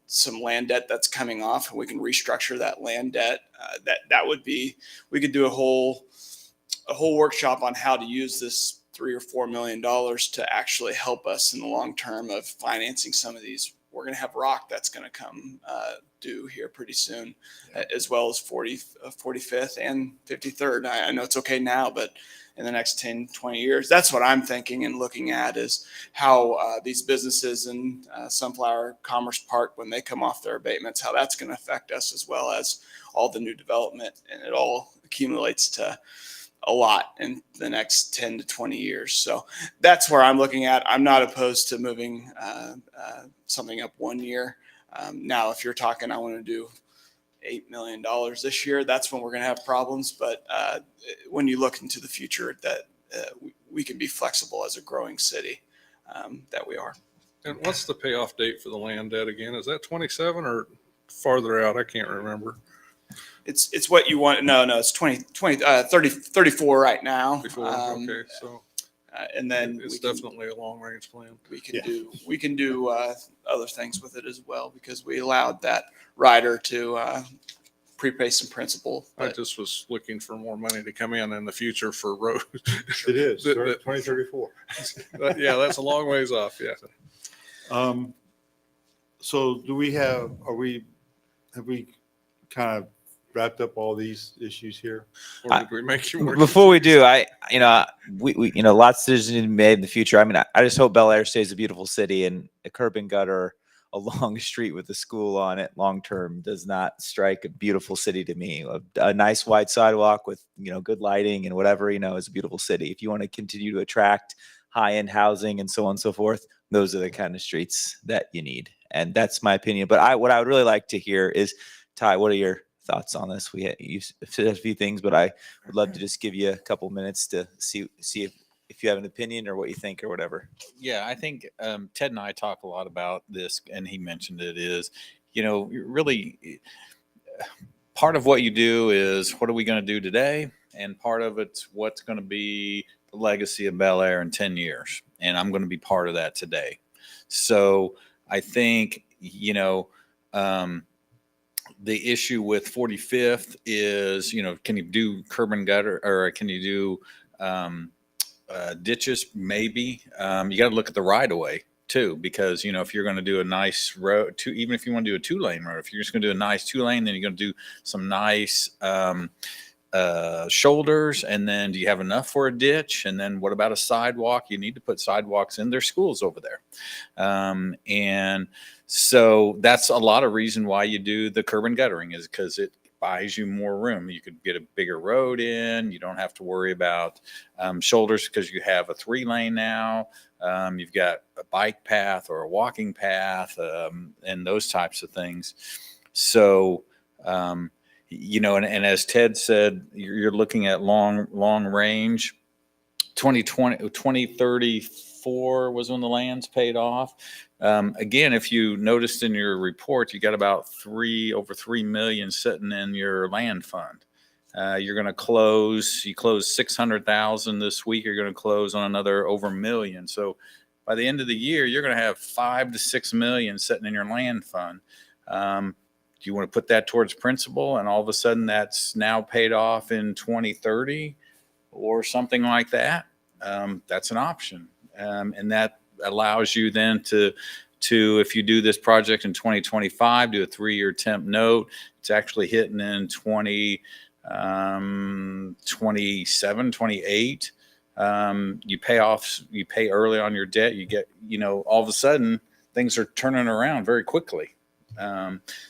some land debt that's coming off, and we can restructure that land debt. That would be, we could do a whole workshop on how to use this $3 or $4 million to actually help us in the long term of financing some of these. We're going to have rock that's going to come due here pretty soon, as well as 45th and 53rd. I know it's okay now, but in the next 10, 20 years, that's what I'm thinking and looking at is how these businesses in Sunflower Commerce Park, when they come off their abatements, how that's going to affect us, as well as all the new development. And it all accumulates to a lot in the next 10 to 20 years. So that's where I'm looking at. I'm not opposed to moving something up 1 year. Now, if you're talking, I want to do $8 million this year, that's when we're going to have problems. But when you look into the future, that we can be flexible as a growing city, that we are. And what's the payoff date for the land debt again? Is that 27 or farther out? I can't remember. It's what you want. No, it's 34 right now. Before, okay, so and then it's definitely a long range plan. We can do other things with it as well, because we allowed that rider to prepay some principal. I just was looking for more money to come in the future for road. It is 2034. Yeah, that's a long ways off. Yeah. So have we kind of wrapped up all these issues here? Or did we make you more? Before we do, we lots of decisions need to be made in the future. I mean, I just hope Bel Aire stays a beautiful city, and a curb and gutter along a street with a school on it long term does not strike a beautiful city to me. A nice wide sidewalk with, good lighting and whatever, is a beautiful city. If you want to continue to attract high-end housing and so on and so forth, those are the kind of streets that you need. And that's my opinion. But what I would really like to hear is, Ty, what are your thoughts on this? You said a few things, but I would love to just give you a couple minutes to see if you have an opinion or what you think or whatever. Yeah, I think Ted and I talk a lot about this, and he mentioned it is, really part of what you do is what are we going to do today? And part of it's what's going to be the legacy of Bel Aire in 10 years. And I'm going to be part of that today. So I think, the issue with 45th is, can you do curb and gutter, or can you do ditches? Maybe. You got to look at the right of way too, because, if you're going to do a nice road, even if you want to do a 2-lane road, if you're just going to do a nice 2-lane, then you're going to do some nice shoulders. And then do you have enough for a ditch? And then what about a sidewalk? You need to put sidewalks in. Their schools over there. And so that's a lot of reason why you do the curb and guttering, is because it buys you more room. You could get a bigger road in. You don't have to worry about shoulders because you have a 3-lane now. You've got a bike path or a walking path, and those types of things. So, and as Ted said, you're looking at long range. 2034 was when the land's paid off. Again, if you noticed in your report, you got about over 3 million sitting in your land fund. You're going to close 600,000 this week. You're going to close on another over $1 million. So by the end of the year, you're going to have 5 to 6 million sitting in your land fund. Do you want to put that towards principal, and all of a sudden that's now paid off in 2030 or something like that? That's an option. And that allows you then to, if you do this project in 2025, do a 3-year temp note. It's actually hitting in 2027, 28. You pay early on your debt. You get, all of a sudden things are turning around very quickly.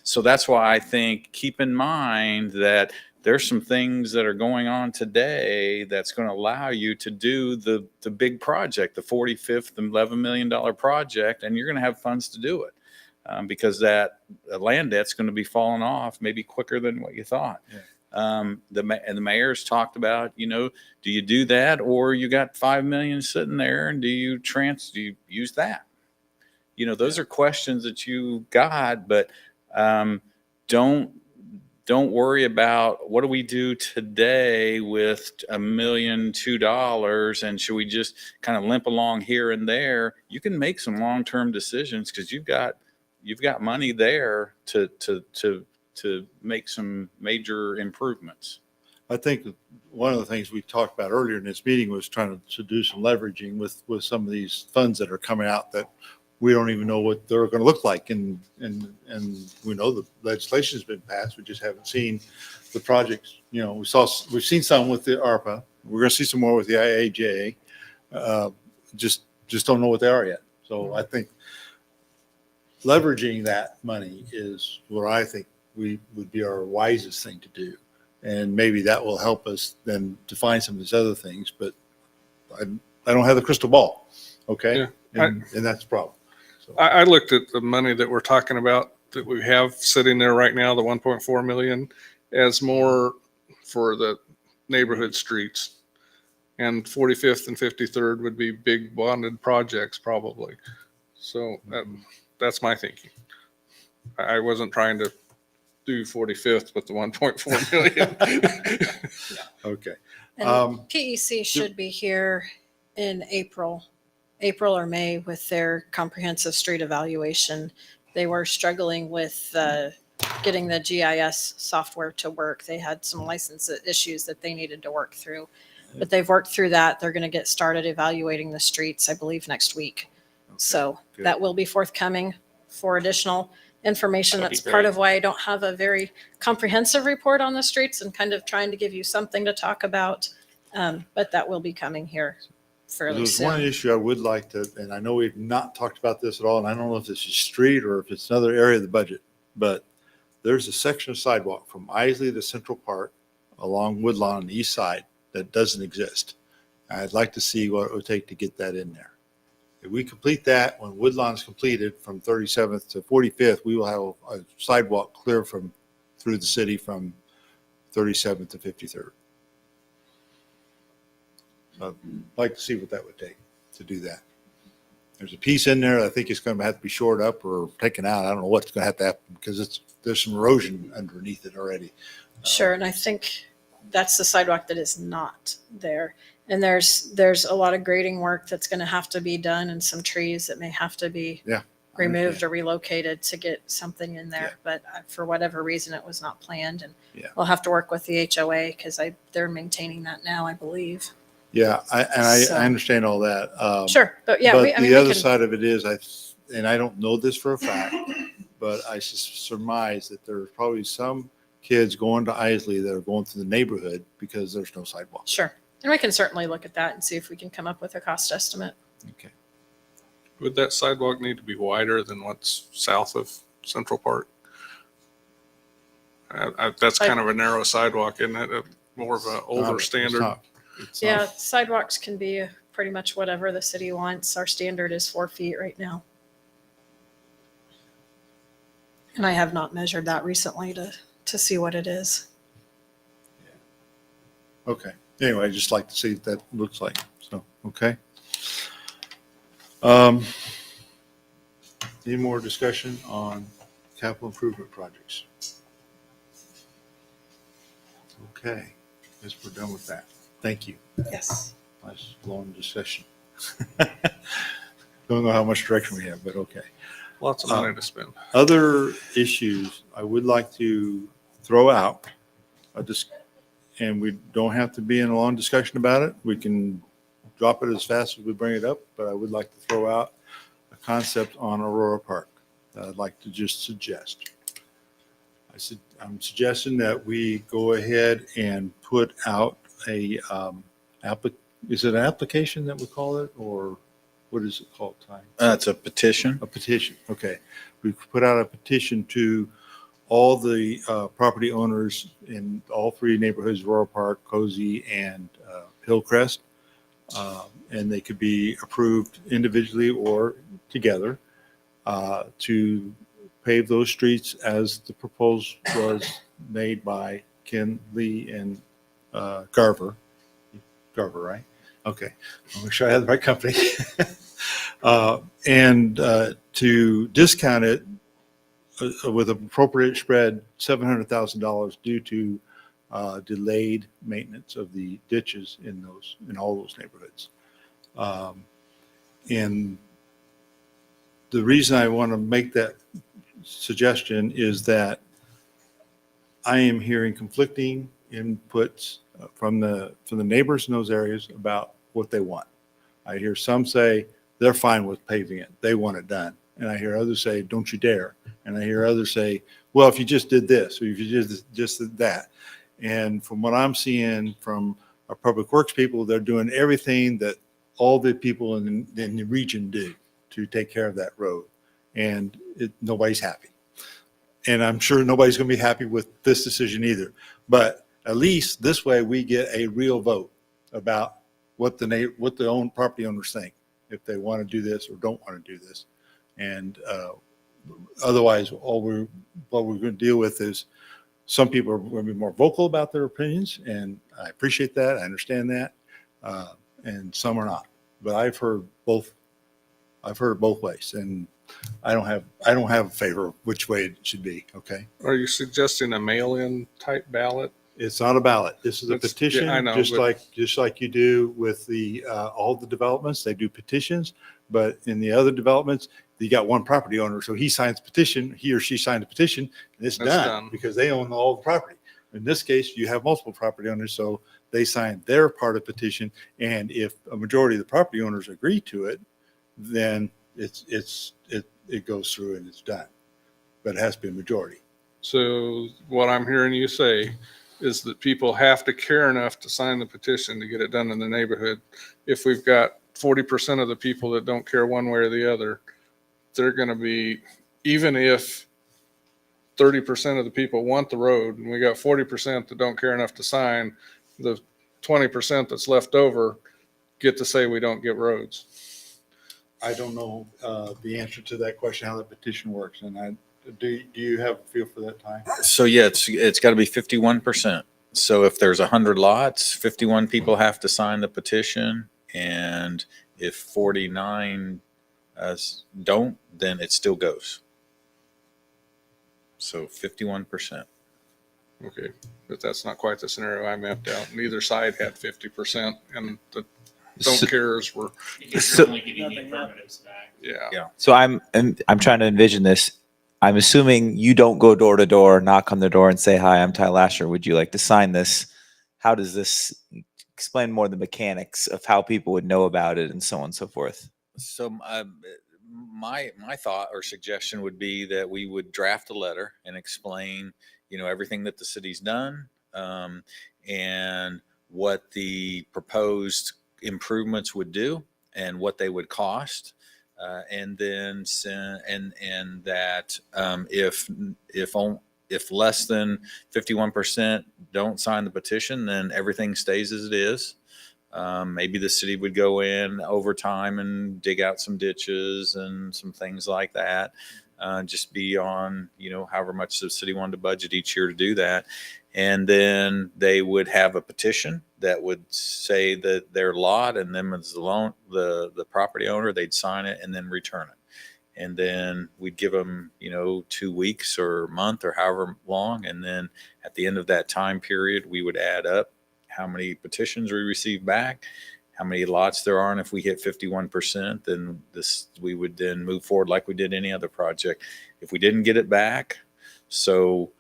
So that's why I think keep in mind that there's some things that are going on today that's going to allow you to do the big project, the 45th $11 million project, and you're going to have funds to do it because that land debt's going to be falling off maybe quicker than what you thought. Yeah. The mayor's talked about, do you do that, or you got 5 million sitting there, and do you use that? Those are questions that you got, but don't worry about what do we do today with $1.2 million, and should we just kind of limp along here and there? You can make some long-term decisions because you've got money there to make some major improvements. I think one of the things we talked about earlier in this meeting was trying to do some leveraging with some of these funds that are coming out that we don't even know what they're going to look like. And we know the legislation has been passed. We just haven't seen the projects. We've seen some with the ARPA. We're going to see some more with the IAJ. Just don't know what they are yet. So I think leveraging that money is what I think would be our wisest thing to do. And maybe that will help us then define some of these other things, but I don't have the crystal ball. Okay. Yeah. And that's the problem. So. I looked at the money that we're talking about that we have sitting there right now, the 1.4 million, as more for the neighborhood streets, and 45th and 53rd would be big bonded projects probably. So that's my thinking. I wasn't trying to do 45th with the 1.4 million. Okay. And PEC should be here in April or May with their comprehensive street evaluation. They were struggling with getting the GIS software to work. They had some license issues that they needed to work through, but they've worked through that. They're going to get started evaluating the streets, I believe, next week. Okay, So good. that will be forthcoming for additional. information. That'd be That's part great. of why I don't have a very comprehensive report on the streets and kind of trying to give you something to talk about. But that will be coming here fairly There's one soon. issue I would like to, and I know we've not talked about this at all, and I don't know if this is street or if it's another area of the budget, but there's a section of sidewalk from Isley to Central Park along Woodlawn on the east side that doesn't exist. I'd like to see what it would take to get that in there. If we complete that, when Woodlawn's completed from 37th to 45th, we will have a sidewalk clear through the city from 37th to 53rd. I'd like to see what that would take to do that. There's a piece in there, I think it's going to have to be shored up or taken out. I don't know what's going to have to happen because there's some erosion underneath it already. Sure, and I think that's the sidewalk that is not there. And there's a lot of grading work that's going to have to be done and some trees that may have to be removed or relocated to get something in there. But for whatever reason, it was not planned, and we'll have to work with the HOA because they're maintaining that now, I believe. Yeah, I So- understand all that. Sure, but yeah, But we the other can, side of it is, and I don't know this for a fact, but I surmise that there's probably some kids going to Isley that are going through the neighborhood because there's no sidewalk. sure. And we can certainly look at that and see if we can come up with a cost estimate. Okay. Would that sidewalk need to be wider than what's south of Central Park? That's kind of a narrow sidewalk, isn't it? More of an older standard. It's Yeah, not- sidewalks can be pretty much whatever the city wants. Our standard is 4 feet right now. And I have not measured that recently to see what it is. Okay. Anyway, I'd just like to see what that looks like. So, okay. Any more discussion on capital improvement projects? Okay, guess we're done with that. Thank you. Yes. Nice long discussion. Don't know how much direction we have, but okay. Lots of money to spend. Other issues I would like to throw out, and we don't have to be in a long discussion about it. We can drop it as fast as we bring it up, but I would like to throw out a concept on Aurora Park that I'd like to just suggest. I'm suggesting that we go ahead and put out is it an application that we call it, or what is it called, Ty? It's a petition. A petition, okay. We put out a petition to all the property owners in all three neighborhoods, Aurora Park, Cozy, and Hillcrest. And they could be approved individually or together to pave those streets as the proposal was made by Ken Lee and Garver. Garver, right? Okay. I'll make sure I have the right company. And to discount it with an appropriate spread, $700,000 due to delayed maintenance of the ditches in all those neighborhoods. And the reason I want to make that suggestion is that I am hearing conflicting inputs from the neighbors in those areas about what they want. I hear some say they're fine with paving it. They want it done. And I hear others say, don't you dare. And I hear others say, well, if you just did this, or if you just did that. And from what I'm seeing from our public works people, they're doing everything that all the people in the region do to take care of that road. And nobody's happy. And I'm sure nobody's going to be happy with this decision either. But at least this way we get a real vote about what the own property owners think, if they want to do this or don't want to do this. And otherwise, what we're going to deal with is some people are going to be more vocal about their opinions, and I appreciate that. I understand that, and some are not. But I've heard both. I've heard it both ways, and I don't have a favor of which way it should be. Okay. Are you suggesting a mail-in type ballot? It's not a ballot. This is a It's- petition, yeah, I know, just but- like you do with all the developments. They do petitions, but in the other developments, you got one property owner, so he signs petition, he or she signed a petition, and it's That's done done. because they own all the property. In this case, you have multiple property owners, so they sign their part of petition, and if a majority of the property owners agree to it, then it goes through and it's done. but it has to be a majority. So what I'm hearing you say is that people have to care enough to sign the petition to get it done in the neighborhood. If we've got 40% of the people that don't care one way or the other, they're going to be, even if 30% of the people want the road and we got 40% that don't care enough to sign, the 20% that's left over get to say we don't get roads. I don't know the answer to that question, how the petition works, and do you have a feel for that, Ty? So yeah, it's got to be 51%. So if there's 100 lots, 51 people have to sign the petition, and if 49 don't, then it still goes. So 51%. Okay, but that's not quite the scenario I mapped out. Neither side had 50%, and the don't cares were, You can So- only give you the affirmatives back. yeah. So I'm trying to envision this. I'm assuming you don't go door to door, knock on the door and say, "Hi, I'm Ty Lasher. Would you like to sign this?" How does this explain more the mechanics of how people would know about it and so on and so forth? So my thought or suggestion would be that we would draft a letter and explain, everything that the city's done, and what the proposed improvements would do and what they would cost, and then and that if less than 51% don't sign the petition, then everything stays as it is. Maybe the city would go in over time and dig out some ditches and some things like that. Just be on, however much the city wanted to budget each year to do that. And then they would have a petition that would say that their lot, and them as the property owner, they'd sign it and then return it. And then we'd give them, 2 weeks or a month or however long. And then at the end of that time period, we would add up how many petitions we receive back, how many lots there are. And if we hit 51%, then we would then move forward like we did any other project. If we didn't get it back, so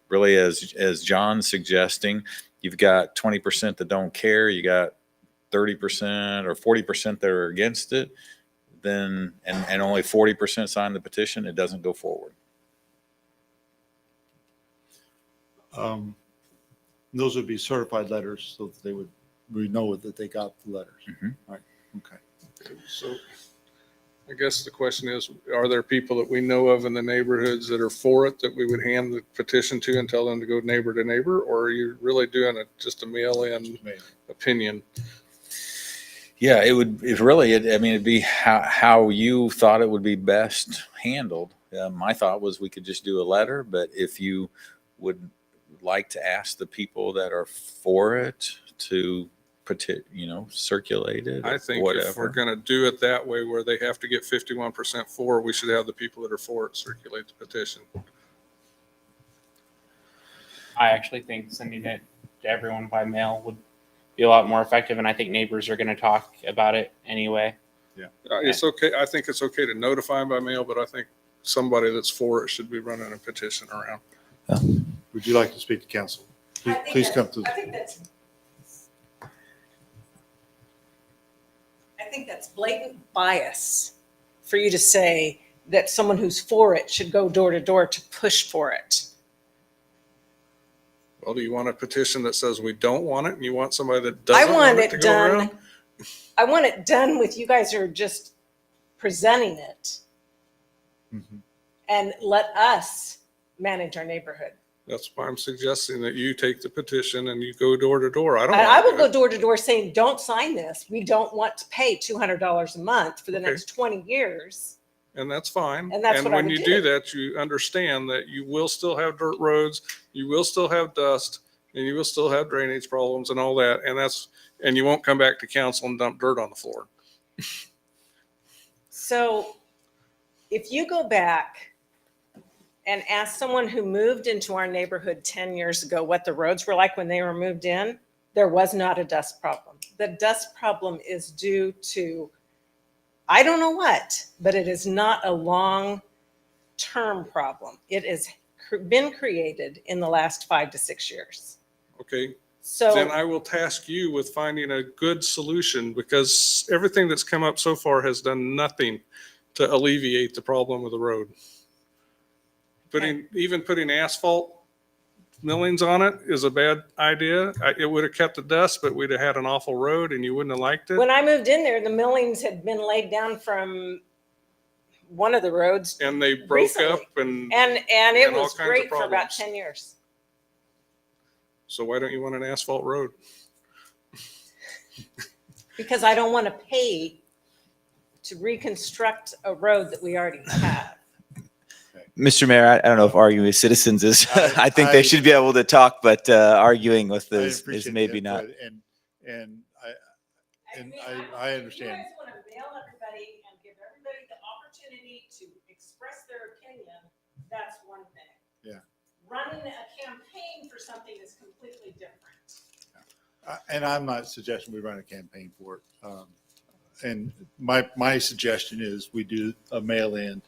really as John's suggesting, you've got 20% that don't care, you got 30% or 40% that are against it, then and only 40% sign the petition, it doesn't go forward. Those would be certified letters, so that we know that they got the letters. Mhm. Right. Okay. So I guess the question is, are there people that we know of in the neighborhoods that are for it that we would hand the petition to and tell them to go neighbor to neighbor? Or are you really doing just a mail-in opinion? Yeah, it'd be how you thought it would be best handled. My thought was we could just do a letter, but if you would like to ask the people that are for it to circulate it, I think if we're going to do it that way, where they have to get 51% for, we should have the people that are for it circulate the petition. I actually think sending it to everyone by mail would be a lot more effective, and I think neighbors are going to talk about it anyway. It's okay. I think it's okay to notify them by mail, but I think somebody that's for it should be running a petition around. Would you like to speak to council? Please come to. I think that's blatant bias for you to say that someone who's for it should go door to door to push for it. Well, do you want a petition that says we don't want it, and you want somebody that I doesn't want want it to it go done. around? I want it done with you guys who are just presenting it and let us manage our neighborhood. That's why I'm suggesting that you take the petition and you go door to door. I don't. And I wanna will do go it. door to door saying, don't sign this. We don't want to pay $200 a month for the Okay. next 20 years. And that's fine. And that's what I when would you do. do that, you understand that you will still have dirt roads, you will still have dust, and you will still have drainage problems and all that. And you won't come back to council and dump dirt on the floor. So if you go back and ask someone who moved into our neighborhood 10 years ago what the roads were like when they were moved in, there was not a dust problem. The dust problem is due to, I don't know what, but it is not a long-term problem. It has been created in the last 5 to 6 years. Okay, So then I will task you with finding a good solution, because everything that's come up so far has done nothing to alleviate the problem of the road. Even putting asphalt millings on it is a bad idea. It would have kept the dust, but we'd have had an awful road and you wouldn't have liked it. When I moved in there, the millings had been laid down from one of the roads, And they broke recently. up and and it And all was kinds of great for about problems. 10 years. so why don't you want an asphalt road? Because I don't want to pay to reconstruct a road that we already have. Mr. Mayor, I don't know if arguing with citizens is, I think I- they should be able to talk, but arguing with I is appreciate maybe the not. input, And I understand. You guys want to bail everybody and give everybody the opportunity to express their opinion, that's one thing. Yeah. Running a campaign for something is completely different. And I'm not suggesting we run a campaign for it. And my suggestion is we do a mail-in,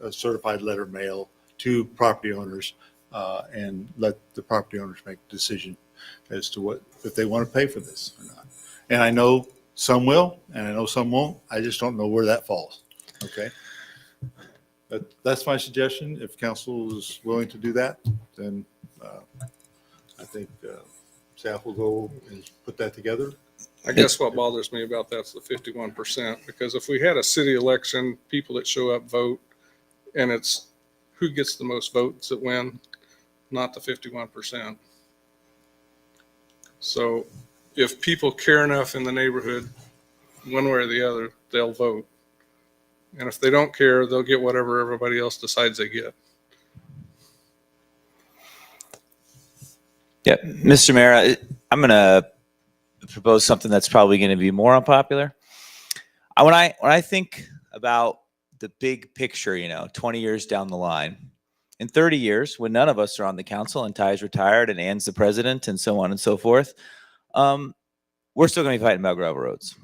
a certified letter mail to property owners, and let the property owners make a decision as to what, if they want to pay for this or not. And I know some will, and I know some won't. I just don't know where that falls. Okay? But that's my suggestion. If council is willing to do that, then I think staff will go and put that together. I guess what bothers me about that's the 51%, because if we had a city election, people that show up vote, and it's who gets the most votes that win, not the 51%. So if people care enough in the neighborhood, one way or the other, they'll vote. And if they don't care, they'll get whatever everybody else decides they get. Yeah, Mr. Mayor, I'm going to propose something that's probably going to be more unpopular. When I think about the big picture, 20 years down the line, in 30 years, when none of us are on the council and Ty's retired and Ann's the president and so on and so forth, we're still going to be fighting about gravel roads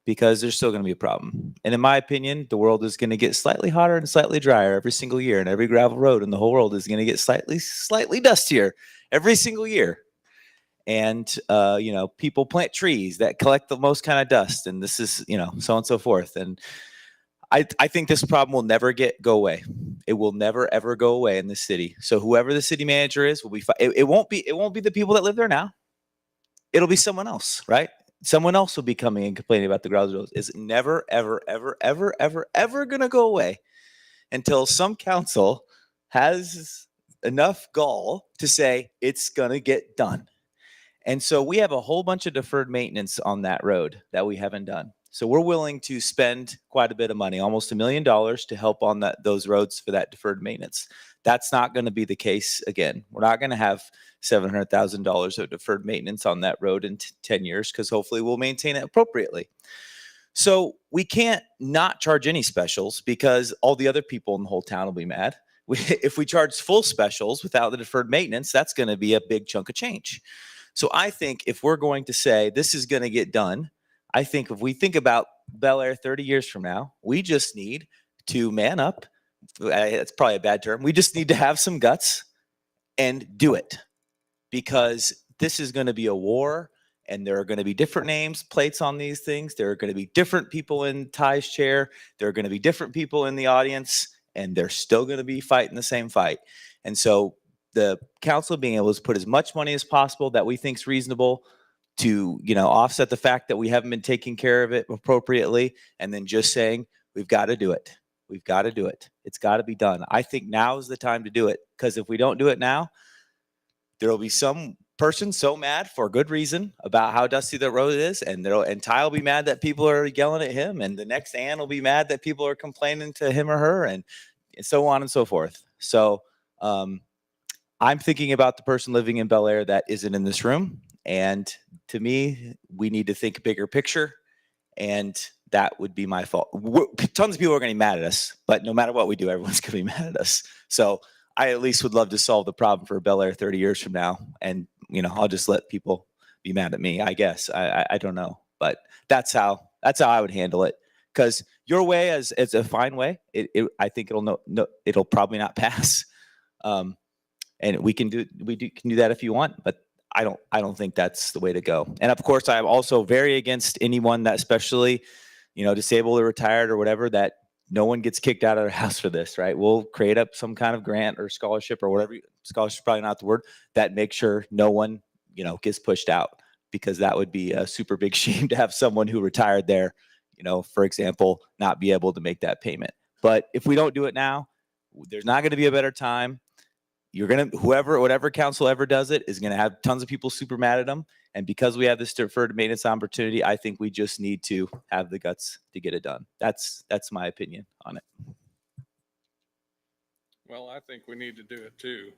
because there's still going to be a problem. And in my opinion, the world is going to get slightly hotter and slightly drier every single year, and every gravel road in the whole world is going to get slightly dustier every single year. And, people plant trees that collect the most kind of dust, and this is, so on and so forth. And I think this problem will never go away. It will never, ever go away in this city. So whoever the city manager is will be fine. It won't be the people that live there now. It'll be someone else, right? Someone else will be coming and complaining about the gravel roads. It's never, ever, ever, ever, ever, ever going to go away until some council has enough gall to say it's going to get done. And so we have a whole bunch of deferred maintenance on that road that we haven't done. So we're willing to spend quite a bit of money, almost $1 million, to help on those roads for that deferred maintenance. That's not going to be the case again. We're not going to have $700,000 of deferred maintenance on that road in 10 years because hopefully we'll maintain it appropriately. So we can't not charge any specials because all the other people in the whole town will be mad. If we charge full specials without the deferred maintenance, that's going to be a big chunk of change. So I think if we're going to say this is going to get done, I think if we think about Bel Aire 30 years from now, we just need to man up. That's probably a bad term. We just need to have some guts and do it, because this is going to be a war, and there are going to be different names, plates on these things. There are going to be different people in Ty's chair. There are going to be different people in the audience, and they're still going to be fighting the same fight. And so the council being able to put as much money as possible that we think is reasonable to, offset the fact that we haven't been taking care of it appropriately, and then just saying, we've got to do it. We've got to do it. It's got to be done. I think now is the time to do it, because if we don't do it now, there will be some person so mad for good reason about how dusty the road is, and Ty will be mad that people are yelling at him, and the next Ann will be mad that people are complaining to him or her, and so on and so forth. So I'm thinking about the person living in Bel Aire that isn't in this room. And to me, we need to think bigger picture, and that would be my fault. Tons of people are going to be mad at us, but no matter what we do, everyone's going to be mad at us. So I at least would love to solve the problem for Bel Aire 30 years from now. And, I'll just let people be mad at me, I guess. I don't know, but that's how I would handle it. Because your way is a fine way. I think it'll probably not pass. And we can do that if you want, but I don't think that's the way to go. And of course, I'm also very against anyone that, especially, disabled or retired or whatever, that no one gets kicked out of their house for this, right? We'll create up some kind of grant or scholarship or whatever. Scholarship is probably not the word, that makes sure no one, gets pushed out, because that would be a super big shame to have someone who retired there, for example, not be able to make that payment. But if we don't do it now, there's not going to be a better time. Whatever council ever does it is going to have tons of people super mad at them. And because we have this deferred maintenance opportunity, I think we just need to have the guts to get it done. That's my opinion on it. Well, I think we need to do it too.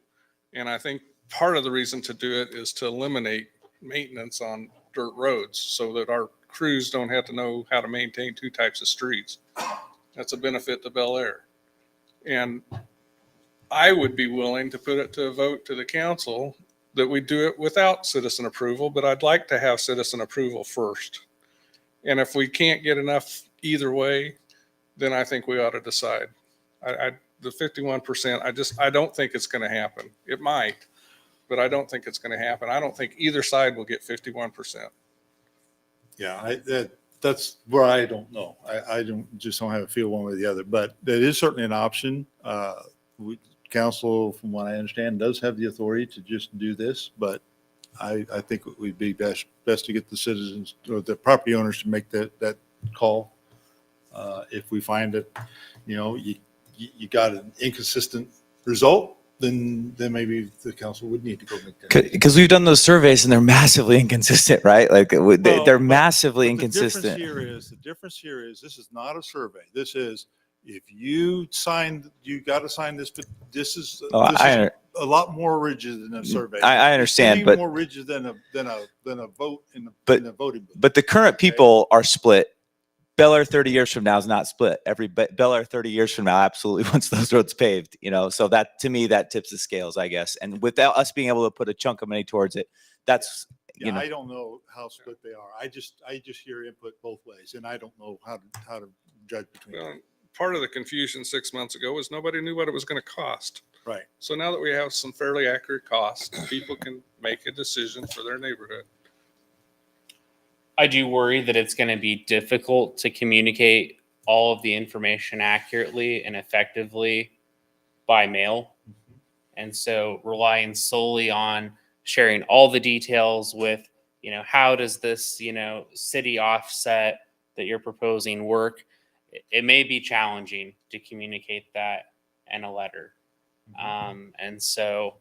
And I think part of the reason to do it is to eliminate maintenance on dirt roads so that our crews don't have to know how to maintain two types of streets. That's a benefit to Bel Aire. And I would be willing to put it to a vote to the council that we do it without citizen approval, but I'd like to have citizen approval first. And if we can't get enough either way, then I think we ought to decide. The 51%, I don't think it's going to happen. It might, but I don't think it's going to happen. I don't think either side will get 51%. Yeah, that's where I don't know. I don't have a feel one way or the other, but that is certainly an option. Council, from what I understand, does have the authority to just do this, but I think it would be best to get the citizens or the property owners to make that call. If we find that, you got an inconsistent result, then maybe the council would need to go make that. Because we've done those surveys and they're massively inconsistent, right? Like they're massively But inconsistent. The difference here is this is not a survey. This is, if you got to sign this, but this is a lot more rigid than a survey. I understand, It's but more rigid than a vote in the voting booth. But the current people are split. Bel Aire 30 years from now is not split. Every Bel Aire 30 years from now absolutely wants those roads paved, So that, to me, that tips the scales, I guess. And without us being able to put a chunk of money towards it, that's, Yeah, I don't know how split they are. I just hear input both ways, and I don't know how to judge between them. Part of the confusion 6 months ago was nobody knew what it was going to cost. Right. So now that we have some fairly accurate costs, people can make a decision for their neighborhood. I do worry that it's going to be difficult to communicate all of the information accurately and effectively by mail. And so relying solely on sharing all the details with, how does this, city offset that you're proposing work? It may be challenging to communicate that in a letter. And so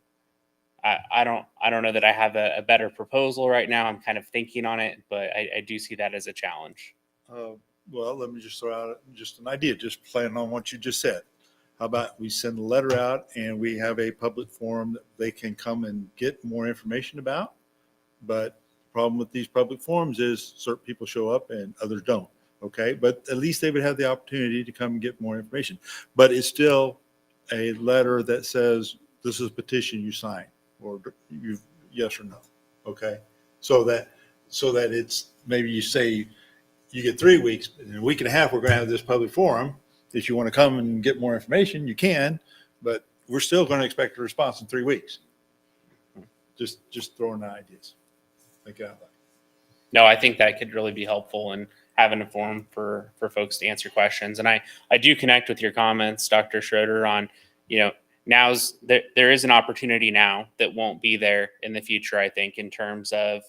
I don't know that I have a better proposal right now. I'm kind of thinking on it, but I do see that as a challenge. Well, let me just throw out just an idea, just playing on what you just said. How about we send a letter out and we have a public forum that they can come and get more information about? But the problem with these public forums is certain people show up and others don't. Okay, but at least they would have the opportunity to come and get more information. But it's still a letter that says, this is a petition you sign, or you yes or no. Okay, so that it's, maybe you say you get 3 weeks, in a week and a half, we're going to have this public forum. If you want to come and get more information, you can, but we're still going to expect a response in 3 weeks. Just throwing out ideas. Think out loud. No, I think that could really be helpful in having a forum for folks to answer questions. And I do connect with your comments, Dr. Schroeder, on, there is an opportunity now that won't be there in the future, I think, in terms of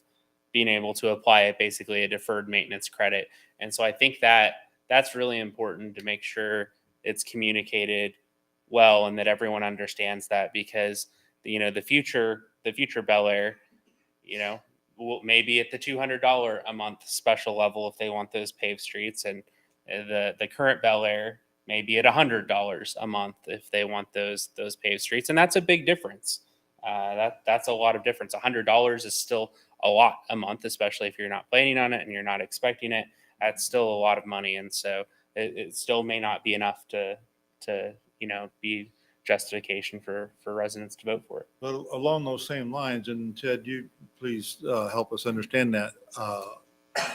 being able to apply basically a deferred maintenance credit. And so I think that's really important to make sure it's communicated well and that everyone understands that, because, the future Bel Aire, maybe at the $200 a month special level if they want those paved streets, and the current Bel Aire may be at $100 a month if they want those paved streets, and that's a big difference. That's a lot of difference. $100 is still a lot a month, especially if you're not planning on it and you're not expecting it. That's still a lot of money, and so it still may not be enough to be justification for residents to vote for it. But along those same lines, and Ted, you please help us understand that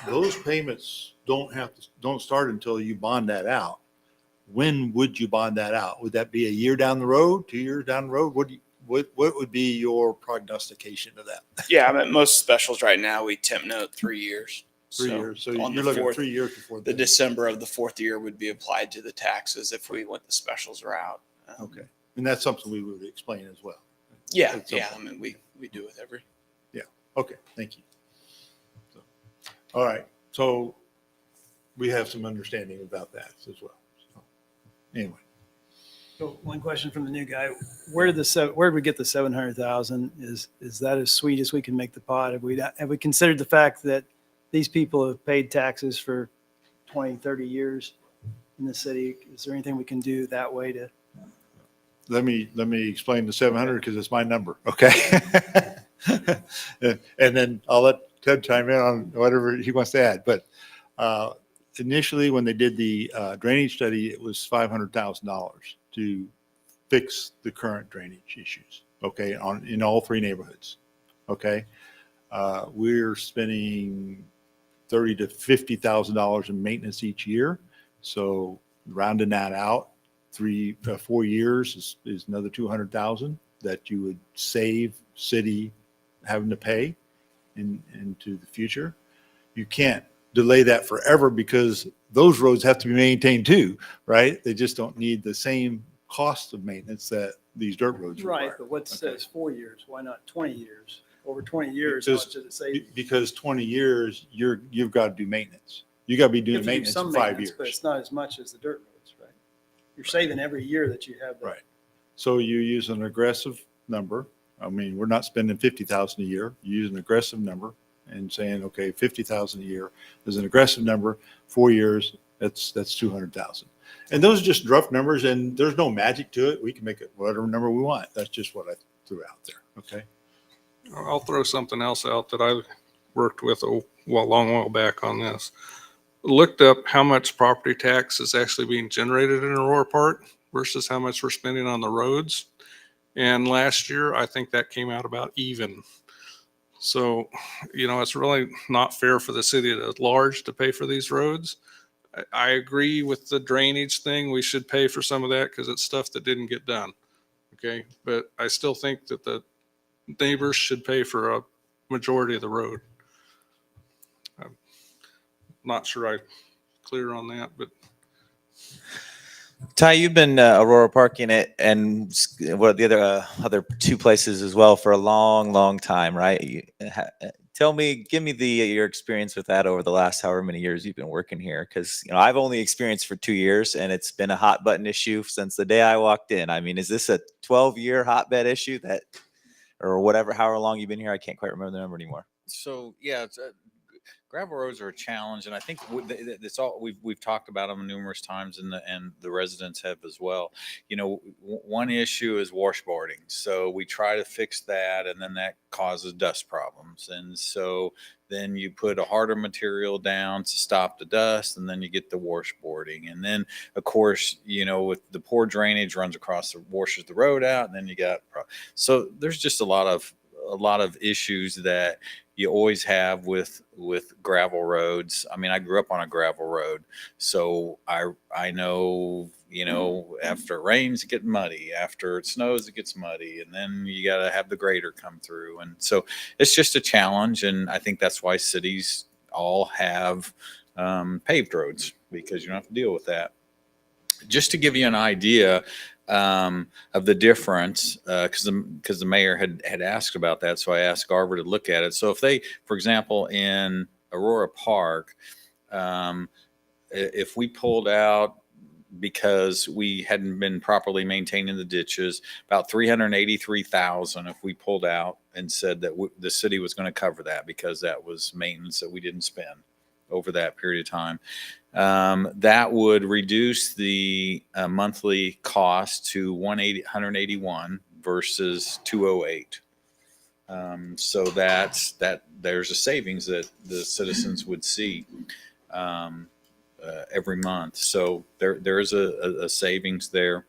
those payments don't start until you bond that out. When would you bond that out? Would that be a year down the road, 2 years down the road? What would be your prognostication of that? Yeah, I'm at most specials right now. We temp note 3 years. 3 years. So on you're the looking at fourth- 3 years before. The December of the fourth year would be applied to the taxes if we went the specials route. Okay. And that's something we would explain as well. Yeah, At some yeah. I point. mean, we do with every. Okay, thank you. So, all right, so we have some understanding about that as well. So, anyway, So one question from the new guy: where did we get the 700,000? Is that as sweet as we can make the pot? Have we considered the fact that these people have paid taxes for 20, 30 years in the city? Is there anything we can do that way to? let me explain the 700 because it's my number. Okay. And then I'll let Ted chime in on whatever he wants to add. But initially, when they did the drainage study, it was $500,000 to fix the current drainage issues. Okay, in all three neighborhoods. Okay, we're spending $30,000 to $50,000 in maintenance each year. So rounding that out, 4 years is another 200,000 that you would save city having to pay into the future. You can't delay that forever because those roads have to be maintained too, right? They just don't need the same cost of maintenance that these dirt roads require. Right, but what says 4 years? Why not 20 years? Over 20 years, Because- how much does it say? Because 20 years, you've got to do maintenance. You got to be You doing have to do maintenance some in 5 maintenance, years. but it's not as much as the dirt roads, right? You're saving every year that you have. Right. So you use an aggressive number. I mean, we're not spending 50,000 a year. You use an aggressive number and saying, okay, 50,000 a year is an aggressive number. 4 years, that's 200,000. And those are just rough numbers, and there's no magic to it. We can make it whatever number we want. That's just what I threw out there. Okay. I'll throw something else out that I worked with a long while back on this. Looked up how much property tax is actually being generated in Aurora Park versus how much we're spending on the roads. And last year, I think that came out about even. So, it's really not fair for the city at large to pay for these roads. I agree with the drainage thing. We should pay for some of that because it's stuff that didn't get done. Okay. But I still think that the neighbors should pay for a majority of the road. I'm not sure I'm clear on that, but Ty, you've been Aurora Parking it and what the other two places as well for a long, long time, right? Give me your experience with that over the last however many years you've been working here, because I've only experienced for 2 years, and it's been a hot button issue since the day I walked in. I mean, is this a 12-year hotbed issue or whatever? However long you've been here, I can't quite remember the number anymore. So yeah, gravel roads are a challenge, and I think that's all we've talked about them numerous times, and the residents have as well. One issue is washboarding, so we try to fix that, and then that causes dust problems, and so then you put a harder material down to stop the dust, and then you get the washboarding, and then of course with the poor drainage runs across washes the road out, and then you got so there's just a lot of issues that you always have with gravel roads. I mean, I grew up on a gravel road, so I know, after it rains, it gets muddy. After it snows, it gets muddy. And then you got to have the grader come through. And so it's just a challenge. And I think that's why cities all have paved roads, because you don't have to deal with that. Just to give you an idea, of the difference, because the mayor had asked about that, so I asked Garver to look at it. So if they, for example, in Aurora Park, if we pulled out because we hadn't been properly maintaining the ditches, about 383,000 if we pulled out and said that the city was going to cover that because that was maintenance that we didn't spend over that period of time. That would reduce the monthly cost to 181 versus 208. So there's a savings that the citizens would see every month. So there is a savings there.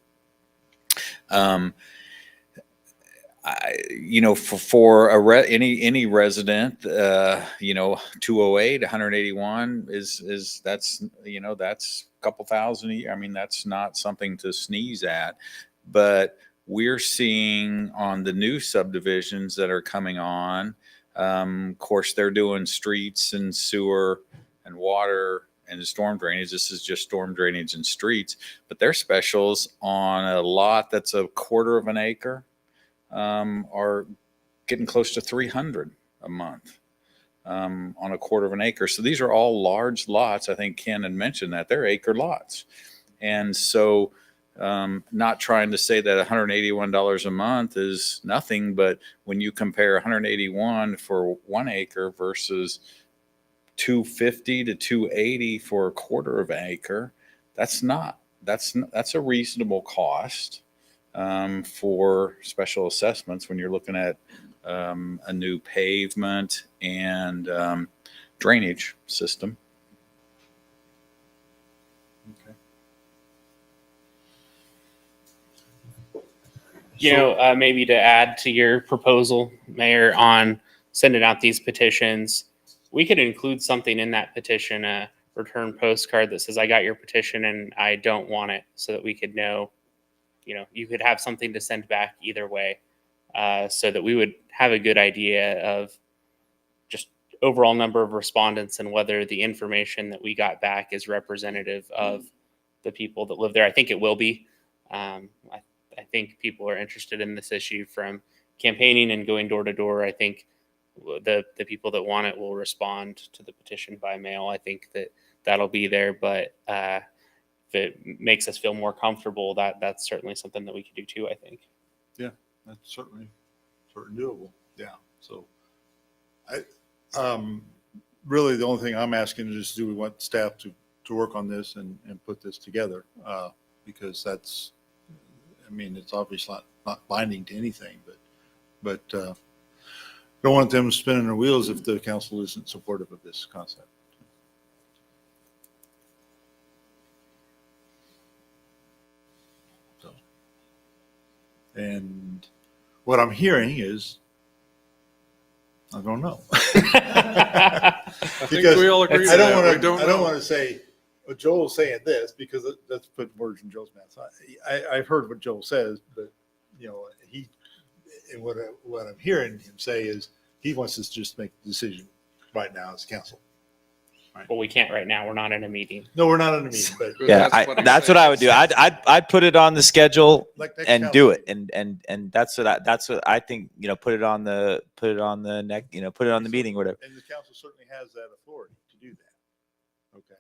For any resident, 208, 181 is that's a couple thousand a year. I mean, that's not something to sneeze at, but we're seeing on the new subdivisions that are coming on, Of course, they're doing streets and sewer and water and storm drainage. This is just storm drainage and streets, but their specials on a lot that's a quarter of an acre are getting close to 300 a month on a quarter of an acre. So these are all large lots. I think Ken had mentioned that they're acre lots. And so not trying to say that $181 a month is nothing, but when you compare 181 for 1 acre versus 250 to 280 for a quarter of an acre, that's a reasonable cost for special assessments when you're looking at a new pavement and drainage system. You know, maybe to add to your proposal, Mayor, on sending out these petitions, we could include something in that petition, a return postcard that says, I got your petition and I don't want it, so that we could know, you know, you could have something to send back either way, so that we would have a good idea of just overall number of respondents and whether the information that we got back is representative of the people that live there. I think it will be. I think people are interested in this issue from campaigning and going door to door. I think the people that want it will respond to the petition by mail. I think that'll be there, but if it makes us feel more comfortable, that's certainly something that we could do too, I think. Yeah, that's certainly doable. Yeah. So really the only thing I'm asking is, do we want staff to work on this and put this together? Because that's, I mean, it's obviously not binding to anything, but don't want them spinning their wheels if the council isn't supportive of this concept. So, and what I'm hearing is, I don't know. I think Because we all agree. I don't that. want We to. I don't know. want to say, well, Joel's saying this because that's put words in Joel's mouth. I've heard what Joel says, but you know, and what I'm hearing him say is he wants us to just make the decision right now as council. Well, we can't right now. We're not in a meeting. No, we're not in a meeting, but Yeah, that's what I would do. I'd put it on the schedule like next and council do it, meeting. and that's what I think. You know, put it on the neck. You know, put it on the meeting, whatever. And the council certainly has that authority to do that. Okay.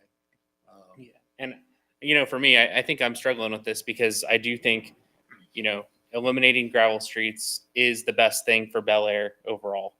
Yeah. And, you know, for me, I think I'm struggling with this because I do think, you know, eliminating gravel streets is the best thing for Bel Aire overall.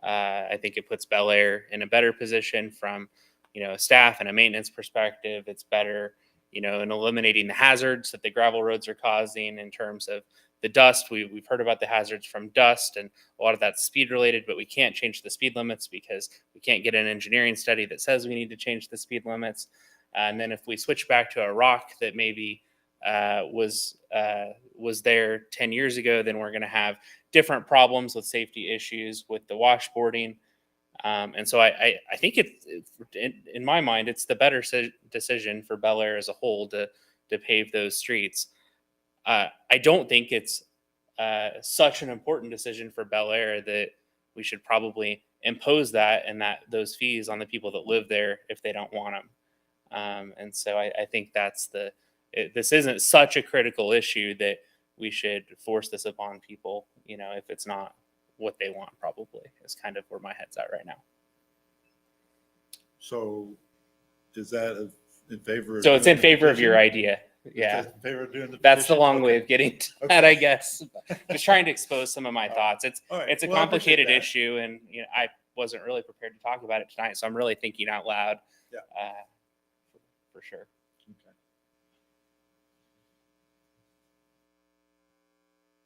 I think it puts Bel Aire in a better position from, you know, a staff and a maintenance perspective. It's better, you know, in eliminating the hazards that the gravel roads are causing in terms of the dust. We've heard about the hazards from dust, and a lot of that's speed related, but we can't change the speed limits because we can't get an engineering study that says we need to change the speed limits. And then if we switch back to a rock that maybe was there 10 years ago, then we're going to have different problems with safety issues with the washboarding. And so I think in my mind, it's the better decision for Bel Aire as a whole to pave those streets. I don't think it's such an important decision for Bel Aire that we should probably impose that and those fees on the people that live there if they don't want them. And so I think this isn't such a critical issue that we should force this upon people, you know, if it's not what they want, probably is kind of where my head's at right now. So is that in favor? So it's in favor of your idea. Yeah. In favor of doing the That's the petition? long Okay. way of getting to Okay. that, I guess. Just trying to expose some of my thoughts. All right. It's a Well, I appreciate complicated that. issue, and you know, I wasn't really prepared to talk about it tonight, so I'm really thinking out loud. Yeah. For sure. Okay.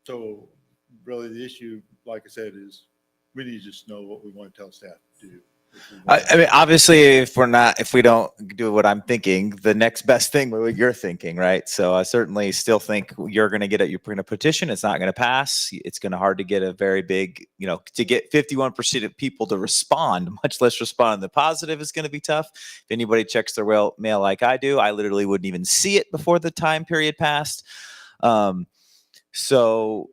So really the issue, like I said, is we need to just know what we want to tell staff to do. I mean, obviously, if we don't do what I'm thinking, the next best thing what you're thinking, right? So I certainly still think you're going to get it. You're going to petition. It's not going to pass. It's going to hard to get a very big, you know, to get 51% of people to respond, much less respond in the positive is going to be tough. If anybody checks their mail like I do, I literally wouldn't even see it before the time period passed. So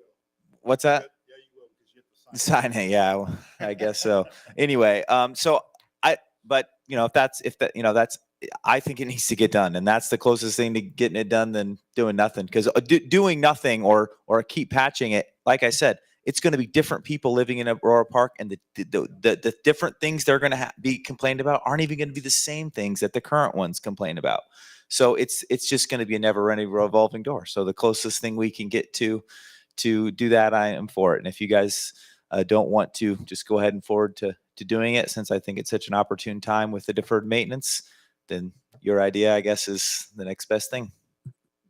what's that? Yeah, you will, because you have to Sign it, yeah, well, I guess so. Anyway, but that's, I think it needs to get done, and that's the closest thing to getting it done than doing nothing. Because doing nothing or keep patching it, like I said, it's going to be different people living in Aurora Park, and the different things they're going to be complained about aren't even going to be the same things that the current ones complain about. So it's just going to be a never-ending revolving door. So the closest thing we can get to do that, I am for it. And if you guys don't want to, just go ahead and forward to doing it, since I think it's such an opportune time with the deferred maintenance, then your idea, I guess, is the next best thing.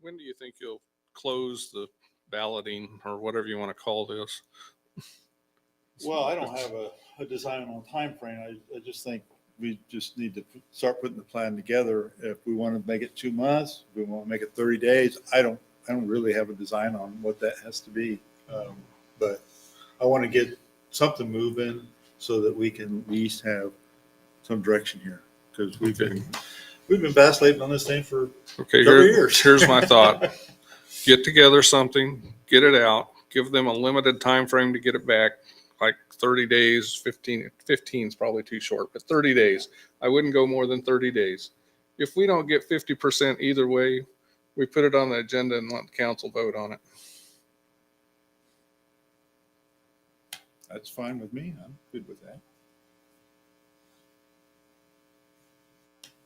When do you think you'll close the balloting or whatever you want to call this? Well, I don't have a design on time frame. I just think we just need to start putting the plan together. If we want to make it 2 months, if we want to make it 30 days, I don't really have a design on what that has to be. But I want to get something moving so that we can at least have some direction here, because we've been vacillating on this thing for Okay, several years. here's my thought. Get together something, get it out, give them a limited time frame to get it back, like 30 days, 15 is probably too short, but 30 days. I wouldn't go more than 30 days. If we don't get 50% either way, we put it on the agenda and let the council vote on it. That's fine with me. I'm good with that.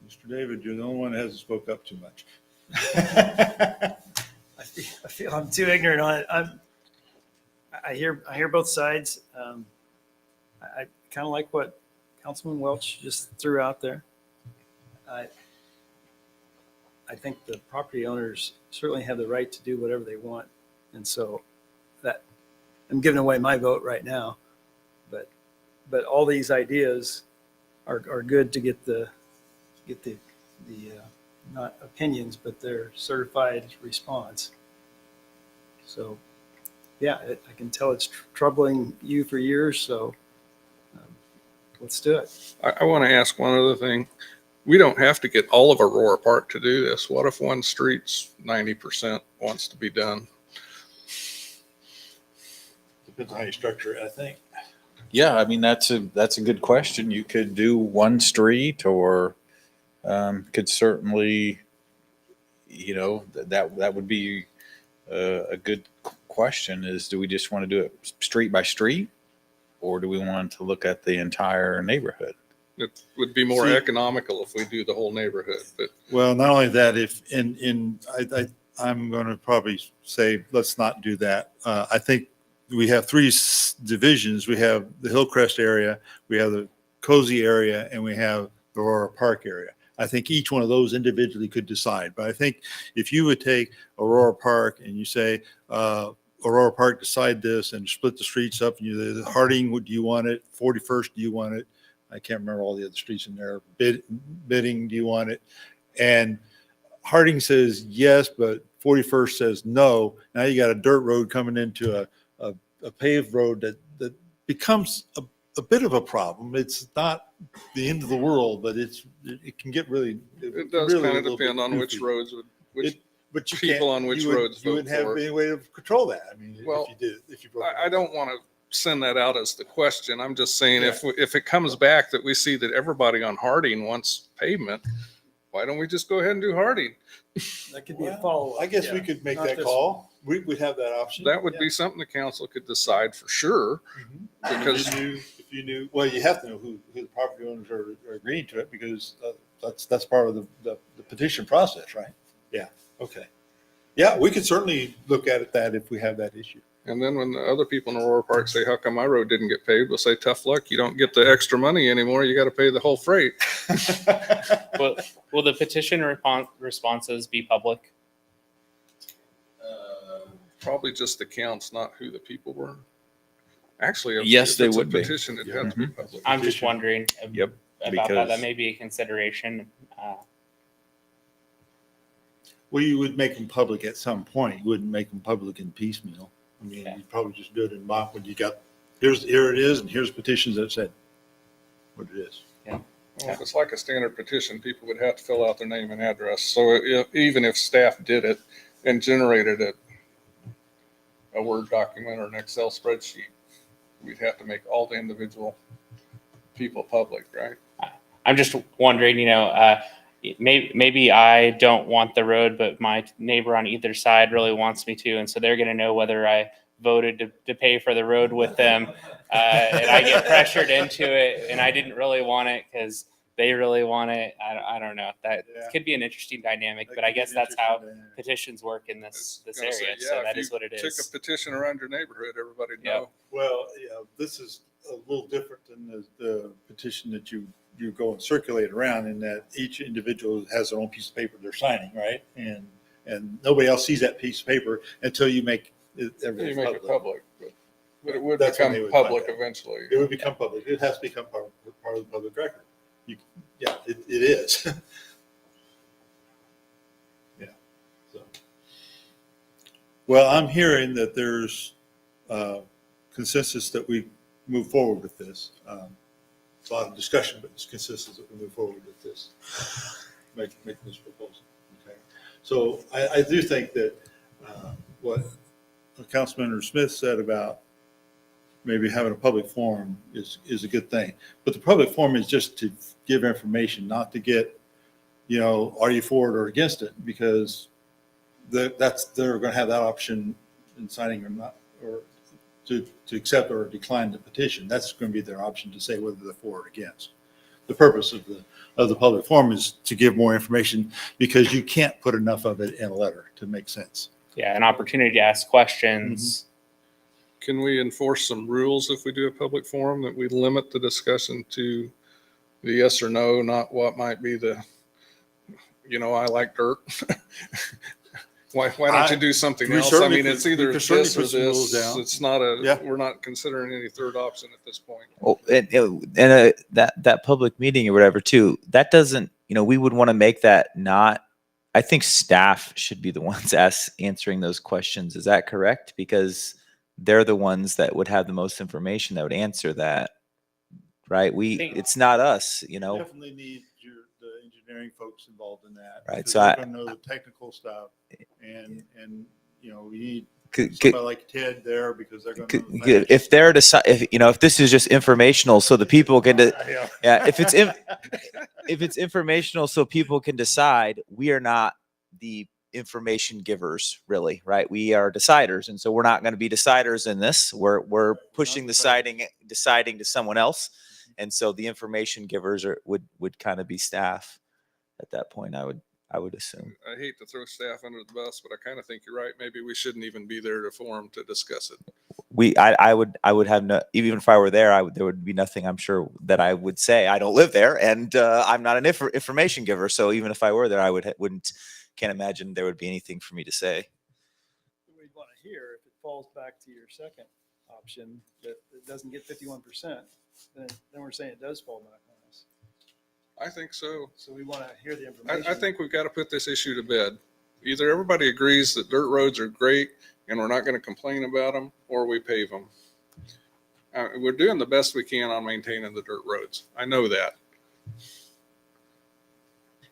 Mr. David, you're the only one that hasn't spoke up too much. I feel I'm too ignorant on it. I hear both sides. I kind of like what Councilman Welch just threw out there. I think the property owners certainly have the right to do whatever they want, and so that I'm giving away my vote right now. But all these ideas are good to get the not opinions, but their certified response. So, yeah, I can tell it's troubling you for years. So let's do it. I want to ask one other thing. We don't have to get all of Aurora Park to do this. What if one street's 90% wants to be done? Depends on how you structure it, I think. Yeah, I mean, that's a good question. You could do one street, or could certainly, that would be a good question, is do we just want to do it street by street, or do we want to look at the entire neighborhood? It would be more See- economical if we do the whole neighborhood, but Well, not only that, I'm going to probably say, let's not do that. I think we have three divisions. We have the Hillcrest area, we have the Cozy area, and we have the Aurora Park area. I think each one of those individually could decide. But I think if you would take Aurora Park and you say, Aurora Park, decide this, and split the streets up, and you, Harding, do you want it? 41st, do you want it? I can't remember all the other streets in there. Bidding, do you want it? And Harding says yes, but 41st says no. Now you got a dirt road coming into a paved road that becomes a bit of a problem. It's not the end of the world, but it can get really. it does really kind a of little depend bit on which goofy. roads which But you people can't- on which you would- roads you vote wouldn't have for it. any way to control that. I mean, Well, if you broke it I don't want to send that out as the question. I'm just saying, Yeah. if it comes back that we see that everybody on Harding wants pavement, why don't we just go ahead and do Harding? That could be a Well, follow-up. I guess we yeah. could make Not that this call. We'd have that option. That would Yeah. be something the council could decide for sure, because If you knew, well, you have to know who the property owners are agreeing to it, because that's part of the petition process, right? Yeah, okay. Yeah, we could certainly look at that if we have that issue. and then when the other people in Aurora Park say, how come my road didn't get paved? We'll say, tough luck. You don't get the extra money anymore. You got to pay the whole freight. Will the petition responses be public? Probably just the counts, not who the people were. Actually, Yes, if they it's a would be. petition, it had to be public. I'm just wondering Yep, about that. That because- may be a consideration. Well, you would make them public at some point. You wouldn't make them public in piecemeal. I mean, Yeah. you'd probably just do it in mock when you got, here it is, and here's petitions that said what it is. Well, if it's like a standard petition, people would have to fill out their name and address. So even if staff did it and generated a Word document or an Excel spreadsheet, we'd have to make all the individual people public, right? I'm just wondering, maybe I don't want the road, but my neighbor on either side really wants me to, and so they're going to know whether I voted to pay for the road with them, and I get pressured into it, and I didn't really want it because they really want it. I don't know. That could be an interesting dynamic, but I guess that's how petitions work in this Gonna area. say, So yeah, that if is what it you took is. a petition around your neighborhood, everybody Yep. know. Well, yeah, this is a little different than the petition that you go and circulate around, in that each individual has their own piece of paper they're signing, right? And nobody else sees that piece of paper until you make everything You make it public, but it would That's when they become would find public out. eventually. It would become public. It has to become part of the public record. Yeah, it is. Yeah. So, well, I'm hearing that there's consensus that we move forward with this. It's a lot of discussion, but it's consensus that we move forward with this, making this proposal. Okay. So I do think that what Councilmember Smith said about maybe having a public forum is a good thing. But the public forum is just to give information, not to get, are you for it or against it? Because they're going to have that option in signing or not, or to accept or decline the petition. That's going to be their option to say whether they're for or against. The purpose of the public forum is to give more information, because you can't put enough of it in a letter to make sense. Yeah, an opportunity to ask questions. Can we enforce some rules if we do a public forum, that we limit the discussion to the yes or no, not what might be the, I like dirt. Why don't you do something we else? I certainly mean, could- it's we either could certainly this or put some rules this. down. It's not Yeah. we're not considering any third option at this point. Oh, and that public meeting or whatever too, that doesn't, we would want to make that not, I think staff should be the ones answering those questions. Is that correct? Because they're the ones that would have the most information that would answer that, right? It's not us, You definitely need the engineering folks involved in that. Right, because so they're I- going to know the technical stuff, and we need Could- somebody like Ted there, because they're going to know the financial if they're if this is just informational so the people can yeah, if it's informational so people can decide, we are not the information givers, really, right? We are deciders, and so we're not going to be deciders in this. We're pushing deciding to someone else, and so the information givers would kind of be staff at that point. I would assume. I hate to throw staff under the bus, but I kind of think you're right. Maybe we shouldn't even be there to forum to discuss it. I would have no, even if I were there, there would be nothing, I'm sure, that I would say. I don't live there, and I'm not an information giver. So even if I were there, I can't imagine there would be anything for me to say. We'd want to hear if it falls back to your second option, that it doesn't get 51%, then we're saying it does fall back on us. I think so. So we want to hear the information. I think we've got to put this issue to bed. Either everybody agrees that dirt roads are great and we're not going to complain about them, or we pave them. We're doing the best we can on maintaining the dirt roads. I know that.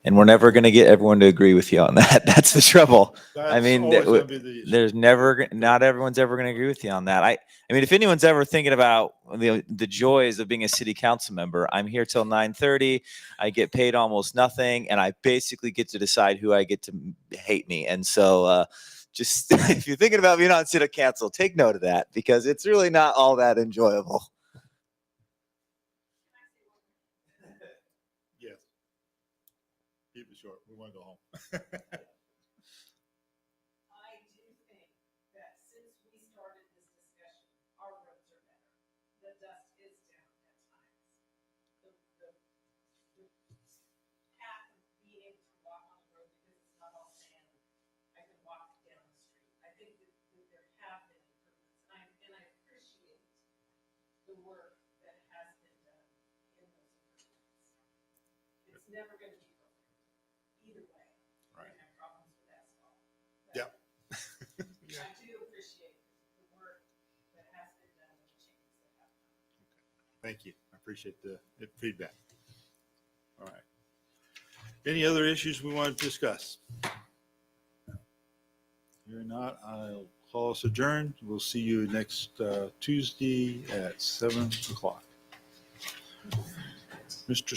And we're never going to get everyone to agree with you on that. That's the trouble. That's mean, always gonna be the issue. There's not everyone's ever going to agree with you on that. I mean, if anyone's ever thinking about the joys of being a city council member, I'm here till 9:30. I get paid almost nothing, and I basically get to decide who I get to hate me. And so, just if you're thinking about being on city council, take note of that, because it's really not all that enjoyable. Yes. Keep it short. We want to go home. I do think that since we started this discussion, our roads are better. The dust is down at times. The path of being able to walk on the road, because it's not all sand, I can walk down the street. I think that there have been improvements, and I appreciate the work that has been done in those improvements. It's never going to be perfect. Either way, we're going to have problems with asphalt. But Yeah. I do appreciate the work that has been done and the changes that have come. Thank you. I appreciate the feedback. All right. Any other issues we want to discuss? You're not, I'll call us adjourned. We'll see you next Tuesday at 7 o'clock. Mr.